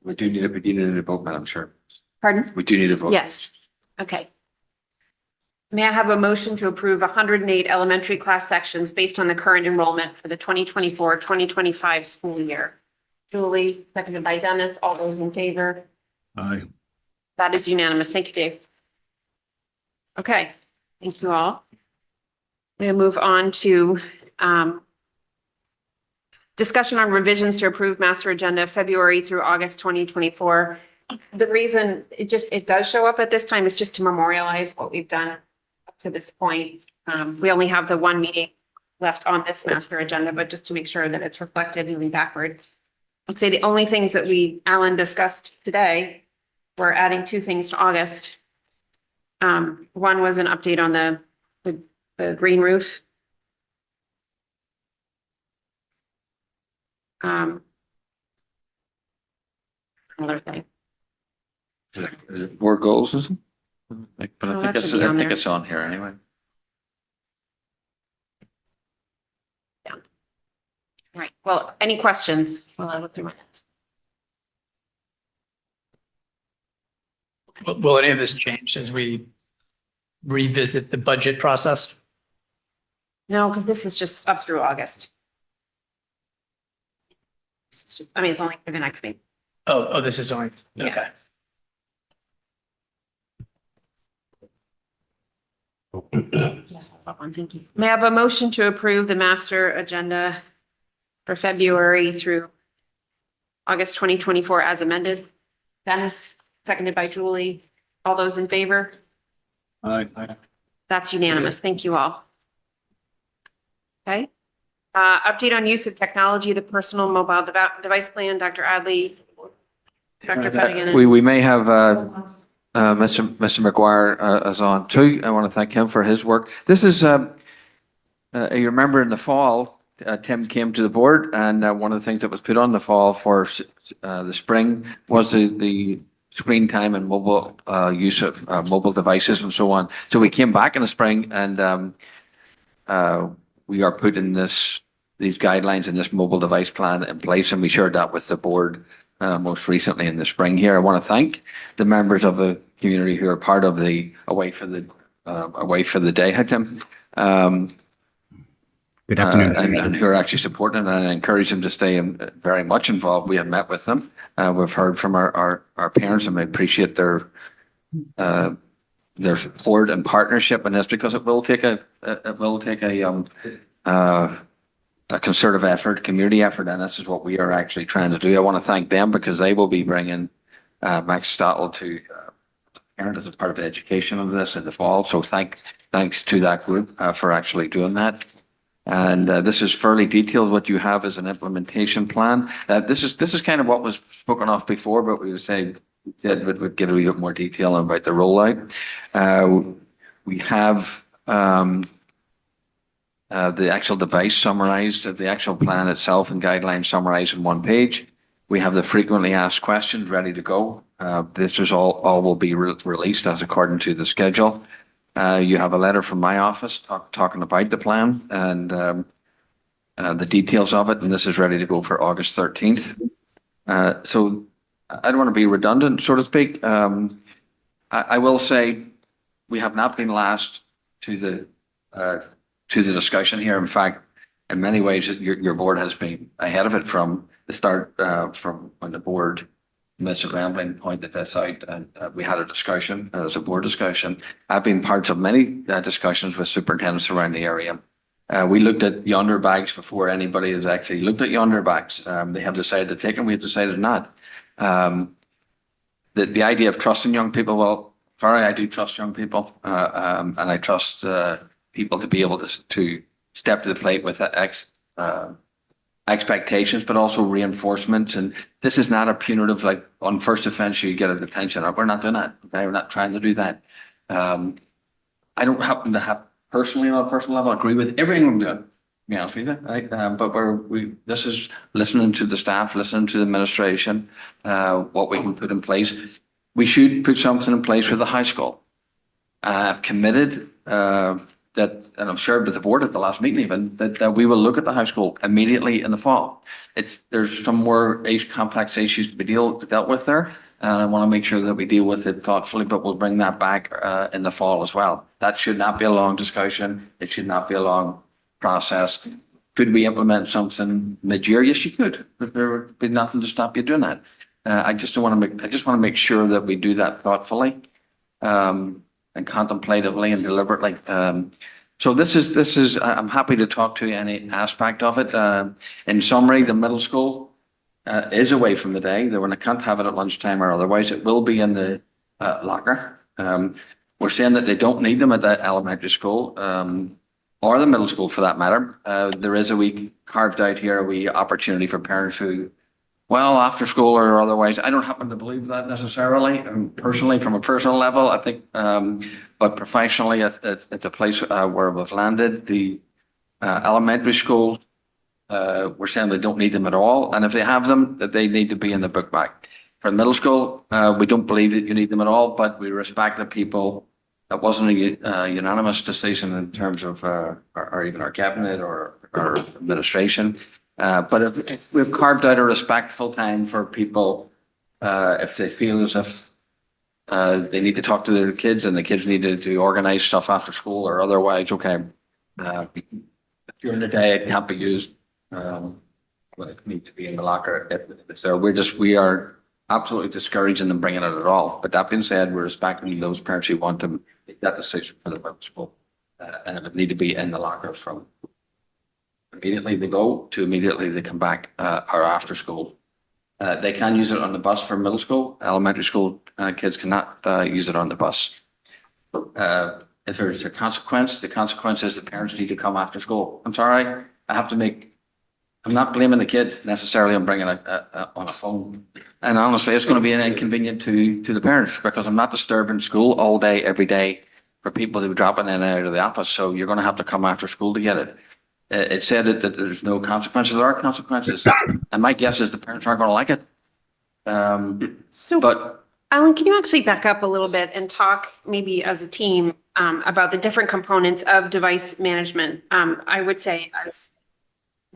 D: We do need a vote, Madam Chair.
E: Pardon?
D: We do need a vote.
E: Yes. Okay. May I have a motion to approve 108 elementary class sections based on the current enrollment for the 2024-2025 school year? Julie, seconded by Dennis. All those in favor?
K: Aye.
E: That is unanimous. Thank you, Dave. Okay, thank you all. We'll move on to discussion on revisions to approved master agenda February through August 2024. The reason it does show up at this time is just to memorialize what we've done to this point. We only have the one meeting left on this master agenda, but just to make sure that it's reflected moving backward. I'd say the only things that Alan discussed today, were adding two things to August. One was an update on the green roof. Another thing.
D: Board goals, is it? But
E: No,
D: I
E: that
D: think
E: should be on there.
D: it's on here anyway.
E: Right. Well, any questions while I look through my notes?
H: Will any of this change as we revisit the budget process?
E: No, because this is just up through August. It's just, I mean, it's only for the next meeting.
H: Oh, this is only,
E: Yeah.
H: okay.
E: Yes, I'll pop on. Thank you. May I have a motion to approve the master agenda for February through August 2024 as amended? Dennis, seconded by Julie. All those in favor?
K: Aye.
E: That's unanimous. Thank you all. Okay. Update on use of technology, the personal mobile device plan, Dr. Adley, Dr. Fettigan.
D: We may have Mr. McGuire is on too. I want to thank him for his work. This is, you remember in the fall, Tim came to the board, and one of the things that was put on the fall for the spring was the screen time and mobile use of mobile devices and so on. So we came back in the spring, and we are putting these guidelines and this mobile device plan in place, and we shared that with the board most recently in the spring here. I want to thank the members of the community who are part of the Away for the Day. Hi, Tim.
N: Good afternoon.
D: And who are actually supporting it, and I encourage them to stay very much involved. We have met with them. We've heard from our parents, and we appreciate their support and partnership in this, because it will take a concerted effort, community effort, and this is what we are actually trying to do. I want to thank them because they will be bringing Max Stottle to parent as a part of the education of this in the fall. So thanks to that group for actually doing that. And this is fairly detailed. What you have is an implementation plan. This is kind of what was spoken of before, but we would say we'd get a little bit more detail about the rollout. We have the actual device summarized, the actual plan itself and guidelines summarized in one page. We have the frequently asked questions ready to go. This is all will be released as according to the schedule. You have a letter from my office talking about the plan and the details of it, and this is ready to go for August 13th. So I don't want to be redundant, so to speak. I will say we have not been last to the discussion here. In fact, in many ways, your board has been ahead of it from the start, from when the board, Mr. Grambling pointed this out, and we had a discussion, as a board discussion. I've been parts of many discussions with superintendents around the area. We looked at yonder bags before anybody has actually looked at yonder bags. They have decided to take them, we have decided not. The idea of trusting young people, well, sorry, I do trust young people, and I trust people to be able to step to the plate with expectations, but also reinforcements. And this is not a punitive, like on first offense, you get a detention. We're not doing that. Okay? We're not trying to do that. I don't happen to have personally on a personal level agree with everything I'm doing, to be honest with you. Right? But this is listening to the staff, listening to the administration, what we can put in place. We should put something in place for the high school. I've committed that, and I've shared with the board at the last meeting even, that we will look at the high school immediately in the fall. There's some more complex issues to be dealt with there. And I want to make sure that we deal with it thoughtfully, but we'll bring that back in the fall as well. That should not be a long discussion. It should not be a long process. Could we implement something mid-year? Yes, you could. But there would be nothing to stop you doing that. I just want to make sure that we do that thoughtfully. And contemplatively and deliberately. So this is, I'm happy to talk to any aspect of it. In summary, the middle school is away from the day. I can't have it at lunchtime or otherwise. It will be in the locker. we're saying that they don't need them at that elementary school, or the middle school for that matter. There is a wee carved out here, a wee opportunity for parents who, well, after school or otherwise, I don't happen to believe that necessarily, personally, from a personal level, I think, but professionally, it's a place where we've landed. The elementary school, we're saying they don't need them at all, and if they have them, that they need to be in the book bag. For middle school, we don't believe that you need them at all, but we respect the people. That wasn't a unanimous decision in terms of, or even our cabinet or our administration. But if we've carved out a respectful time for people, if they feel as if they need to talk to their kids and the kids need to organize stuff after school or otherwise, okay. During the day, it can't be used. But it needs to be in the locker if it's there. We are absolutely discouraging them bringing it at all. But that being said, we're respecting those parents who want to make that decision for the middle school. And it would need to be in the locker from immediately they go to immediately they come back or after school. They can use it on the bus for middle school. Elementary school kids cannot use it on the bus. If there's a consequence, the consequence is the parents need to come after school. I'm sorry, I'm not blaming the kid necessarily. I'm bringing it on a phone. And honestly, it's going to be an inconvenient to the parents because I'm not disturbing school all day, every day for people to be dropping in and out of the office. So you're going to have to come after school to get it. It said that there's no consequences. There are consequences. And my guess is the parents aren't going to like it. But
E: Alan, can you actually back up a little bit and talk maybe as a team about the different components of device management? I would say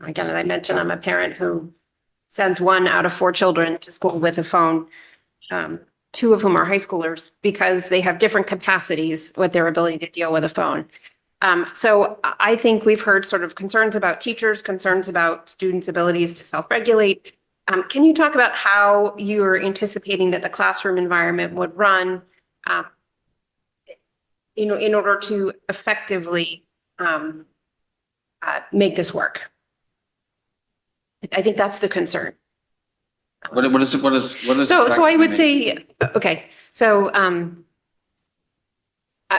E: again, as I mentioned, I'm a parent who sends 1 out of 4 children to school with a phone, 2 of whom are high schoolers because they have different capacities with their ability to deal with a phone. So I think we've heard sort of concerns about teachers, concerns about students' abilities to self-regulate. Can you talk about how you're anticipating that the classroom environment would run in order to effectively make this work? I think that's the concern.
D: what is
E: So I would say, okay, so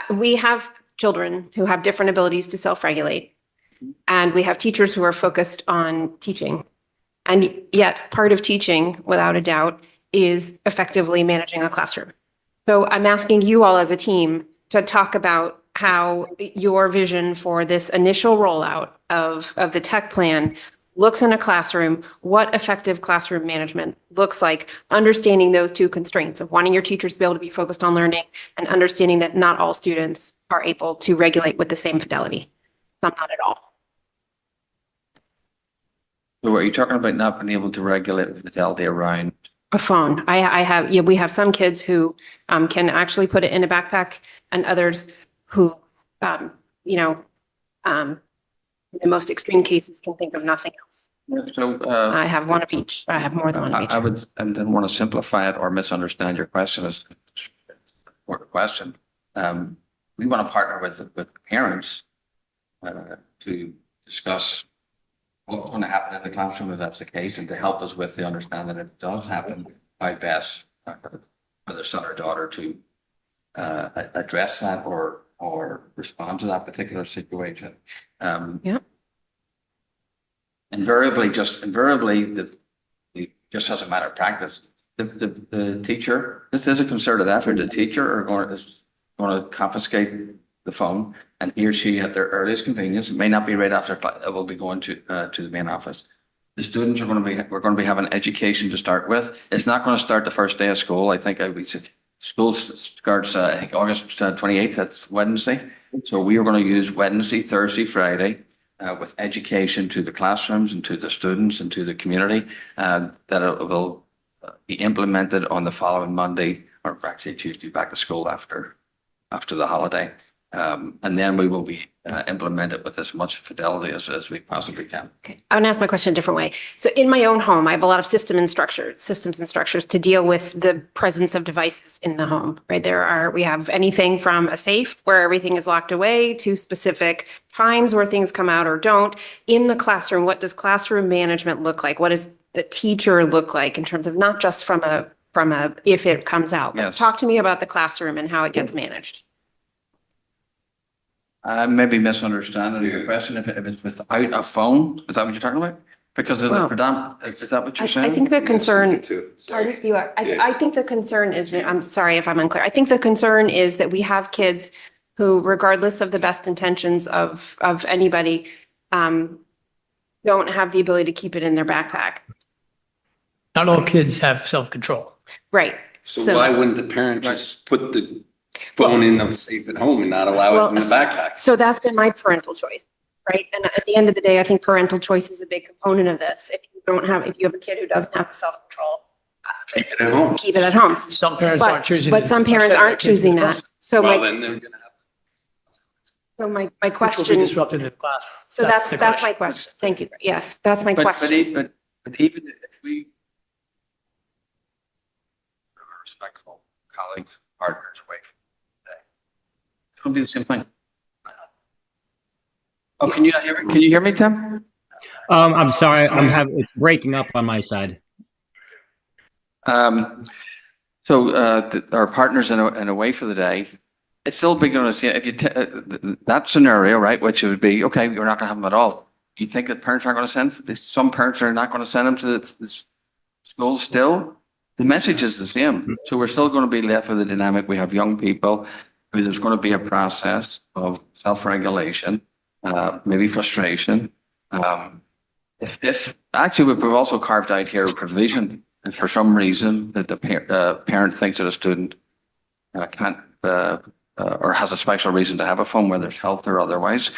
E: we have children who have different abilities to self-regulate, and we have teachers who are focused on teaching. And yet part of teaching, without a doubt, is effectively managing a classroom. So I'm asking you all as a team to talk about how your vision for this initial rollout of the tech plan looks in a classroom, what effective classroom management looks like, understanding those 2 constraints of wanting your teachers to be able to be focused on learning and understanding that not all students are able to regulate with the same fidelity. Some not at all.
D: So are you talking about not being able to regulate fidelity around?
E: A phone. We have some kids who can actually put it in a backpack and others who, in the most extreme cases can think of nothing else.
D: So
E: I have one of each. I have more than one of each.
D: I would, and then want to simplify it or misunderstand your question as or the question. We want to partner with parents to discuss what's going to happen in the classroom if that's the case, and to help us with the understanding that it does happen, how best for their son or daughter to address that or respond to that particular situation. Invariably, just as a matter of practice, the teacher, this is a concerted effort. The teacher is going to confiscate the phone, and he or she at their earliest convenience, it may not be right after class, it will be going to the main office. The students we're going to be having education to start with. It's not going to start the first day of school. I think we said school starts I think August 28th. That's Wednesday. So we are going to use Wednesday, Thursday, Friday with education to the classrooms and to the students and to the community that it will be implemented on the following Monday, or actually Tuesday, back to school after the holiday. And then we will be implement it with as much fidelity as we possibly can.
E: Okay, I'm gonna ask my question a different way. So in my own home, I have a lot of systems and structures to deal with the presence of devices in the home, right? We have anything from a safe where everything is locked away to specific times where things come out or don't. In the classroom, what does classroom management look like? What does the teacher look like in terms of not just from a if it comes out?
D: Yes.
E: Talk to me about the classroom and how it gets managed.
D: I may be misunderstanding your question. If it's without a phone, is that what you're talking about? Because of the
E: Well,
D: predominant, is that what you're
E: I
D: saying?
E: think the concern,
L: Too.
E: pardon, you are,
L: Yeah.
E: I think the concern is, that I'm sorry if I'm unclear. I think the concern is that we have kids who, regardless of the best intentions of anybody, don't have the ability to keep it in their backpack.
H: Not all kids have self-control.
E: Right.
L: So why wouldn't the parent just put the phone in the safe at home and not allow it in the backpack?
E: So that's been my parental choice, right? And at the end of the day, I think parental choice is a big component of this. If you have a kid who doesn't have self-control,
L: Keep it at home.
E: keep it at home.
H: Some parents aren't choosing.
E: But some parents aren't choosing that. So
L: Well,
E: my,
L: then they're gonna have.
E: my
H: Which will be
E: question,
H: disrupted in the classroom.
E: so that's
H: the
E: my question. Thank you. Yes, that's my
D: But
E: question.
D: even if we are respectful colleagues, partners, away from today, it's going to be the same thing. Oh, can you not hear me? Can you hear me, Tim?
N: I'm sorry, it's breaking up on my side.
D: Our partners in away for the day, it's still big on us. If you that scenario, right, which would be okay, we're not going to have them at all. You think that parents aren't going to send? Some parents are not going to send them to the schools still. The message is the same. So we're still going to be left with a dynamic. We have young people who there's going to be a process of self-regulation, maybe frustration. If actually we've also carved out here a provision, and for some reason that the parent thinks that a student can't or has a special reason to have a phone, whether it's health or otherwise,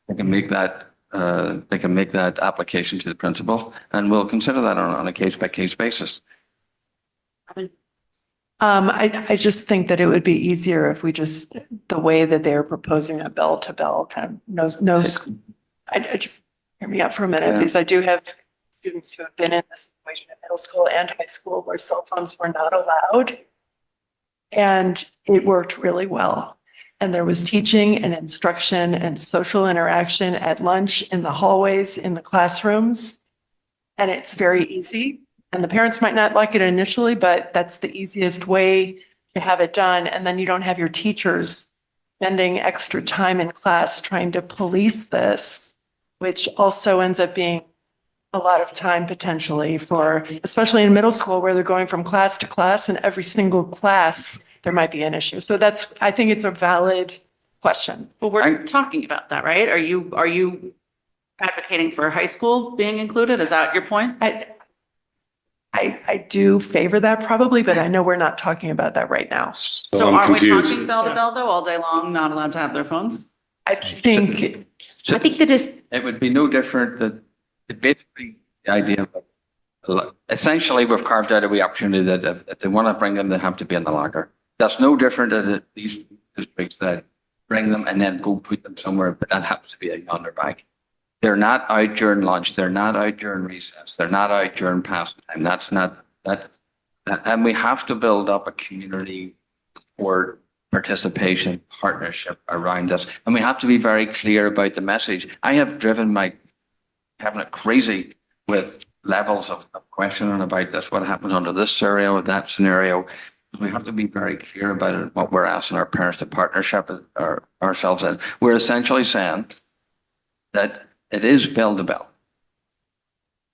D: they can make that application to the principal, and we'll consider that on a case by case basis.
B: I just think that it would be easier if we just, the way that they're proposing a bell to bell kind of knows, I just, hear me out for a minute,
D: Yeah.
B: because I do have students who have been in this situation at middle school and high school where cell phones were not allowed. And it worked really well. And there was teaching and instruction and social interaction at lunch, in the hallways, in the classrooms. And it's very easy. And the parents might not like it initially, but that's the easiest way to have it done. And then you don't have your teachers spending extra time in class trying to police this, which also ends up being a lot of time potentially for, especially in middle school where they're going from class to class, and every single class, there might be an issue. So that's, I think it's a valid question.
G: But we're talking about that, right? Are you advocating for high school being included? Is that your point?
B: I do favor that probably, but I know we're not talking about that right now.
G: So
L: I'm
G: aren't we
L: confused.
G: talking bell to bell though, all day long, not allowed to have their phones?
B: I think,
C: I think that is,
D: It would be no different that it basically the idea of essentially we've carved out a wee opportunity that if they want to bring them, they have to be in the locker. That's no different than these districts that bring them and then go put them somewhere, but that happens to be a yonder bag. They're not out during lunch. They're not out during recess. They're not out during pastime. That's not that. And we have to build up a community for participation, partnership around this. And we have to be very clear about the message. I have driven my cabinet crazy with levels of questioning about this, what happens under this scenario, that scenario. We have to be very clear about it, what we're asking our parents to partnership ourselves in. We're essentially saying that it is bell to bell.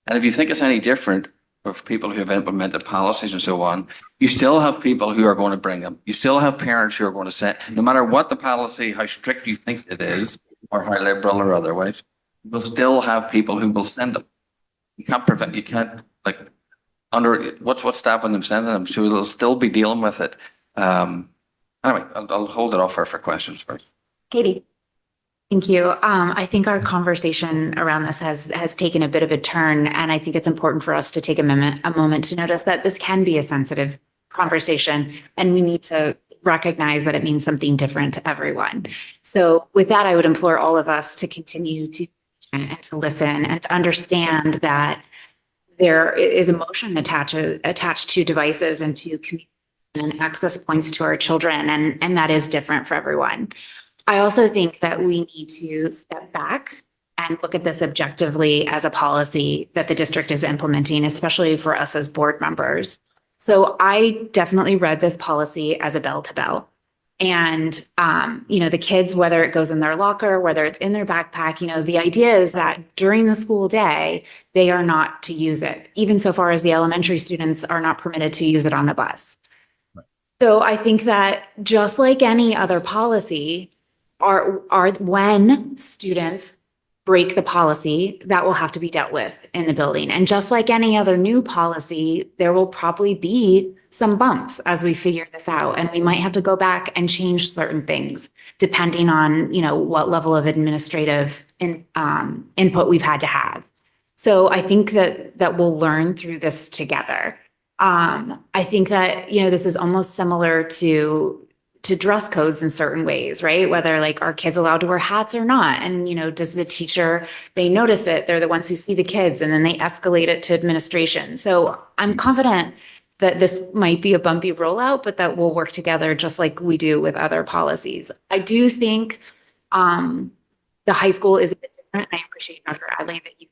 D: And if you think it's any different of people who have implemented policies and so on, you still have people who are going to bring them. You still have parents who are going to say, no matter what the policy, how strict you think it is, or how liberal or otherwise, you'll still have people who will send them. You can't like under what's stopping them sending them, so they'll still be dealing with it. Anyway, I'll hold it off for questions first.
B: Katie.
C: thank you. I think our conversation around this has taken a bit of a turn, and I think it's important for us to take a moment to notice that this can be a sensitive conversation, and we need to recognize that it means something different to everyone. So with that, I would implore all of us to continue to listen and to understand that there is emotion attached to devices and to communication and access points to our children, and that is different for everyone. I also think that we need to step back and look at this objectively as a policy that the district is implementing, especially for us as board members. So I definitely read this policy as a bell to bell. And, the kids, whether it goes in their locker, whether it's in their backpack, the idea is that during the school day, they are not to use it, even so far as the elementary students are not permitted to use it on the bus. So I think that just like any other policy, when students break the policy, that will have to be dealt with in the building. And just like any other new policy, there will probably be some bumps as we figure this out. And we might have to go back and change certain things depending on, what level of administrative input we've had to have. So I think that we'll learn through this together. I think that, this is almost similar to dress codes in certain ways, right? Whether like are kids allowed to wear hats or not? And, does the teacher, they notice it, they're the ones who see the kids and then they escalate it to administration. So I'm confident that this might be a bumpy rollout, but that we'll work together just like we do with other policies. I do think the high school is a bit different. I appreciate Dr. Adley that you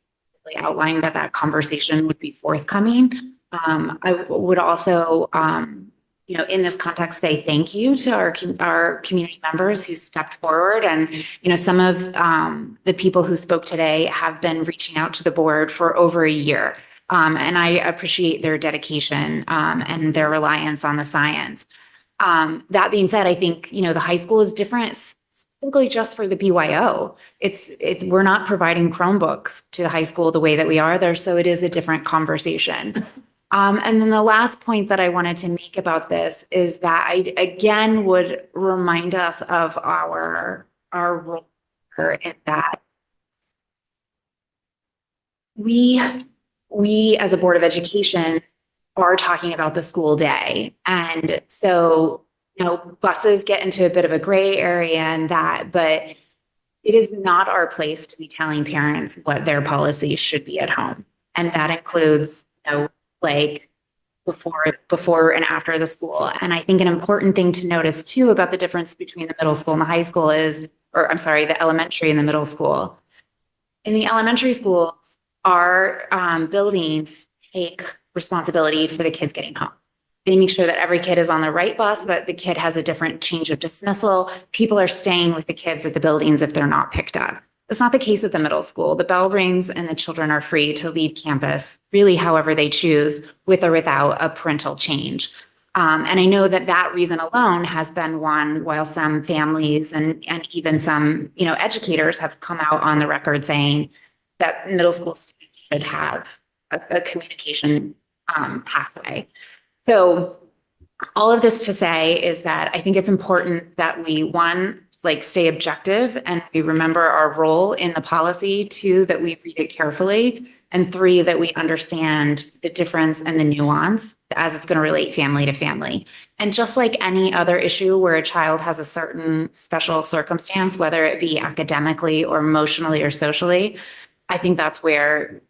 C: really outlined that conversation would be forthcoming. I would also, in this context, say thank you to our community members who stepped forward. And, some of the people who spoke today have been reaching out to the board for over a year. And I appreciate their dedication and their reliance on the science. That being said, I think, the high school is different simply just for the BYO. We're not providing Chromebooks to the high school the way that we are there. So it is a different conversation. And then the last point that I wanted to make about this is that I, again, would remind us of our role in that we as a Board of Education are talking about the school day. And so, buses get into a bit of a gray area in that, but it is not our place to be telling parents what their policies should be at home. And that includes, like before and after the school. And I think an important thing to notice too about the difference between the middle school and the high school the elementary and the middle school. In the elementary schools, our buildings take responsibility for the kids getting home. They make sure that every kid is on the right bus, that the kid has a different change of dismissal. People are staying with the kids at the buildings if they're not picked up. That's not the case at the middle school. The bell rings and the children are free to leave campus, really however they choose, with or without a parental change. And I know that reason alone has been one, while some families and even some, educators have come out on the record saying that middle school students should have a communication pathway. So all of this to say is that I think it's important that we, stay objective and we remember our role in the policy. 2, that we read it carefully. And 3, that we understand the difference and the nuance as it's going to relate family to family. And just like any other issue where a child has a certain special circumstance, whether it be academically or emotionally or socially, I think that's where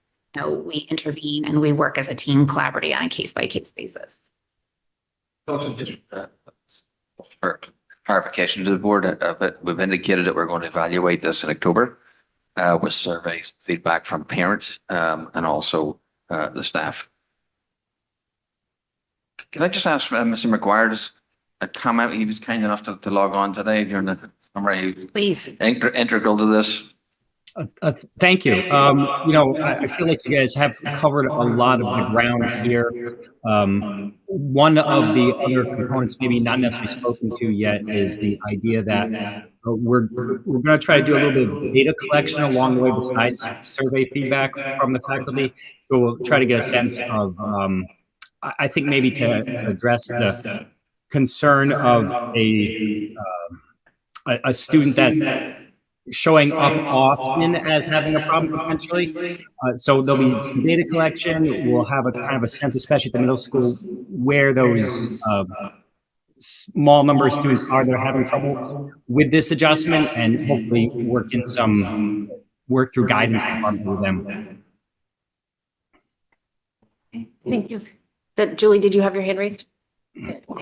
C: we intervene and we work as a team collaborating on a case-by-case basis.
D: Also, just for clarification to the board, but we've indicated that we're going to evaluate this in October with surveys, feedback from parents, and also the staff. Can I just ask Mr. McGuire a comment? He was kind enough to log on today during the summary.
E: Please.
D: Integral to this.
N: Thank you. I feel like you guys have covered a lot of the ground here. One of the other components, maybe not necessarily spoken to yet, is the idea that we're going to try to do a little bit of data collection along the way besides survey feedback from the faculty. So we'll try to get a sense of, I think maybe to address the concern of a student that's showing up often as having a problem potentially. So there'll be some data collection. We'll have a kind of a sense, especially at the middle school, where those small number of students are that are having trouble with this adjustment, and hopefully work through guidance department with them.
C: Thank you. Julie, did you have your hand raised?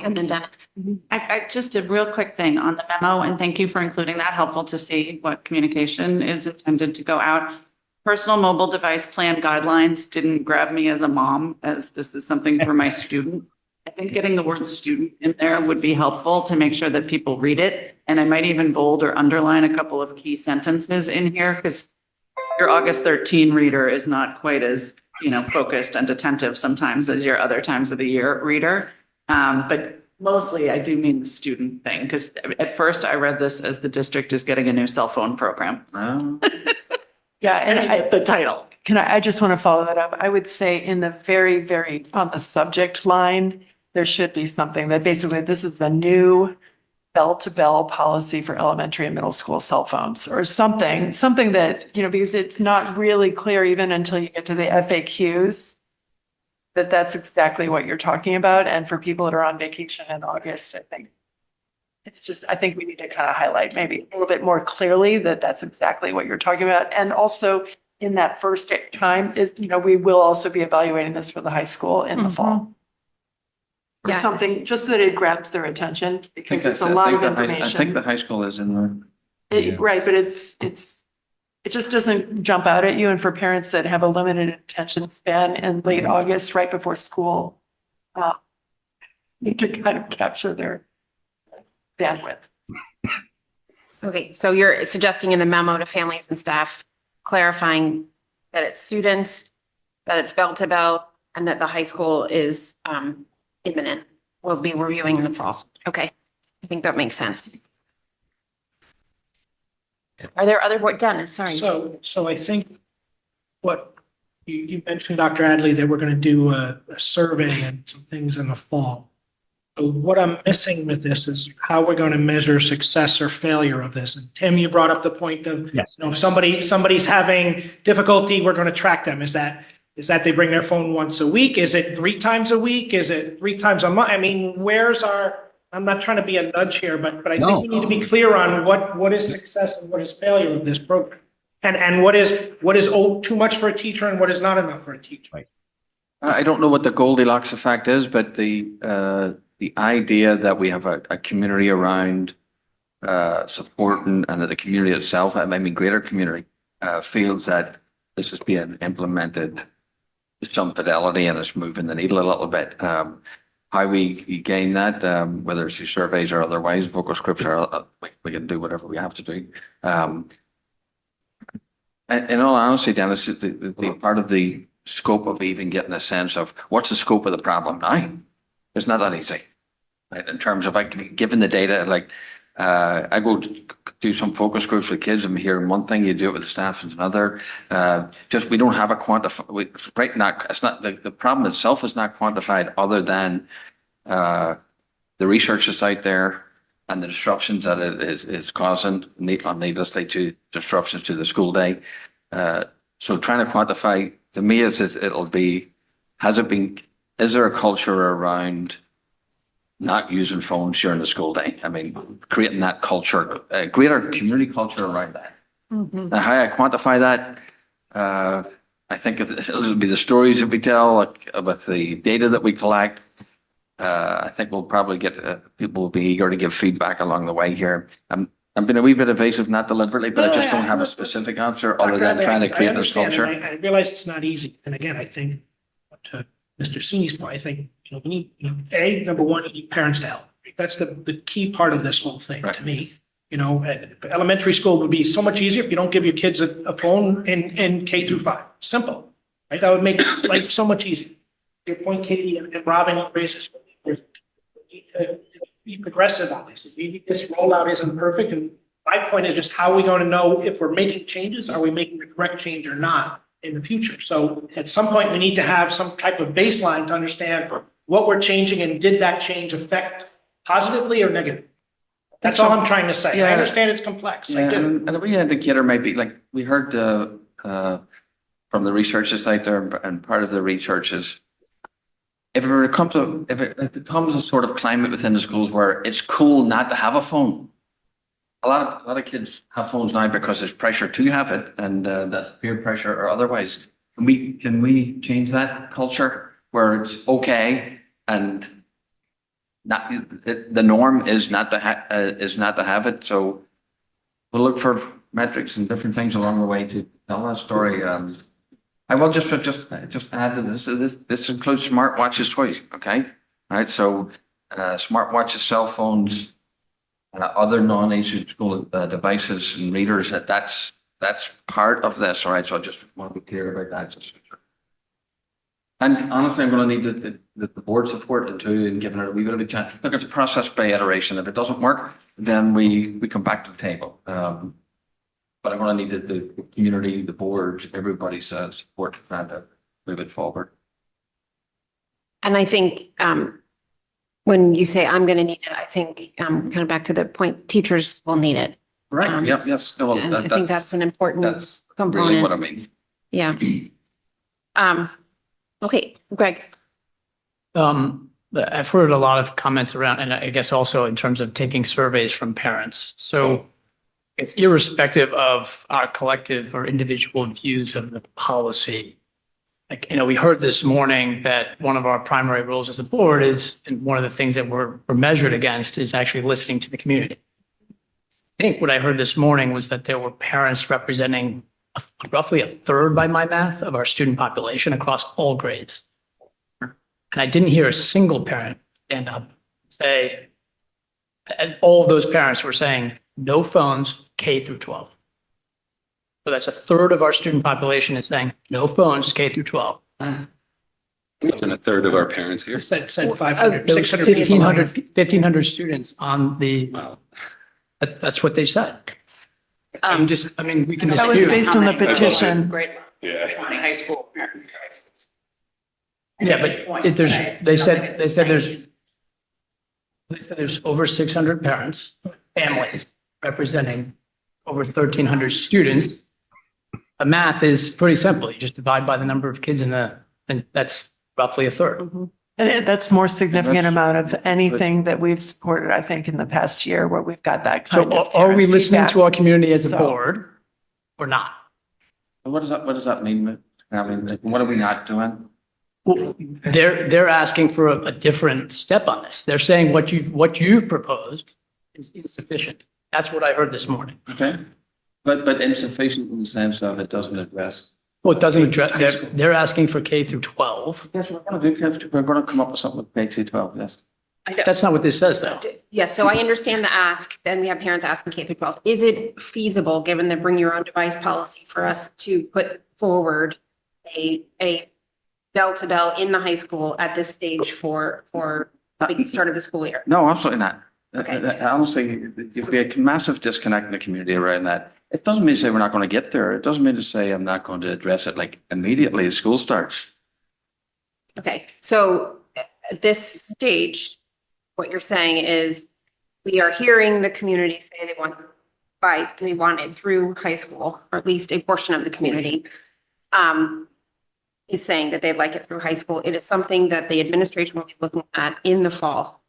C: And then Dennis.
G: I just a real quick thing on the memo, and thank you for including that. Helpful to see what communication is intended to go out. Personal mobile device plan guidelines didn't grab me as a mom, as this is something for my student. I think getting the word student in there would be helpful to make sure that people read it. And I might even bold or underline a couple of key sentences in here because your August 13 reader is not quite as, focused and attentive sometimes as your other times of the year reader. But mostly I do mean the student thing because at first I read this as the district is getting a new cell phone program.
B: Yeah, and
G: The title.
B: I just want to follow that up. I would say in the very, very, on the subject line, there should be something that basically this is a new bell-to-bell policy for elementary and middle school cell phones or something that, because it's not really clear even until you get to the FAQs that that's exactly what you're talking about. And for people that are on vacation in August, I think we need to kind of highlight maybe a little bit more clearly that that's exactly what you're talking about. And also in that first time is, we will also be evaluating this for the high school in the fall. Or
C: Yeah.
B: something, just so that it grabs their attention because it's a lot of
D: I think the
B: information.
D: high school is in there.
B: Right, but it just doesn't jump out at you. And for parents that have a limited attention span in late August, right before school, need to kind of capture their bandwidth.
E: Okay, so you're suggesting in the memo to families and staff, clarifying that it's students, that it's bell to bell, and that the high school is imminent. We'll be reviewing in the fall. Okay, I think that makes sense. Are there other done? Sorry.
I: So I think what you mentioned, Dr. Adley, that we're going to do a survey and some things in the fall. So what I'm missing with this is how we're going to measure success or failure of this. And Tim, you brought up the point of,
N: Yes.
I: if somebody's having difficulty, we're going to track them. Is that they bring their phone once a week? Is it 3 times a week? Is it 3 times a month? I mean, I'm not trying to be a nudge here, but I think we need to be clear on what is success and what is failure of this program. And what is too much for a teacher and what is not enough for a teacher.
N: Right.
D: I don't know what the Goldilocks effect is, but the idea that we have a community around supporting and that the community itself, greater community, feels that this is being implemented with some fidelity and it's moving the needle a little bit. How we gain that, whether it's through surveys or otherwise, focus groups, we can do whatever we have to do. In all honesty, Dennis, the part of the scope of even getting a sense of what's the scope of the problem now, it's not that easy. Right? In terms of given the data, I go do some focus groups with kids. I'm hearing one thing, you do it with the staff is another. We don't have a quantified. Right now, it's not the problem itself is not quantified, other than the research that's out there and the disruptions that it is causing, needlessly, to disruptions to the school day. So trying to quantify, to me, is there a culture around not using phones during the school day? Creating that culture, a greater community culture around that.
B: Mm-hmm.
D: Now, how I quantify that, I think it'll be the stories that we tell, with the data that we collect. I think we'll probably get people will be eager to give feedback along the way here. I'm being a wee bit evasive, not deliberately, but I just don't have a specific answer other than trying to create this culture.
I: I realize it's not easy. And again, I think to Mr. Sini's point, I think, we need, number one, you need parents to help. That's the key part of this whole thing to me. Elementary school would be so much easier if you don't give your kids a phone in K through 5. Simple, right? That would make life so much easier. Your point, Katie and Robin raises, we need to be progressive on this. Maybe this rollout isn't perfect. And my point is just how are we going to know if we're making changes? Are we making the correct change or not in the future? So at some point, we need to have some type of baseline to understand what we're changing and did that change affect positively or negatively? That's all I'm trying to say. I understand it's complex. I do.
D: And a wee indicator might be, we heard from the researchers out there, and part of the research is if it becomes a sort of climate within the schools where it's cool not to have a phone. A lot of kids have phones now because there's pressure to have it, and that peer pressure or otherwise. Can we change that culture where it's okay and not the norm is not to have it? So we'll look for metrics and different things along the way to tell that story. I will just add to this. This includes smartwatches too. Okay, right? So smartwatches, cell phones, other non-ancient school devices and readers, that's part of this, all right? So I just want to be clear about that. And honestly, I'm going to need the board support and giving it a wee bit of a chance. Look, it's a process by iteration. If it doesn't work, then we come back to the table. But I'm going to need the community, the boards, everybody's support to try to move it forward.
E: And I think when you say I'm going to need it, I think kind of back to the point, teachers will need it.
D: Right. Yep. Yes. No, well,
E: And I think that's an important
D: that's
E: component.
D: really what I mean.
E: Yeah. Okay, Greg.
H: I've heard a lot of comments around, and I guess also in terms of taking surveys from parents. So it's irrespective of our collective or individual views of the policy. Like, we heard this morning that one of our primary roles as a board is, and one of the things that we're measured against is actually listening to the community. I think what I heard this morning was that there were parents representing roughly a third by my math of our student population across all grades. And I didn't hear a single parent stand up, say, and all of those parents were saying, no phones, K through 12. So that's a third of our student population is saying, no phones, K through 12.
L: Wasn't a third of our parents here.
I: Said 500,
H: There was
I: 600 people.
H: 1,500 students on the,
L: Wow.
H: that's what they said. We can
B: That was
H: dispute.
B: based on the petition.
G: Grade
L: Yeah.
G: 20 high school parents.
H: Yeah, but they said there's over 600 parents, families representing over 1,300 students. The math is pretty simple. You just divide by the number of kids and that's roughly a third.
B: And that's more significant amount of anything that we've supported, I think, in the past year where we've got that
H: So
B: kind of.
H: are we
B: parent
H: listening
B: feedback.
H: to our community as a
B: So-
H: board or not?
D: What does that mean? I mean, like, what are we not doing?
H: Well, they're asking for a different step on this. They're saying what you've proposed is insufficient. That's what I heard this morning.
D: Okay. But insufficient in the sense of it doesn't address.
H: Well, it doesn't address, they're asking for K through 12.
D: Yes, we're going to do, we're going to come up with something with K through 12, yes.
H: That's not what this says, though.
E: Yeah, so I understand the ask, then we have parents asking K through 12. Is it feasible, given the bring your own device policy, for us to put forward a bell to bell in the high school at this stage for the start of the school year?
D: No, absolutely not.
E: Okay.
D: Honestly, there'd be a massive disconnect in the community around that. It doesn't mean to say we're not going to get there. It doesn't mean to say I'm not going to address it like immediately as school starts.
E: Okay, so at this stage, what you're saying is we are hearing the community say they want it through high school, or at least a portion of the community is saying that they'd like it through high school. It is something that the administration will be looking at in the fall.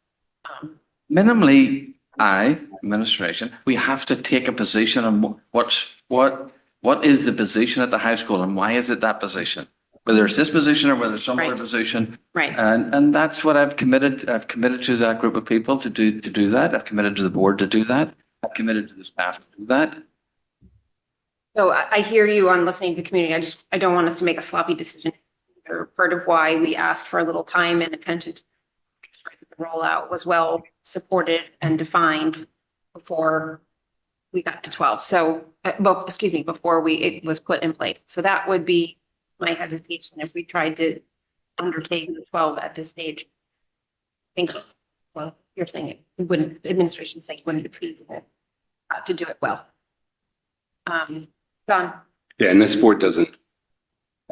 D: Minimally, administration, we have to take a position on what is the position at the high school and why is it that position? Whether it's this position or whether it's some other
E: Right.
D: position.
E: Right.
D: And that's what I've committed. I've committed to that group of people to do that. I've committed to the board to do that. I've committed to the staff to do that.
E: So I hear you on listening to the community. I don't want us to make a sloppy decision. Or part of why we asked for a little time and attention to the rollout was well supported and defined before we got to 12. So, before it was put in place. So that would be my hesitation if we tried to undertake the 12 at this stage. I think, well, you're saying it wouldn't, administration saying it wouldn't be feasible to do it well. Don?
L: Yeah, and this board doesn't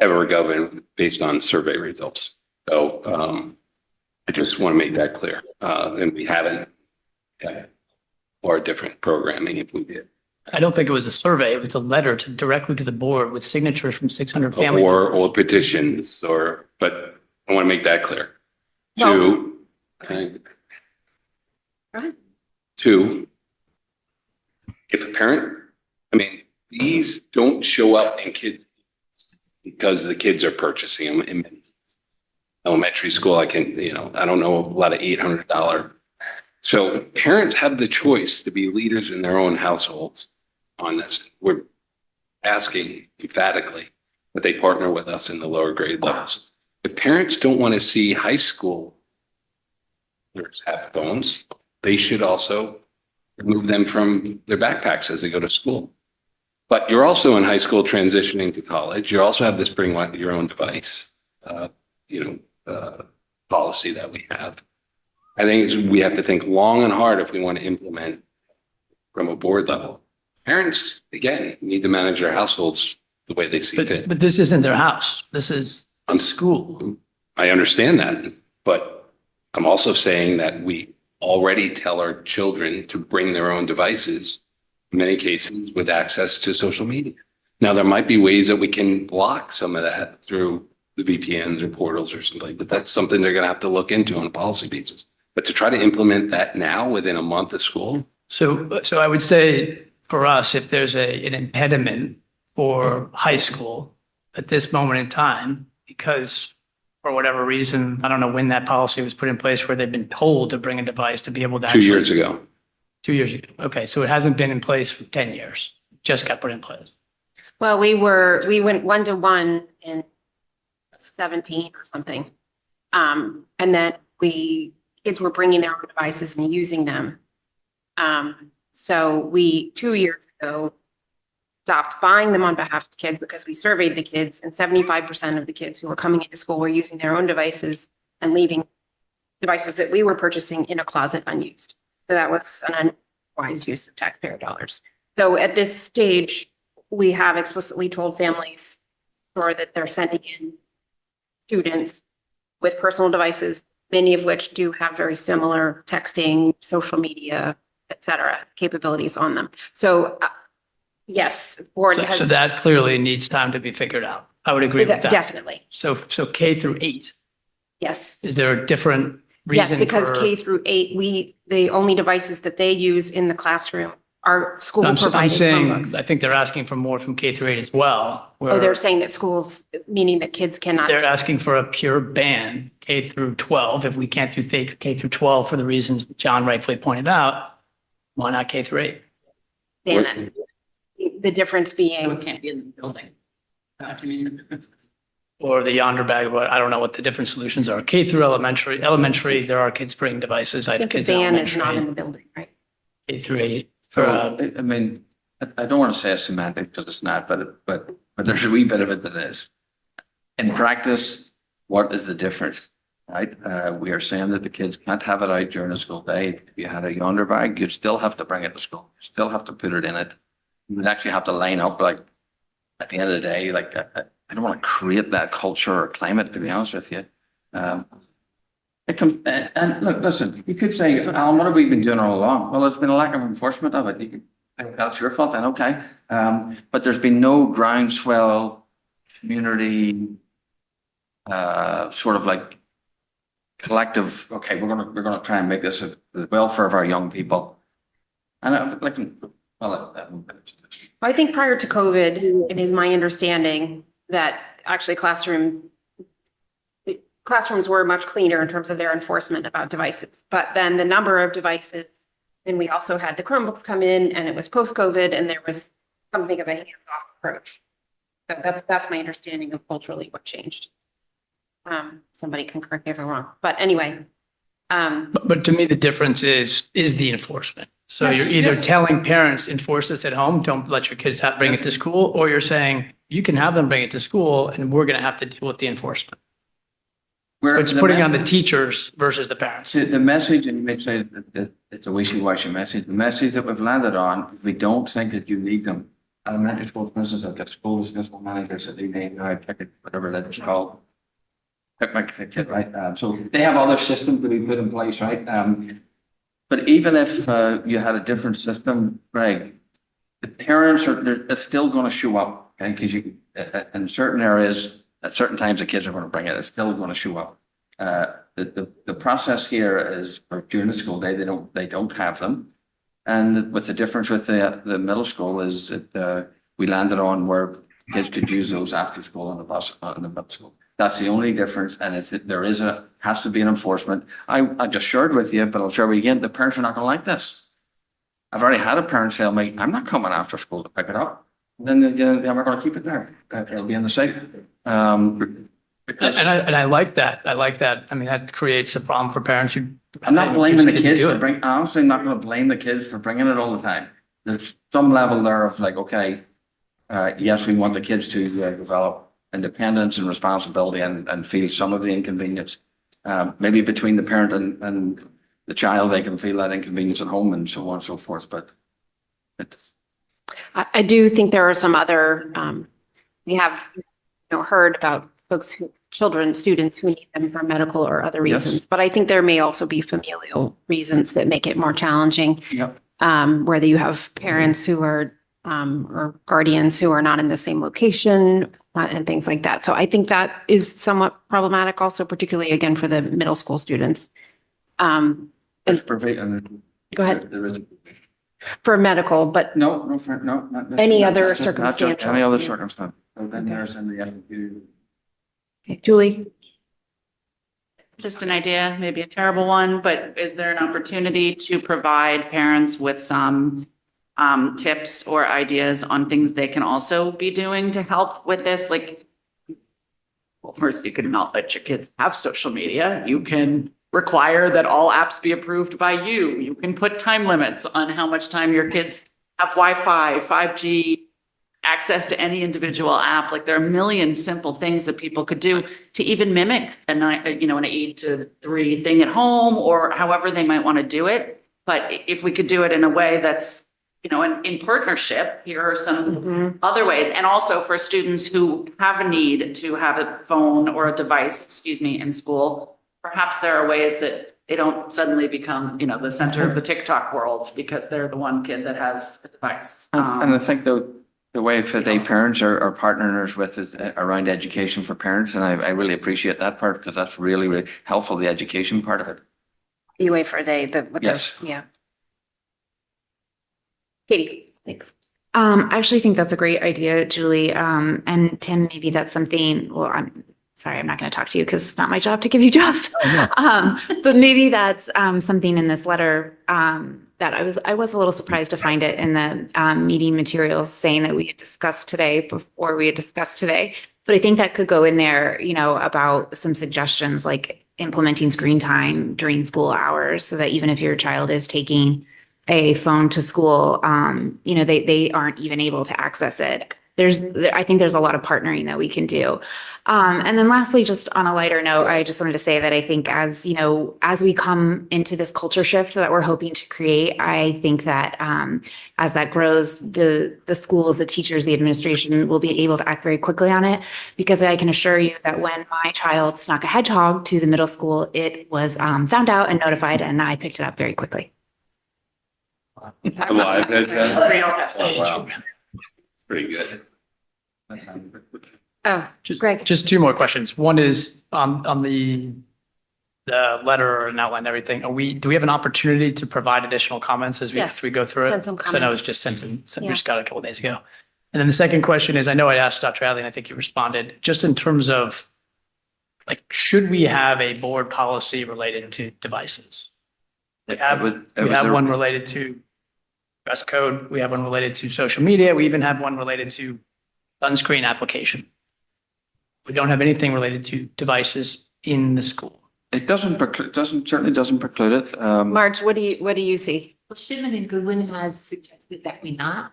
L: ever govern based on survey results. So I just want to make that clear. And we haven't or different programming if we did.
H: I don't think it was a survey. It was a letter directly to the board with signatures from 600 family members.
L: Or petitions but I want to make that clear.
E: No.
L: Two,
E: Go ahead.
L: two, if a parent, these don't show up in kids because the kids are purchasing them in elementary school. I don't know, a lot of $800. So parents have the choice to be leaders in their own households on this. We're asking emphatically that they partner with us in the lower grade levels. If parents don't want to see high school learners have phones, they should also remove them from their backpacks as they go to school. But you're also in high school transitioning to college. You also have this bring your own device, policy that we have. I think we have to think long and hard if we want to implement from a board level. Parents, again, need to manage their households the way they see fit.
H: But this isn't their house. This is a school.
L: I understand that, but I'm also saying that we already tell our children to bring their own devices, in many cases with access to social media. Now, there might be ways that we can block some of that through the VPNs or portals or something, but that's something they're going to have to look into on a policy basis. But to try to implement that now within a month of school.
H: So I would say for us, if there's an impediment for high school at this moment in time, because for whatever reason, I don't know when that policy was put in place where they've been told to bring a device to be able to
L: 2
H: actually.
L: years ago.
H: 2 years ago. Okay, so it hasn't been in place for 10 years. Just got put in place.
E: Well, we went 1-to-1 in 17 or something. And then kids were bringing their own devices and using them. So we, 2 years ago, stopped buying them on behalf of the kids because we surveyed the kids and 75% of the kids who were coming into school were using their own devices and leaving devices that we were purchasing in a closet unused. So that was an unwise use of taxpayer dollars. So at this stage, we have explicitly told families that they're sending in students with personal devices, many of which do have very similar texting, social media, et cetera, capabilities on them. So yes, board
H: So
E: has.
H: that clearly needs time to be figured out. I would agree with that.
E: Definitely,
H: So K through 8,
E: yes.
H: is there a different
E: Yes,
H: reason
E: because
H: for?
E: K through 8, the only devices that they use in the classroom are school
H: I'm
E: provided
H: saying,
E: Chromebooks.
H: I think they're asking for more from K through 8 as well.
E: Oh, they're
H: where
E: saying that schools, meaning that kids cannot.
H: They're asking for a pure ban, K through 12. If we can't do K through 12 for the reasons that John rightfully pointed out, why not K through 8?
E: ban it. The difference
G: So
E: being,
G: it can't be in the building. I mean, the differences.
H: Or the yonder bag, but I don't know what the different solutions are. K through elementary, there are kids bringing devices. I
E: I
H: have
E: think the
H: kids in
E: ban is not in
H: elementary.
E: the building, right?
H: K through 8.
D: So, I mean, I don't want to say it's semantic because it's not, but there's a wee bit of it that is. In practice, what is the difference, right? We are saying that the kids can't have it out during the school day. If you had a yonder bag, you'd still have to bring it to school. You still have to put it in it. You would actually have to line up, like, at the end of the day, like, I don't want to create that culture or climate, to be honest with you. It comes, and look, listen, you could say, Alan, what have we been doing all along? Well, there's been a lack of enforcement of it. You could, that's your fault then, okay. But there's been no groundswell, community, sort of like collective, okay, we're gonna try and make this the welfare of our young people. And
E: I think prior to COVID, it is my understanding that actually classrooms were much cleaner in terms of their enforcement about devices. But then the number of devices, and we also had the Chromebooks come in and it was post-COVID and there was something of a hands-off approach. So that's my understanding of culturally what changed. Somebody can correct me if I'm wrong, but anyway.
H: But to me, the difference is the enforcement. So
E: Yes,
H: you're either
E: yes.
H: telling parents, enforce this at home, don't let your kids bring it to school, or you're saying you can have them bring it to school and we're going to have to deal with the enforcement. So it's putting on the teachers versus the parents.
D: The message, and you may say that it's a wishy-washy message, the message that we've landed on, we don't think that you need them. Elementary school, for instance, I've got school dismissal managers that they name now, pick it, whatever that is called. Pick my kid, right? So they have other systems that we put in place, right? But even if you had a different system, Greg, the parents they're still going to show up, okay? Because you in certain areas, at certain times, the kids are going to bring it. It's still going to show up. The process here is for during the school day, they don't have them, and with the difference with the middle school is that we landed on where kids could use those after school on the bus in the middle school. That's the only difference, and it's that there has to be an enforcement. I just shared with you, but I'll share with you again. The parents are not going to like this. I've already had a parent tell me, "I'm not coming after school to pick it up." Then we're going to keep it there. It'll be in the safe. Because
H: And I like that. I like that. I mean, that creates a problem for parents who.
D: I'm not blaming the kids
H: do
D: for
H: it.
D: bringing, I'm honestly not gonna blame the kids for bringing it all the time. There's some level there of like, okay, yes, we want the kids to develop independence and responsibility and feel some of the inconvenience. Maybe between the parent and the child, they can feel that inconvenience at home and so on and so forth, but it's.
E: I do think there are some other, we have, heard about folks students who need them for medical or other
D: Yes.
E: reasons. But I think there may also be familial reasons that make it more challenging.
D: Yep.
E: Whether you have parents who are, or guardians who are not in the same location and things like that. So I think that is somewhat problematic also, particularly again for the middle school students.
D: There's perfect.
E: Go ahead.
D: There is.
E: For medical, but
D: No, not this.
E: Any
D: not-
E: other
D: not just- not just
E: circumstantial.
D: Any other circumstance. And then there's in the FAQ.
E: okay, Julie?
G: Just an idea, maybe a terrible one, but is there an opportunity to provide parents with some tips or ideas on things they can also be doing to help with this? Like, well, first, you can not let your kids have social media. You can require that all apps be approved by you. You can put time limits on how much time your kids have Wi-Fi, 5G, access to any individual app. Like there are a million simple things that people could do to even mimic an 8 to 3 thing at home or however they might want to do it. But if we could do it in a way that's, in partnership, here are some other ways. And also for students who have a need to have a phone or a device, in school, perhaps there are ways that they don't suddenly become, the center of the TikTok world because they're the one kid that has a device.
D: And I think the way FIDE parents are partners with is around education for parents. And I really appreciate that part because that's really, really helpful, the education part of it.
E: UA for a day,
D: Yes.
E: yeah. Katie, thanks.
C: I actually think that's a great idea, Julie. And Tim, maybe that's something, well, I'm sorry, I'm not going to talk to you because it's not my job to give you jobs. But maybe that's something in this letter that I was a little surprised to find it in the meeting materials saying that we had discussed today before we had discussed today. But I think that could go in there, about some suggestions like implementing screen time during school hours so that even if your child is taking a phone to school, they aren't even able to access it. I think there's a lot of partnering that we can do. And then lastly, just on a lighter note, I just wanted to say that I think as we come into this culture shift that we're hoping to create, I think that as that grows, the schools, the teachers, the administration will be able to act very quickly on it. Because I can assure you that when my child snuck a hedgehog to the middle school, it was found out and notified, and I picked it up very quickly.
L: Alive, oh, wow. Pretty good.
E: Oh, Greg.
H: Just 2 more questions. One is on the letter and outline everything. Do we have an opportunity to provide additional comments as
E: Yes.
H: we go through it?
E: Send some
H: Because I know it was
E: comments.
H: just we
E: Yeah.
H: just got it a couple of days ago. And then the second question is, I know I asked Dr. Hadley and I think you responded, just in terms of like, should we have a board policy related to devices? We have one related to dress code. We have one related to social media. We even have one related to sunscreen application. We don't have anything related to devices in the school.
D: It certainly doesn't preclude it.
E: Marge, what do you see?
M: Well, Shipman and Goodwin has suggested that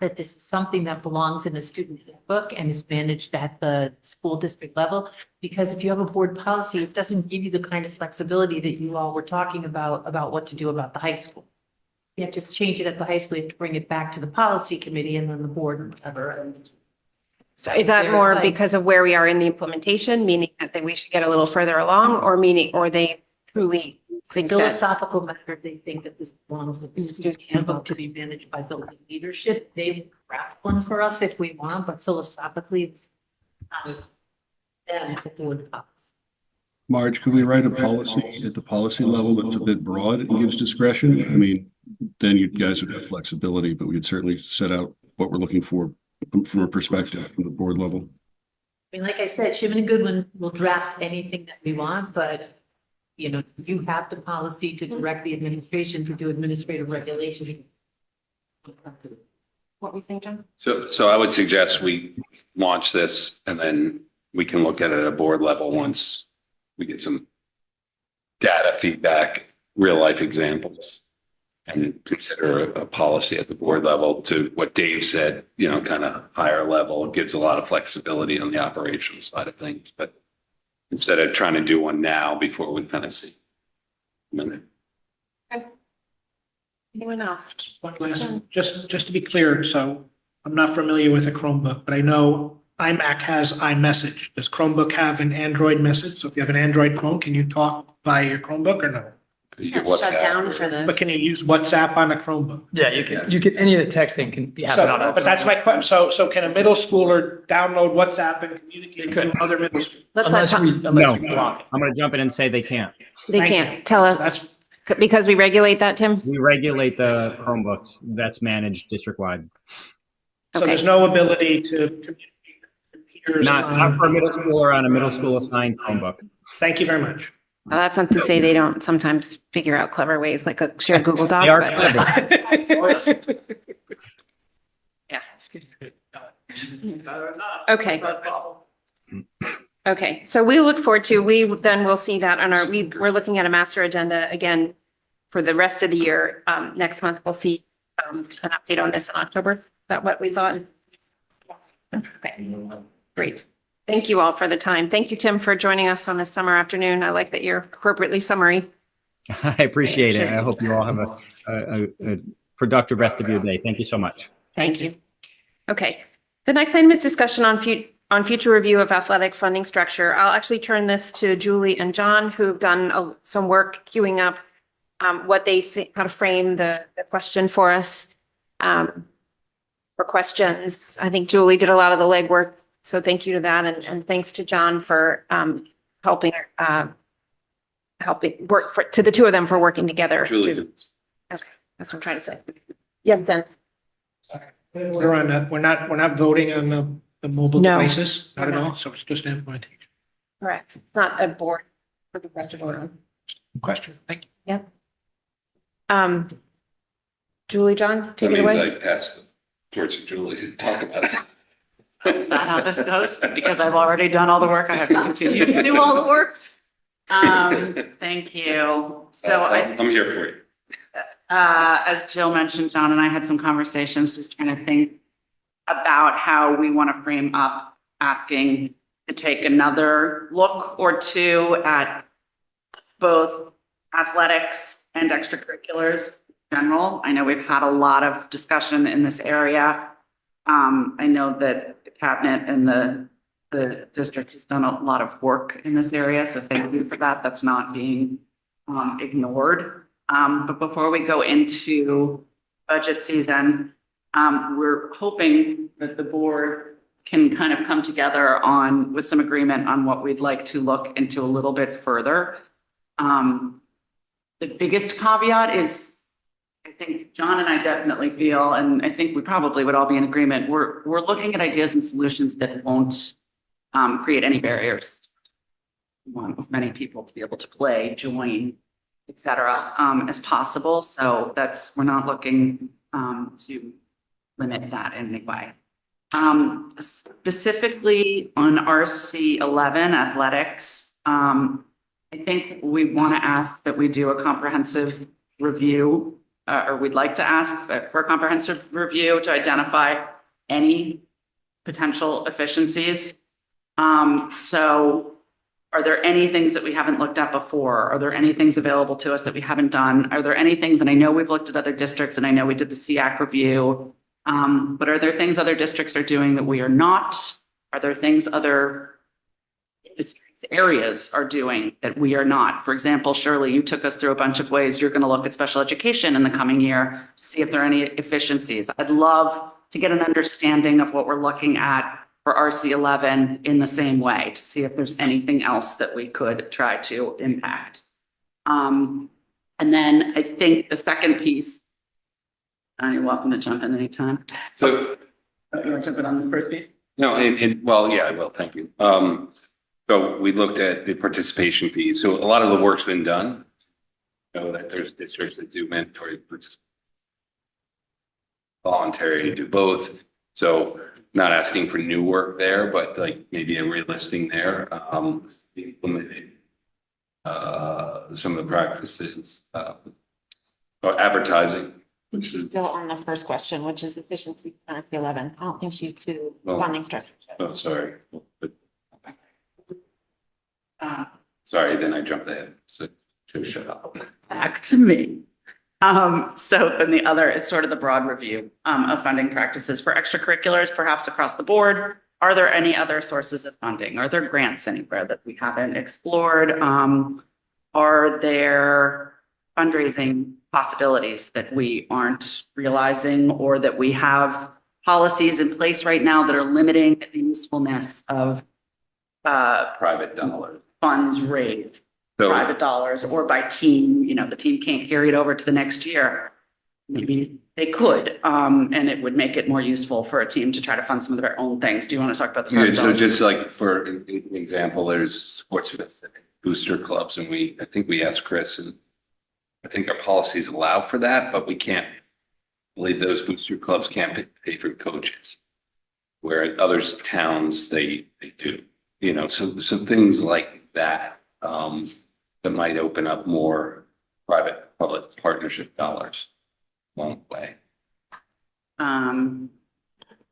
M: that this is something that belongs in a student handbook and is managed at the school district level. Because if you have a board policy, it doesn't give you the kind of flexibility that you all were talking about what to do about the high school. You have to just change it at the high school, you have to bring it back to the policy committee and then the board and whatever. And
E: So is that
M: their
E: more
M: advice.
E: because of where we are in the implementation, meaning that we should get a little further along, or they truly think that?
M: Philosophical matter, they think that this belongs in the student handbook to be managed by building leadership. They craft one for us if we want, but philosophically, it's them, the board policy.
K: Marge, could we write a policy at the policy level that's a bit broad and gives discretion? I mean, then you guys would have flexibility, but we'd certainly set out what we're looking for from a perspective from the board level.
M: I mean, like I said, Shipman and Goodwin will draft anything that we want, but you have the policy to direct the administration to do administrative regulation.
E: What were you saying, John?
L: So I would suggest we launch this and then we can look at it at a board level once we get some data feedback, real life examples, and consider a policy at the board level. To what Dave said, you know, kind of higher level, it gives a lot of flexibility on the operational side of things, but instead of trying to do one now before we kind of see.
E: Anyone else?
I: One last, just to be clear, so I'm not familiar with a Chromebook, but I know iMac has iMessage. Does Chromebook have an Android message? So if you have an Android phone, can you talk via your Chromebook or no?
L: You get
E: Shut
L: WhatsApp
E: down
L: or-
E: for the.
I: But can you use WhatsApp on a Chromebook?
H: Yeah, you can, any of the texting can be happen on
I: So,
H: a.
I: but that's my question. So can a middle schooler download WhatsApp and communicate with other middle schools?
E: Let's not
H: Unless
E: talk,
H: we,
N: No,
H: unless we block it.
N: I'm going to jump in and say they can't.
E: they
I: Thank
E: can't
I: you.
E: tell
I: So
E: us,
I: that's,
E: because we regulate that, Tim?
N: We regulate the Chromebooks. That's managed district-wide.
I: so
E: Okay.
I: there's no ability to communicate with peers
N: Not for a
I: on.
N: middle schooler on a middle school assigned Chromebook.
I: Thank you very much.
E: Well, that's not to say they don't sometimes figure out clever ways, like a shared Google Doc.
N: They are
E: but-
N: clever.
E: Yeah. Okay. Okay, so we look forward to, we then will see that on our, we're looking at a master agenda again for the rest of the year. Next month, we'll see an update on this in October. Is that what we thought? Okay, great. Thank you all for the time. Thank you, Tim, for joining us on this summer afternoon. I like that you're appropriately summary.
N: I appreciate it. I hope you all have a productive rest of your day. Thank you so much.
E: Thank you. Okay, the next item is discussion on future review of athletic funding structure. I'll actually turn this to Julie and John, who've done some work queuing up what they think, how to frame the question for us. For questions, I think Julie did a lot of the legwork, so thank you to that, and thanks to John for helping work to the two of them for working together.
L: Julie,
E: Okay, that's what I'm trying to say. Yeah, then.
I: We're on that. We're not voting on the mobile
E: No.
I: devices, not at all. So it's just implementation.
E: Correct. It's not a board for the rest of vote on.
I: Question. Thank you.
E: Yep. Julie, John, take
L: That
E: it
L: means
E: away.
L: I passed the torch to Julie to talk about it.
G: Is that how this goes? Because I've already done all the work, I have to continue to do all the work. Thank you. So
L: I'm here for you.
G: as Jill mentioned, John and I had some conversations, just trying to think about how we want to frame up asking to take another look or two at both athletics and extracurriculars in general. I know we've had a lot of discussion in this area. I know that the cabinet and the district has done a lot of work in this area, so thank you for that. That's not being ignored. But before we go into budget season, we're hoping that the board can kind of come together with some agreement on what we'd like to look into a little bit further. The biggest caveat is, I think John and I definitely feel, and I think we probably would all be in agreement, we're looking at ideas and solutions that won't create any barriers. We want as many people to be able to play, join, et cetera, as possible. So we're not looking to limit that in any way. Specifically on RC 11 athletics, I think we want to ask that we do a comprehensive review, or we'd like to ask for a comprehensive review to identify any potential efficiencies. So are there any things that we haven't looked at before? Are there any things available to us that we haven't done? Are there any things, and I know we've looked at other districts and I know we did the SEAC review, but are there things other districts are doing that we are not? Are there things other areas are doing that we are not? For example, Shirley, you took us through a bunch of ways you're going to look at special education in the coming year to see if there are any efficiencies. I'd love to get an understanding of what we're looking at for RC 11 in the same way, to see if there's anything else that we could try to impact. And then I think the second piece, you're welcome to jump in anytime.
L: So,
G: You want to jump in on the first piece?
L: no, well, yeah, I will. Thank you. So we looked at the participation fees. So a lot of the work's been done. You know, that there's districts that do mandatory participation, voluntary, do both. So not asking for new work there, but like maybe a relisting there, implementing some of the practices, or advertising, which
E: She's
L: is,
E: still on the first question, which is efficiency, RC 11. I don't think she's to
L: Well-
E: funding structure.
L: oh, sorry. Sorry, then I jumped ahead, so shut up.
G: Back to me. So then the other is sort of the broad review of funding practices for extracurriculars, perhaps across the board. Are there any other sources of funding? Are there grants anywhere that we haven't explored? Are there fundraising possibilities that we aren't realizing, or that we have policies in place right now that are limiting the usefulness of
L: Private dollars.
G: funds raised?
L: So,
G: Private dollars, or by team, you know, the team can't carry it over to the next year. Maybe they could, and it would make it more useful for a team to try to fund some of their own things. Do you want to talk about the?
L: yeah,
G: private
L: so
G: dollars?
L: just like for an example, there's sports specific booster clubs, and I think we asked Chris, and I think our policies allow for that, but we can't believe those booster clubs can't pay for coaches. Where in other towns, they do, you know, so things like that, that might open up more private-public partnership dollars along the way.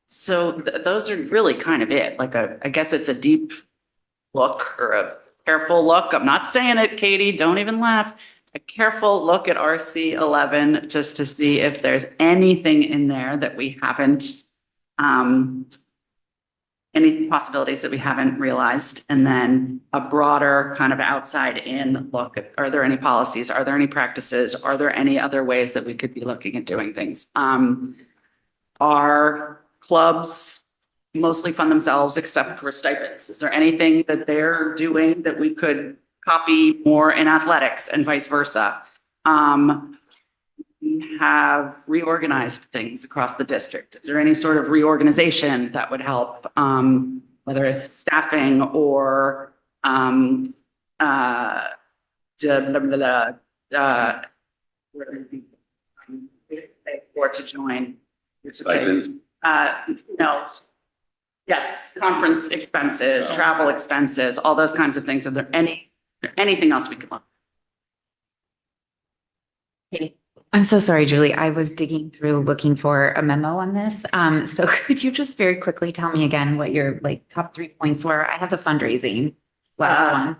G: So those are really kind of it, like I guess it's a deep look or a careful look. I'm not saying it, Katie, don't even laugh. A careful look at RC 11 just to see if there's anything in there that we haven't, any possibilities that we haven't realized, and then a broader kind of outside in look at, are there any policies? Are there any practices? Are there any other ways that we could be looking at doing things? Are clubs mostly fund themselves except for stipends? Is there anything that they're doing that we could copy more in athletics and vice versa? We have reorganized things across the district. Is there any sort of reorganization that would help, whether it's staffing or or to join?
L: Stipends.
G: No. Yes, conference expenses, travel expenses, all those kinds of things. Are there anything else we could look?
C: I'm so sorry, Julie. I was digging through looking for a memo on this. So could you just very quickly tell me again what your like top 3 points were? I have the fundraising last one.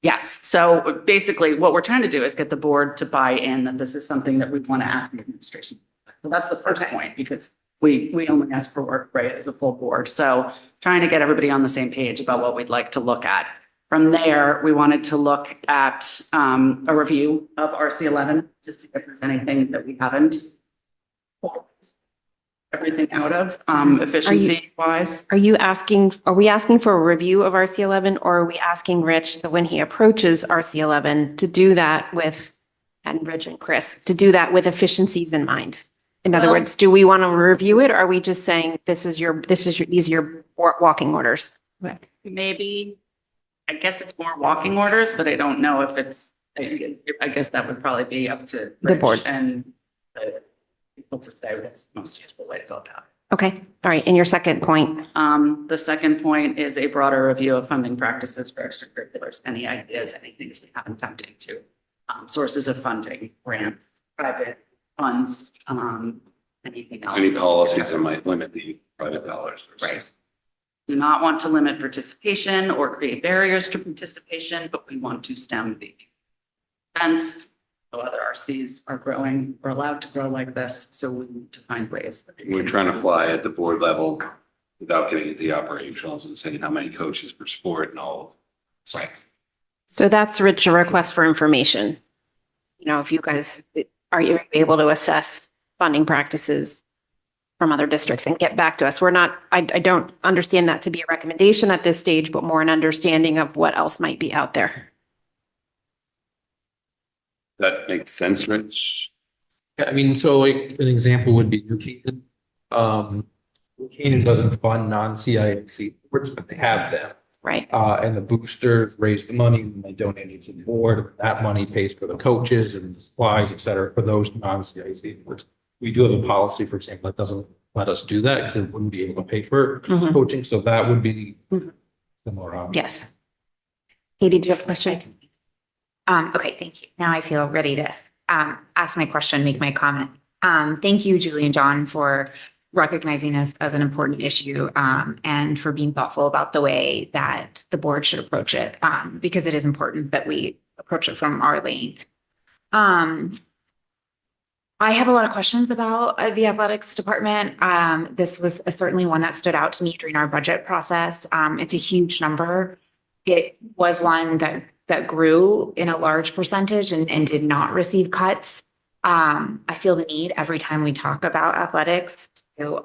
G: Yes. So basically what we're trying to do is get the board to buy in that this is something that we want to ask the administration. So that's the first point, because we only ask for work, right, as a full board. So trying to get everybody on the same page about what we'd like to look at. From there, we wanted to look at a review of RC 11 to see if there's anything that we haven't pulled everything out of efficiency wise.
E: Are we asking for a review of RC 11, or are we asking Rich that when he approaches RC 11 to do that with, and Rich and Chris, to do that with efficiencies in mind? In other words, do we want to review it? Or are we just saying these are your walking orders?
G: Maybe, I guess it's more walking orders, but I don't know if it's, I guess that would probably be up to
E: The
G: Rich
E: board.
G: and the people to say that's the most useful way to go about it.
E: Okay, all right. And your second point,
G: The second point is a broader review of funding practices for extracurriculars. Any ideas, any things we haven't tapped into? Sources of funding, grants, private funds, anything else.
L: Any policies that might limit the private dollars.
G: Right. Do not want to limit participation or create barriers to participation, but we want to stem the events. So other RCs are growing, or allowed to grow like this, so we need to find ways that we
L: We're
G: can-
L: trying to fly at the board level without getting into the operationals and saying how many coaches per sport and all.
G: Right.
E: so that's Rich, a request for information. You know, if you guys, are you able to assess funding practices from other districts and get back to us? We're not, I don't understand that to be a recommendation at this stage, but more an understanding of what else might be out there.
L: That makes sense, Rich?
F: Yeah, I mean, so like an example would be New Canaan. New Canaan doesn't fund non-CIAC sports, but they have them.
E: Right.
F: And the boosters raise the money and they donate it to the board. That money pays for the coaches and the supplies, et cetera, for those non-CIAC sports. We do have a policy, for example, that doesn't let us do that because it wouldn't be able to pay for
E: Mhm.
F: coaching. So that would be
E: Mhm.
F: the more option.
E: Yes. Katie, do you have a question?
C: Okay, thank you. Now I feel ready to ask my question, make my comment. Thank you, Julie and John, for recognizing this as an important issue and for being thoughtful about the way that the board should approach it because it is important that we approach it from our lane. I have a lot of questions about the athletics department. This was certainly one that stood out to me during our budget process. It's a huge number. It was one that grew in a large percentage and did not receive cuts. I feel the need every time we talk about athletics to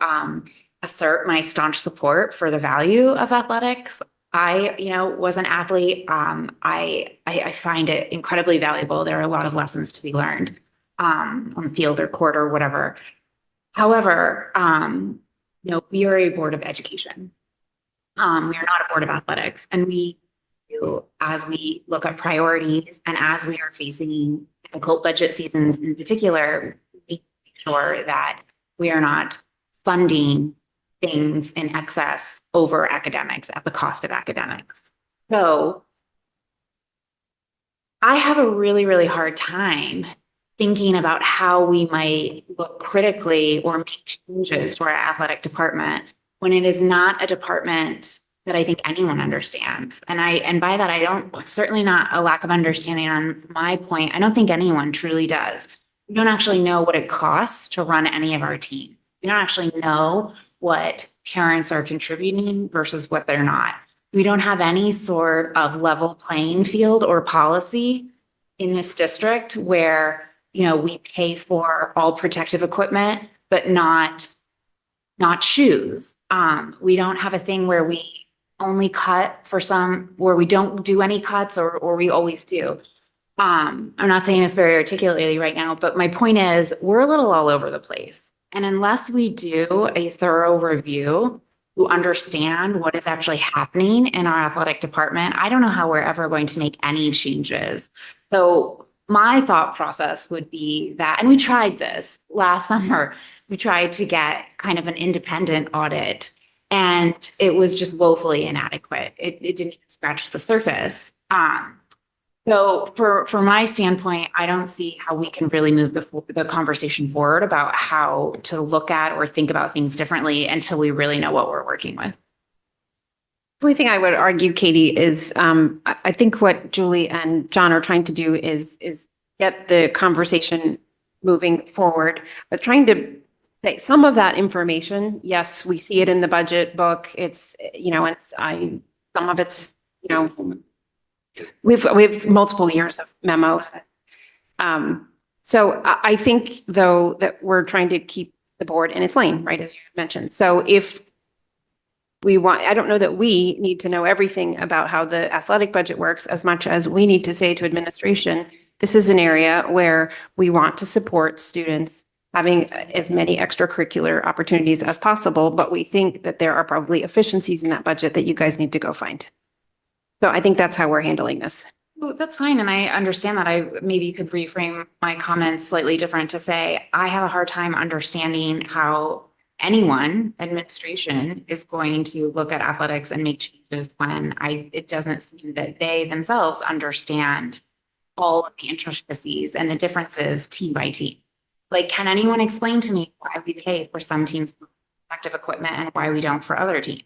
C: assert my staunch support for the value of athletics. I, was an athlete. I find it incredibly valuable. There are a lot of lessons to be learned on the field or court or whatever. However, we are a board of education. We are not a board of athletics, and as we look at priorities and as we are facing difficult budget seasons in particular, we make sure that we are not funding things in excess over academics at the cost of academics. So I have a really, really hard time thinking about how we might look critically or make changes to our athletic department when it is not a department that I think anyone understands. And by that, I don't, certainly not a lack of understanding on my point. I don't think anyone truly does. We don't actually know what it costs to run any of our teams. We don't actually know what parents are contributing versus what they're not. We don't have any sort of level playing field or policy in this district where, we pay for all protective equipment, but not shoes. We don't have a thing where we only cut for where we don't do any cuts or we always do. I'm not saying this very articulately right now, but my point is we're a little all over the place. And unless we do a thorough review to understand what is actually happening in our athletic department, I don't know how we're ever going to make any changes. So my thought process would be that, and we tried this last summer, we tried to get kind of an independent audit and it was just woefully inadequate. It didn't even scratch the surface. So for my standpoint, I don't see how we can really move the conversation forward about how to look at or think about things differently until we really know what we're working with.
E: The only thing I would argue, Katie, is I think what Julie and John are trying to do is get the conversation moving forward, but trying to say some of that information, yes, we see it in the budget book. It's, some of it's, we have multiple years of memos. So I think though that we're trying to keep the board in its lane, right, as you mentioned. So if I don't know that we need to know everything about how the athletic budget works as much as we need to say to administration, this is an area where we want to support students having as many extracurricular opportunities as possible, but we think that there are probably efficiencies in that budget that you guys need to go find. So I think that's how we're handling this.
C: Well, that's fine. And I understand that. I maybe could reframe my comments slightly different to say, I have a hard time understanding how anyone, administration, is going to look at athletics and make changes when it doesn't seem that they themselves understand all of the intricacies and the differences team by team. Like, can anyone explain to me why we pay for some teams protective equipment and why we don't for other teams?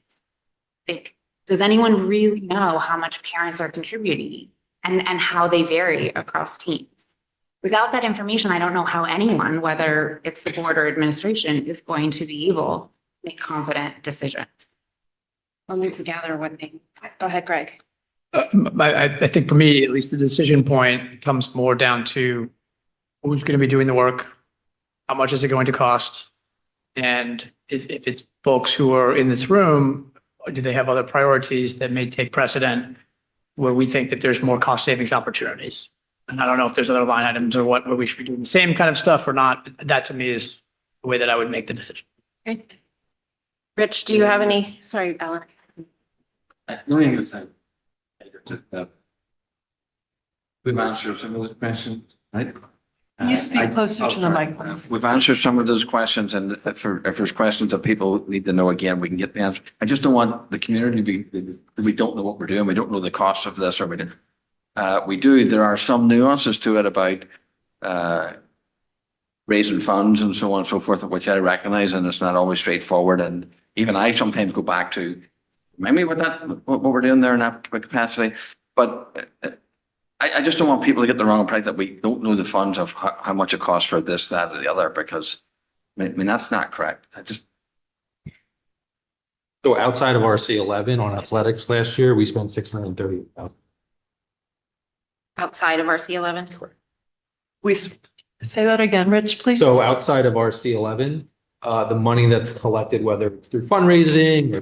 C: Like, does anyone really know how much parents are contributing and how they vary across teams? Without that information, I don't know how anyone, whether it's the board or administration, is going to be able to make confident decisions.
E: Only together when they, go ahead, Greg.
H: I think for me, at least the decision point comes more down to who's going to be doing the work, how much is it going to cost? And if it's folks who are in this room, do they have other priorities that may take precedent where we think that there's more cost savings opportunities? And I don't know if there's other line items or where we should be doing the same kind of stuff or not. That to me is the way that I would make the decision.
E: Okay. Rich, do you have any? Sorry, Alan.
D: No, you understand. We've answered some of the questions, right?
B: Can you speak closer to the mic,
D: sorry.
B: please?
D: We've answered some of those questions, and if there's questions that people need to know again, we can get the answer. I just don't want the community to be, we don't know what we're doing, we don't know the cost of this, or we do. There are some nuances to it about raising funds and so on and so forth, which I recognize, and it's not always straightforward. And even I sometimes go back to, maybe what we're doing there in that capacity. But I just don't want people to get the wrong impression that we don't know the funds of how much it costs for this, that, or the other, because I mean, that's not correct.
F: So outside of RC 11 on athletics last year, we spent 630,000.
E: Outside of RC 11?
B: Say that again, Rich, please.
F: So outside of RC 11, the money that's collected, whether it's through fundraising or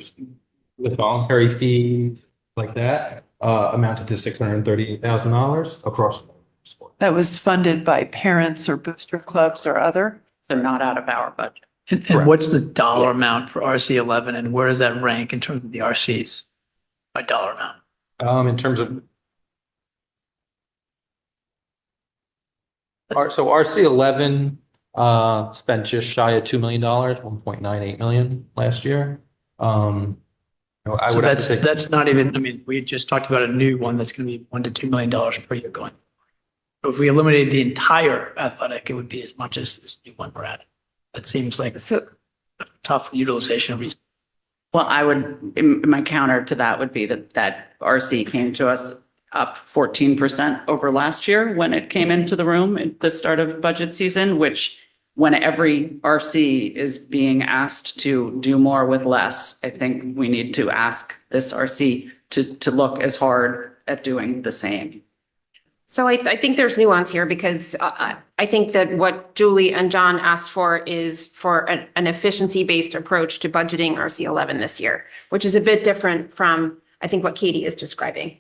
F: with voluntary fees like that, amounted to $638,000 across sport.
B: That was funded by parents or booster clubs or other?
G: So not out of our budget.
H: And what's the dollar amount for RC 11 and where does that rank in terms of the RCs by dollar amount?
F: In terms of so RC 11 spent just shy of $2 million, $1.98 million last year. I
H: So
F: would have to say
H: that's not even, I mean, we just talked about a new one that's going to be $1 to $2 million per year going. So if we eliminated the entire athletic, it would be as much as this new one we're at. That seems like
C: So
H: tough utilization of resources.
G: Well, my counter to that would be that RC came to us up 14% over last year when it came into the room at the start of budget season, which when every RC is being asked to do more with less, I think we need to ask this RC to look as hard at doing the same.
E: So I think there's nuance here because I think that what Julie and John asked for is for an efficiency-based approach to budgeting RC 11 this year, which is a bit different from, I think, what Katie is describing.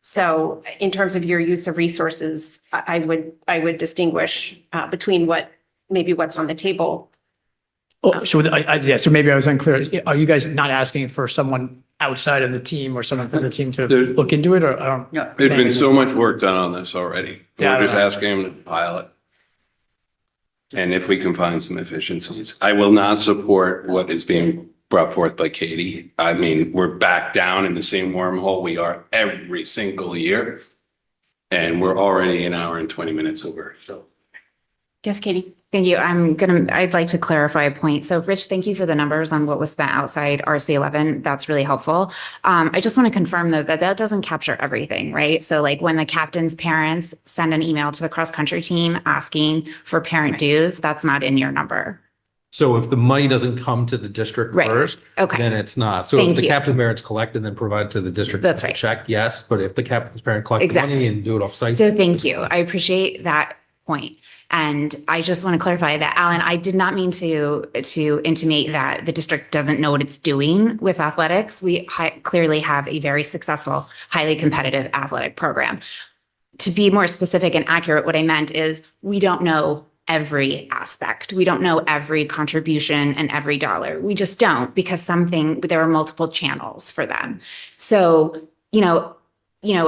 E: So in terms of your use of resources, I would distinguish between what's on the table.
H: Oh, so so maybe I was unclear. Are you guys not asking for someone outside of the team or someone from the team to look into it, or I don't?
G: Yeah.
L: There's been so much work done on this already.
H: Yeah, I
L: We're just
H: don't know.
L: asking him to pilot. And if we can find some efficiencies, I will not support what is being brought forth by Katie. I mean, we're back down in the same wormhole we are every single year. And we're already an hour and 20 minutes over, so.
E: Yes, Katie?
C: thank you. I'd like to clarify a point. So Rich, thank you for the numbers on what was spent outside RC 11. That's really helpful. I just want to confirm though that doesn't capture everything, right? So like when the captain's parents send an email to the cross country team asking for parent dues, that's not in your number.
F: so if the money doesn't come to the district
C: Right.
F: first,
C: Okay.
F: then it's not. So if
C: Thank
F: the
C: you.
F: captain parents collect and then provide to the district.
C: That's right.
F: Check, yes, but if the captain's parent collects the
C: Exactly.
F: money and do it off site.
C: So thank you. I appreciate that point. And I just want to clarify that, Alan, I did not mean to intimate that the district doesn't know what it's doing with athletics. We clearly have a very successful, highly competitive athletic program. To be more specific and accurate, what I meant is we don't know every aspect. We don't know every contribution and every dollar. We just don't, because there are multiple channels for them. So,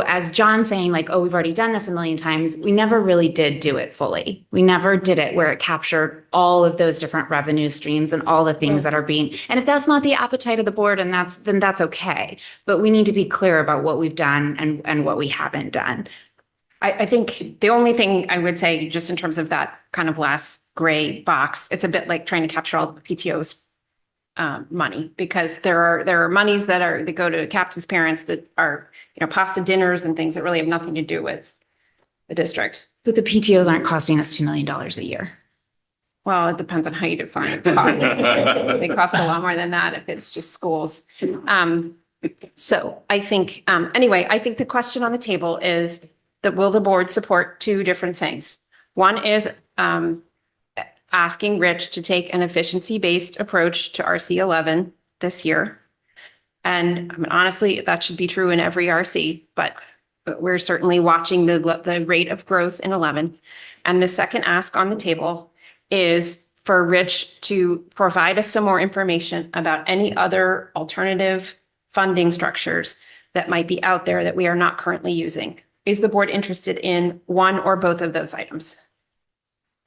C: as John's saying, like, oh, we've already done this a million times, we never really did do it fully. We never did it where it captured all of those different revenue streams and all the things that are being, and if that's not the appetite of the board, then that's okay. But we need to be clear about what we've done and what we haven't done.
E: I think the only thing I would say, just in terms of that kind of last gray box, it's a bit like trying to capture all the PTO's money, because there are monies that go to captain's parents that are, pasta dinners and things that really have nothing to do with the district.
C: But the PTOs aren't costing us $2 million a year.
E: Well, it depends on how you define cost. They cost a lot more than that if it's just schools. So I think, anyway, I think the question on the table is that will the board support two different things? One is asking Rich to take an efficiency-based approach to RC 11 this year. And I mean, honestly, that should be true in every RC, but we're certainly watching the rate of growth in 11. And the second ask on the table is for Rich to provide us some more information about any other alternative funding structures that might be out there that we are not currently using. Is the board interested in one or both of those items?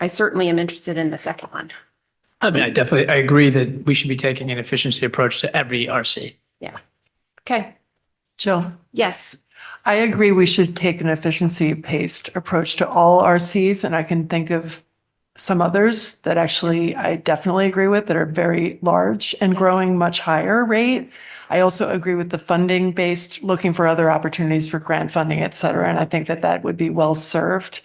E: I certainly am interested in the second one.
H: I mean, I agree that we should be taking an efficiency approach to every RC.
E: Okay,
B: Jill,
E: yes.
B: I agree we should take an efficiency-based approach to all RCs, and I can think of some others that actually I definitely agree with that are very large and growing much higher rate. I also agree with the funding-based, looking for other opportunities for grant funding, et cetera, and I think that that would be well served.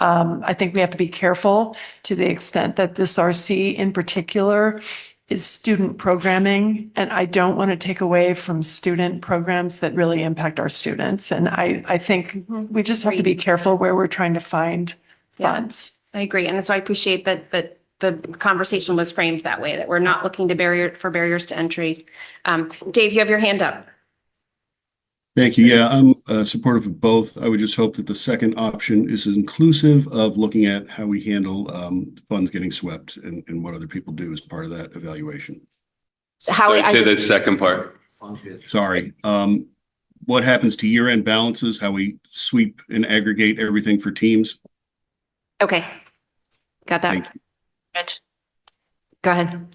B: I think we have to be careful to the extent that this RC in particular is student programming, and I don't want to take away from student programs that really impact our students. And I think we just have to be careful where we're trying to find funds.
E: I agree. And so I appreciate that the conversation was framed that way, that we're not looking to barriers to entry. Dave, you have your hand up.
K: Thank you. Yeah, I'm supportive of both. I would just hope that the second option is inclusive of looking at how we handle funds getting swept and what other people do as part of that evaluation.
E: Howie,
L: Say that second part.
K: Sorry. What happens to year-end balances, how we sweep and aggregate everything for teams?
E: Okay. Got
K: Thank
E: that. Rich. Go ahead.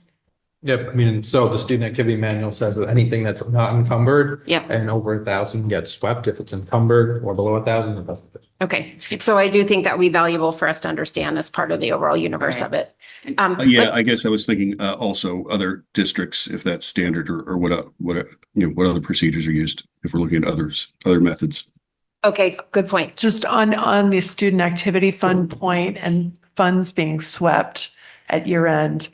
F: Yep, I mean, so the student activity manual says that anything that's not encumbered.
E: Yep.
F: And over 1,000 gets swept. If it's encumbered or below 1,000, it doesn't.
E: Okay. So I do think that would be valuable for us to understand as part of the overall universe of it.
K: Yeah, I guess I was thinking also other districts, if that's standard or what other procedures are used, if we're looking at other methods.
E: Okay, good point.
B: Just on the student activity fund point and funds being swept at year end,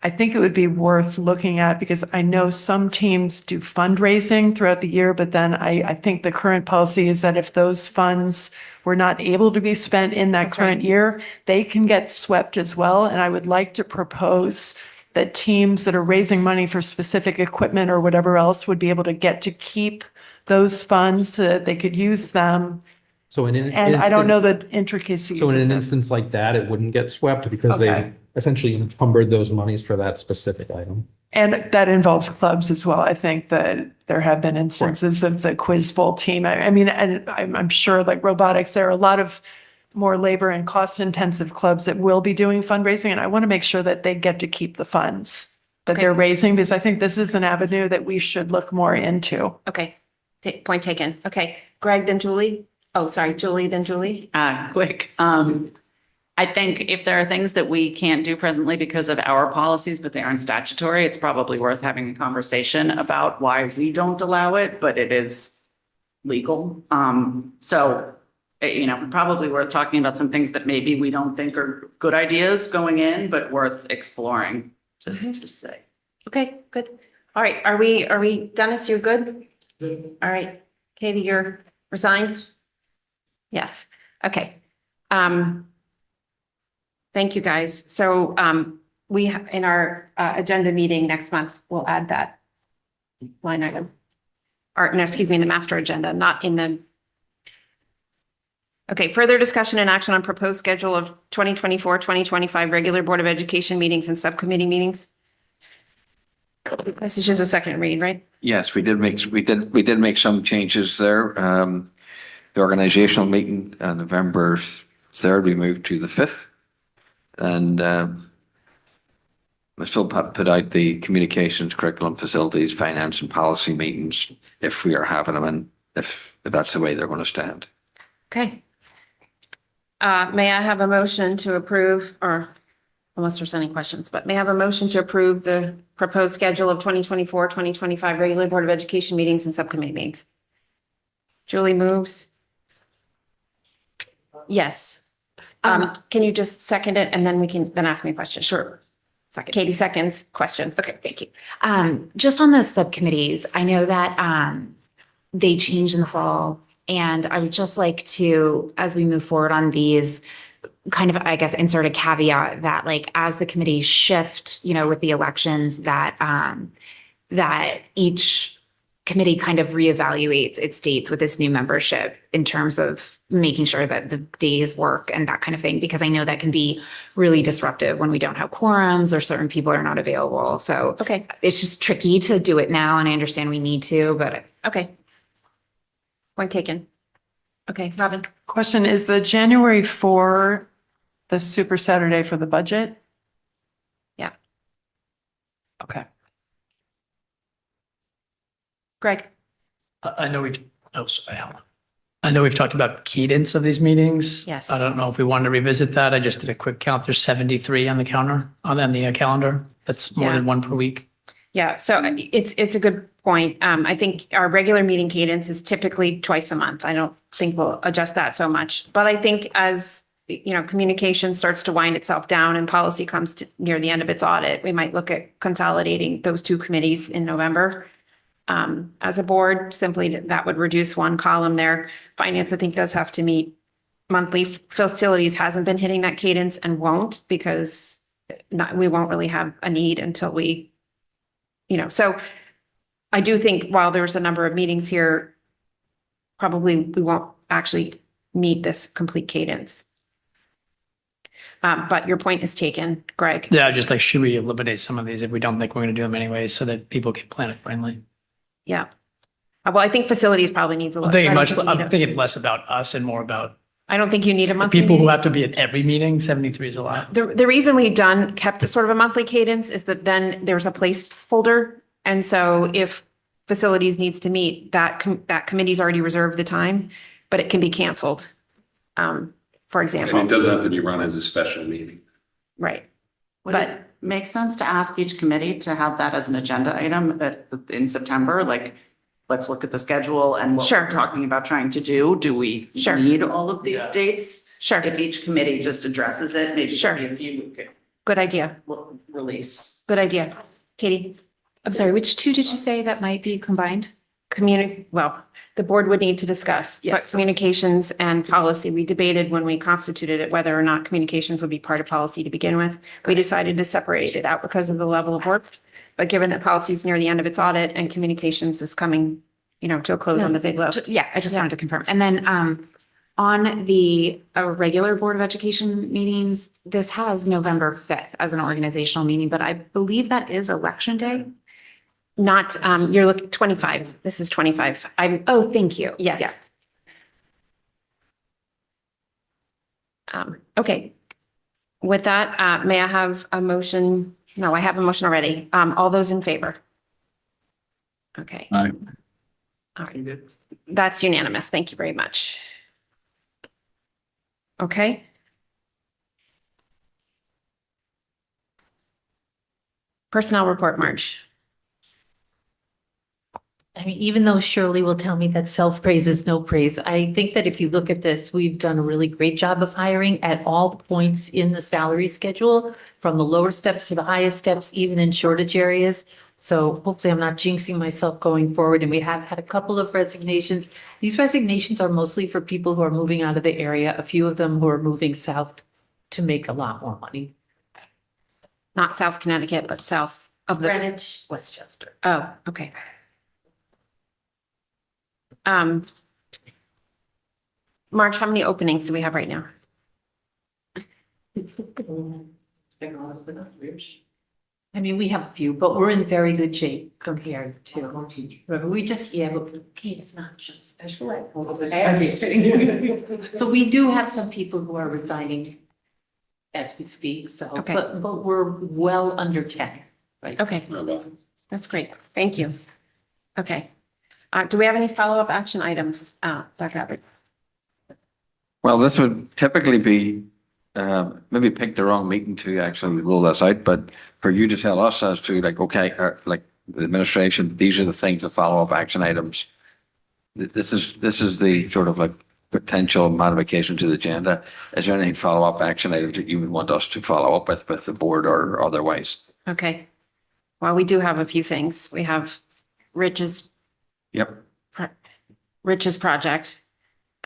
B: I think it would be worth looking at because I know some teams do fundraising throughout the year, but then I think the current policy is that if those funds were not able to be spent in that current year, they can get swept as well. And I would like to propose that teams that are raising money for specific equipment or whatever else would be able to get to keep those funds so that they could use them.
F: So in an
B: And I don't know
F: instance-
B: the intricacies.
F: So in
B: of
F: an
B: this.
F: instance like that, it wouldn't get swept because
B: Okay.
F: they essentially encumbered those monies for that specific item.
B: And that involves clubs as well. I think that there have been instances of the quiz bowl team. I mean, and I'm sure like robotics, there are a lot of more labor and cost intensive clubs that will be doing fundraising. And I want to make sure that they get to keep the funds that
E: Okay.
B: they're raising because I think this is an avenue that we should look more into.
E: Okay. Point taken. Okay. Greg, then Julie. Oh, sorry. Julie, then Julie.
G: Quick. I think if there are things that we can't do presently because of our policies, but they aren't statutory, it's probably worth having a conversation about why we don't allow it, but it is legal. Probably worth talking about some things that maybe we don't think are good ideas going in, but worth exploring, just to say.
E: Okay, good. All right. Are we, Dennis, you're good? All right. Katie, you're resigned? Yes. Okay. Thank you, guys. So we have in our agenda meeting next month, we'll add that line item. Or no, excuse me, in the master agenda, not in the. Okay, further discussion and action on proposed schedule of 2024-2025 regular Board of Education meetings and subcommittee meetings. This is just a second read, right?
D: Yes, we did make some changes there. The organizational meeting on November 3rd, we moved to the 5th. And we still put out the communications, curriculum, facilities, finance and policy meetings if we are having them and if that's the way they're going to stand.
E: Okay. May I have a motion to approve, or unless there's any questions, but may I have a motion to approve the proposed schedule of 2024-2025 regular Board of Education meetings and subcommittee meetings? Julie moves. Yes. Can you just second it and then we can then ask me a question? Sure. Second. Katie seconds, question. Okay, thank you.
C: Just on the subcommittees, I know that they changed in the fall, and I would just like to, as we move forward on these, kind of, I guess, insert a caveat that like as the committees shift, with the elections, that that each committee kind of reevaluates its dates with this new membership in terms of making sure that the days work and that kind of thing, because I know that can be really disruptive when we don't have quorums or certain people are not available. So
E: Okay.
C: it's just tricky to do it now, and I understand we need to, but
E: Okay. Point taken. Okay, Robin.
B: Question, is the January 4 the Super Saturday for the budget?
E: Yeah.
B: Okay.
E: Greg?
H: I know we've, oh, sorry, Alan. I know we've talked about cadence of these meetings.
E: Yes.
H: I don't know if we wanted to revisit that. I just did a quick count. There's 73 on the counter, on the calendar. That's more
E: Yeah.
H: than one per week.
E: Yeah, so it's a good point. I think our regular meeting cadence is typically twice a month. I don't think we'll adjust that so much. But I think as, you know, communication starts to wind itself down and policy comes to near the end of its audit, we might look at consolidating those two committees in November. As a board, simply that would reduce one column there. Finance, I think, does have to meet monthly. Facilities hasn't been hitting that cadence and won't because we won't really have a need until we, you know, so I do think while there's a number of meetings here, probably we won't actually meet this complete cadence. But your point is taken, Greg.
H: Yeah, just like, should we eliminate some of these if we don't think we're going to do them anyway so that people can plan it friendly?
E: Yeah. Well, I think facilities probably needs a
H: I'm
E: look.
H: thinking
E: I don't
H: much,
E: think you need
H: I'm thinking less about us and more about
E: I don't think you need a
H: the
E: monthly
H: people who
E: meeting.
H: have to be at every meeting. 73 is a lot.
E: The reason we've kept a sort of a monthly cadence is that then there's a placeholder. And so if facilities needs to meet, that committee's already reserved the time, but it can be canceled. For
L: And
E: example,
L: it doesn't have to be run as a special meeting.
E: right.
G: Would
E: But-
G: it make sense to ask each committee to have that as an agenda item in September? Like, let's look at the schedule and what
E: Sure.
G: we're talking about trying to do. Do we
E: Sure.
G: need all of these
H: Yeah.
G: dates?
E: Sure.
G: If each committee just addresses it, maybe
E: Sure.
G: a few we could
E: Good idea.
G: release.
E: Good idea. Katie?
C: I'm sorry, which two did you say that might be combined?
E: Well, the board would need to discuss, but
C: Yes.
E: communications and policy, we debated when we constituted it, whether or not communications would be part of policy to begin with. We decided to separate it out because of the level of work. But given that policy is near the end of its audit and communications is coming, you know, to a close on the big lift.
C: Yeah, I just wanted to confirm. And then on the regular Board of Education meetings, this has November 5th as an organizational meeting, but I believe that is election day.
E: Not, you're looking 25. This is 25.
C: Oh, thank you.
E: Yes. Okay. With that, may I have a motion? No, I have a motion already. All those in favor? Okay.
K: Aye.
E: All right. That's unanimous. Thank you very much. Okay. Personnel report, Marge.
M: I mean, even though Shirley will tell me that self-praise is no praise, I think that if you look at this, we've done a really great job of hiring at all points in the salary schedule, from the lower steps to the highest steps, even in shortage areas. So hopefully I'm not jinxing myself going forward. And we have had a couple of resignations. These resignations are mostly for people who are moving out of the area, a few of them who are moving south to make a lot more money.
E: Not South Connecticut, but south of the.
M: Greenwich, Westchester.
E: Oh, okay. Marge, how many openings do we have right now?
M: I mean, we have a few, but we're in very good shape compared to, we just, yeah, but okay, it's not just special ed. So we do have some people who are resigning as we speak, so,
E: Okay.
M: but we're well under 10, right?
E: Okay, that's great. Thank you. Okay. Do we have any follow-up action items, Dr. Abbott?
D: Well, this would typically be, maybe pick the wrong meeting to actually rule this out, but for you to tell us as to like, okay, like the administration, these are the things, the follow-up action items. This is the sort of like potential modification to the agenda. Is there any follow-up action items that you would want us to follow up with the board or otherwise?
E: Okay. Well, we do have a few things. We have Rich's
D: Yep,
E: project.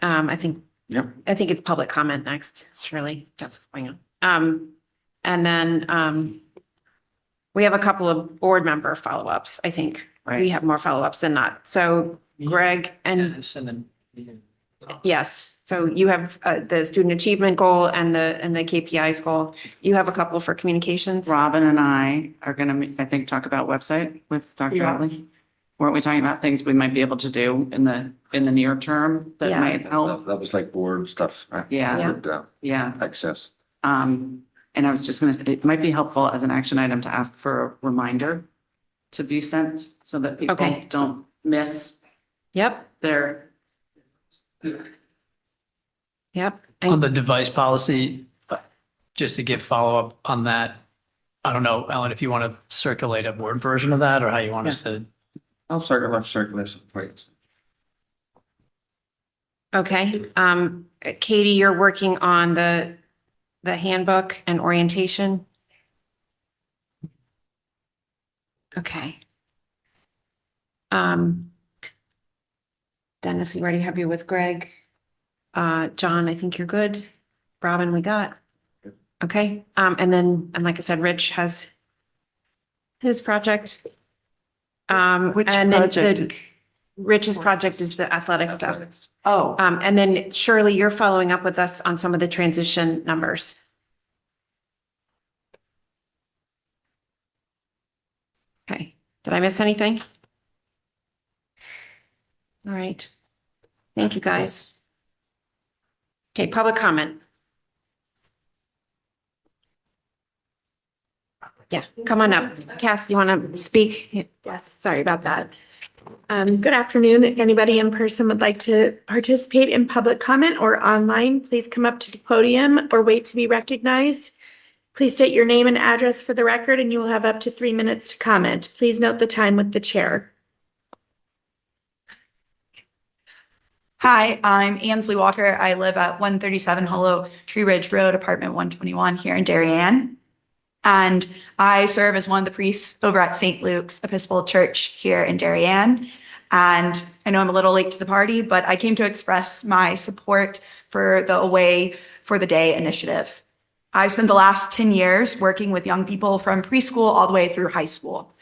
E: I think
D: yep.
E: it's public comment next. It's really, that's what's going on. And then we have a couple of board member follow-ups, I think. We
G: Right.
E: have more follow-ups than not. So Greg and
H: Yes, and then.
E: yes, so you have the student achievement goal and the KPIs goal. You have a couple for communications.
G: Robin and I are gonna, I think, talk about website with Dr.
E: Yeah.
G: Hadley. Weren't we talking about things we might be able to do in the near term that
E: Yeah.
G: might help?
D: That was like board stuff. Right?
G: Yeah.
E: Yeah.
D: Board,
G: Yeah.
D: access.
G: And I was just gonna say, it might be helpful as an action item to ask for a reminder to be sent so that people
E: Okay.
G: don't miss
E: Yep,
G: their.
E: yep.
H: On the device policy, just to give follow-up on that, I don't know, Ellen, if you want to circulate a Word version of that or how you want us to.
D: I'll circulate some for you.
E: Okay, Katie, you're working on the handbook and orientation? Okay. Dennis, we already have you with Greg. John, I think you're good. Robin, we got. Okay, and then, and like I said, Rich has his project.
B: Which
E: and then
B: project?
E: Rich's project is the athletic stuff.
B: Oh,
E: And then Shirley, you're following up with us on some of the transition numbers. Okay, did I miss anything? All right. Thank you, guys. Okay, public comment. Yeah, come on up. Cass, you want to speak?
O: Yes, sorry about that. Good afternoon. If anybody in person would like to participate in public comment or online, please come up to the podium or wait to be recognized. Please state your name and address for the record, and you will have up to 3 minutes to comment. Please note the time with the chair.
P: Hi, I'm Ansley Walker. I live at 137 Hollow Tree Ridge Road, apartment 121 here in Darien. And I serve as one of the priests over at St. Luke's Episcopal Church here in Darien. And I know I'm a little late to the party, but I came to express my support for the Away for the Day initiative. I've spent the last 10 years working with young people from preschool all the way through high school.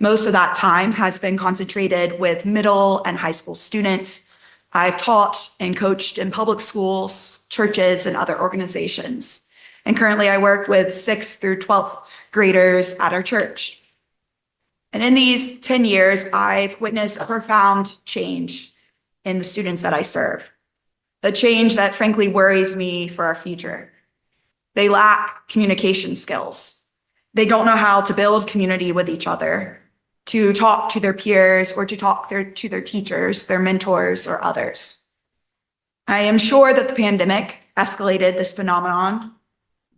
P: Most of that time has been concentrated with middle and high school students. I've taught and coached in public schools, churches, and other organizations. And currently I work with 6th through 12th graders at our church. And in these 10 years, I've witnessed a profound change in the students that I serve. A change that frankly worries me for our future. They lack communication skills. They don't know how to build community with each other, to talk to their peers or to talk to their teachers, their mentors, or others. I am sure that the pandemic escalated this phenomenon,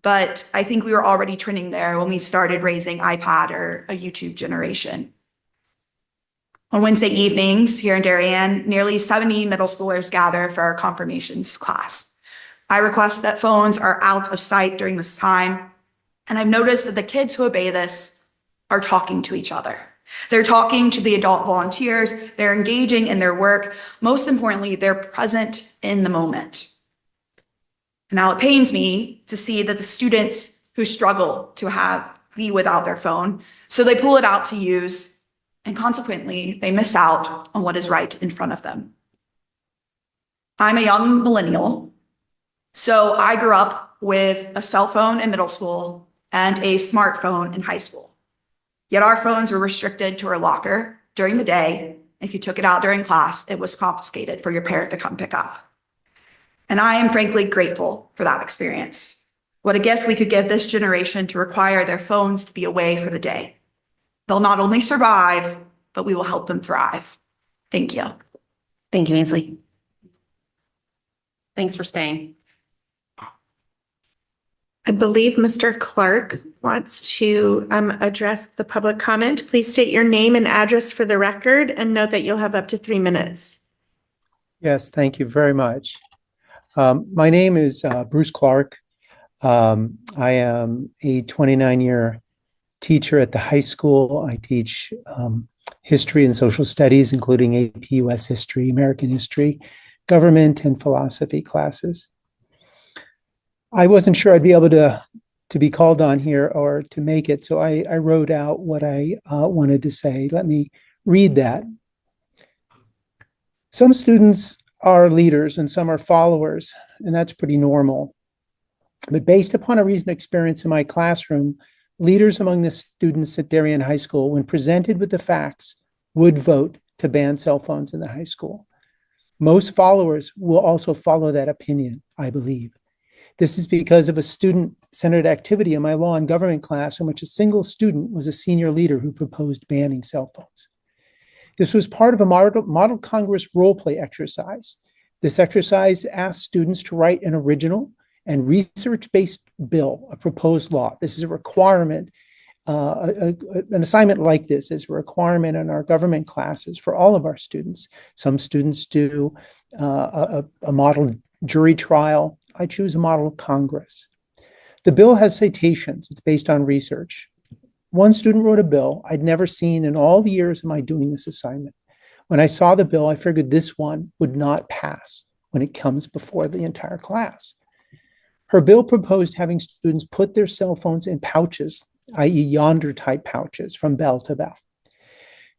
P: but I think we were already trending there when we started raising iPad or a YouTube generation. On Wednesday evenings here in Darien, nearly 70 middle schoolers gather for our confirmations class. I request that phones are out of sight during this time, and I've noticed that the kids who obey this are talking to each other. They're talking to the adult volunteers, they're engaging in their work. Most importantly, they're present in the moment. Now it pains me to see that the students who struggle to be without their phone, so they pull it out to use, and consequently, they miss out on what is right in front of them. I'm a young millennial, so I grew up with a cell phone in middle school and a smartphone in high school. Yet our phones were restricted to our locker during the day. If you took it out during class, it was confiscated for your parent to come pick up. And I am frankly grateful for that experience. What a gift we could give this generation to require their phones to be away for the day. They'll not only survive, but we will help them thrive. Thank you.
E: Thank you, Ainsley. Thanks for staying.
O: I believe Mr. Clark wants to address the public comment. Please state your name and address for the record and note that you'll have up to 3 minutes.
Q: Yes, thank you very much. My name is Bruce Clark. I am a 29-year teacher at the high school. I teach history and social studies, including AP US history, American history, government, and philosophy classes. I wasn't sure I'd be able to be called on here or to make it, so I wrote out what I wanted to say. Let me read that. Some students are leaders and some are followers, and that's pretty normal. But based upon a recent experience in my classroom, leaders among the students at Darien High School, when presented with the facts, would vote to ban cell phones in the high school. Most followers will also follow that opinion, I believe. This is because of a student-centered activity in my law and government class in which a single student was a senior leader who proposed banning cell phones. This was part of a Model Congress role play exercise. This exercise asked students to write an original and research-based bill, a proposed law. This is a requirement. An assignment like this is a requirement in our government classes for all of our students. Some students do a model jury trial. I choose a model Congress. The bill has citations. It's based on research. One student wrote a bill I'd never seen in all the years of my doing this assignment. When I saw the bill, I figured this one would not pass when it comes before the entire class. Her bill proposed having students put their cell phones in pouches, i.e. yonder type pouches from bell to bell.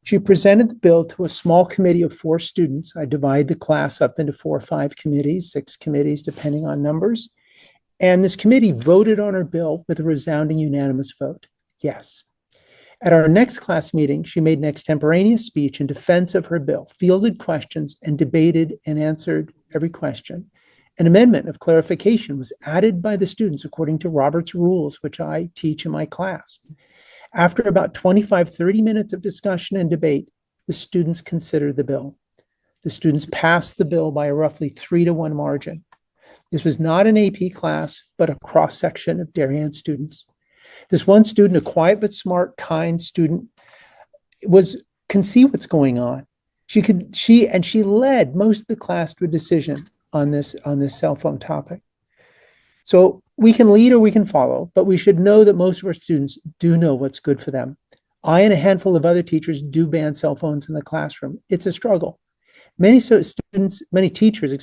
Q: She presented the bill to a small committee of 4 students. I divide the class up into 4 or 5 committees, 6 committees, depending on numbers. And this committee voted on her bill with a resounding unanimous vote. Yes. At our next class meeting, she made an extemporaneous speech in defense of her bill, fielded questions, and debated and answered every question. An amendment of clarification was added by the students according to Robert's rules, which I teach in my class. After about 25-30 minutes of discussion and debate, the students considered the bill. The students passed the bill by a roughly 3-to-1 margin. This was not an AP class, but a cross-section of Darien students. This one student, a quiet but smart, kind student, can see what's going on. She led most of the class to a decision on this cell phone topic. So we can lead or we can follow, but we should know that most of our students do know what's good for them. I and a handful of other teachers do ban cell phones in the classroom. It's a struggle. Many teachers,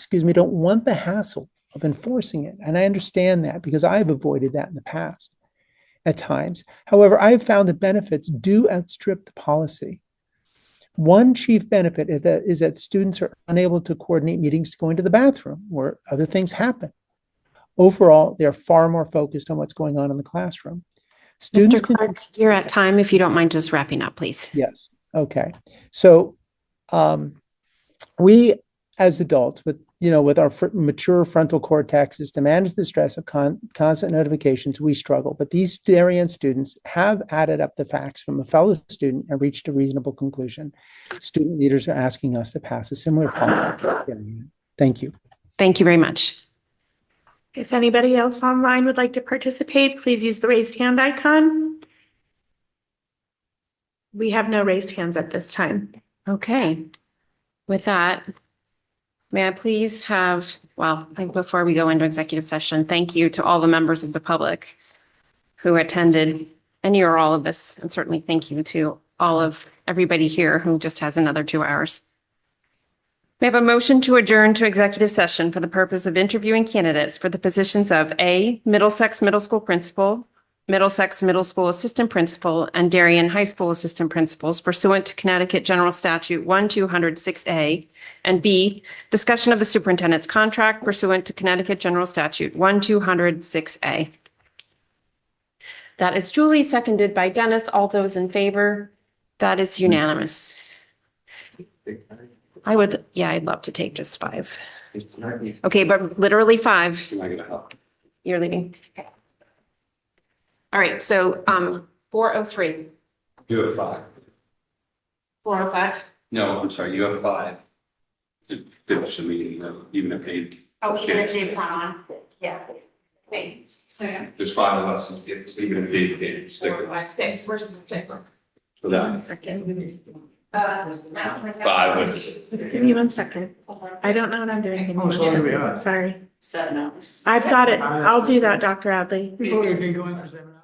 Q: don't want the hassle of enforcing it. And I understand that because I've avoided that in the past at times. However, I have found that benefits do outstrip the policy. One chief benefit is that students are unable to coordinate meetings to go into the bathroom where other things happen. Overall, they're far more focused on what's going on in the classroom.
E: Mr. Clark, you're at time. If you don't mind just wrapping up, please.
Q: Yes. Okay. So we as adults with our mature frontal cortexes to manage the stress of constant notifications, we struggle. But these Darien students have added up the facts from a fellow student and reached a reasonable conclusion. Student leaders are asking us to pass a similar policy. Thank you.
E: Thank you very much.
O: If anybody else online would like to participate, please use the raised hand icon. We have no raised hands at this time.
E: Okay. With that, may I please have, before we go into executive session, thank you to all the members of the public who attended any or all of this. And certainly thank you to everybody here who just has another 2 hours. We have a motion to adjourn to executive session for the purpose of interviewing candidates for the positions of A, Middlesex Middle School Principal, Middlesex Middle School Assistant Principal, and Darien High School Assistant Principals pursuant to Connecticut General Statute 1206A, and B, discussion of the superintendent's contract pursuant to Connecticut General Statute 1206A. That is Julie, seconded by Dennis. All those in favor? That is unanimous. I'd love to take just 5. Okay, but literally 5.
L: Am I gonna help?
E: You're leaving? Okay. All right, so 403.
L: You have 5.
E: 405?
L: No, I'm sorry, you have 5 to finish the meeting, even if they.
E: Oh, even if Dave's not on? Yeah. Wait, so
L: There's 5 of us, even if they didn't stick.
E: 4, 5, 6. Where's 6?
L: So that.
O: 1 second.
L: 5 would.
O: Give me 1 second. I don't know what I'm doing. Give me 1 second. Sorry.
G: 7 hours.
O: I've got it. I'll do that, Dr. Adley.
H: People have been going for 7 hours.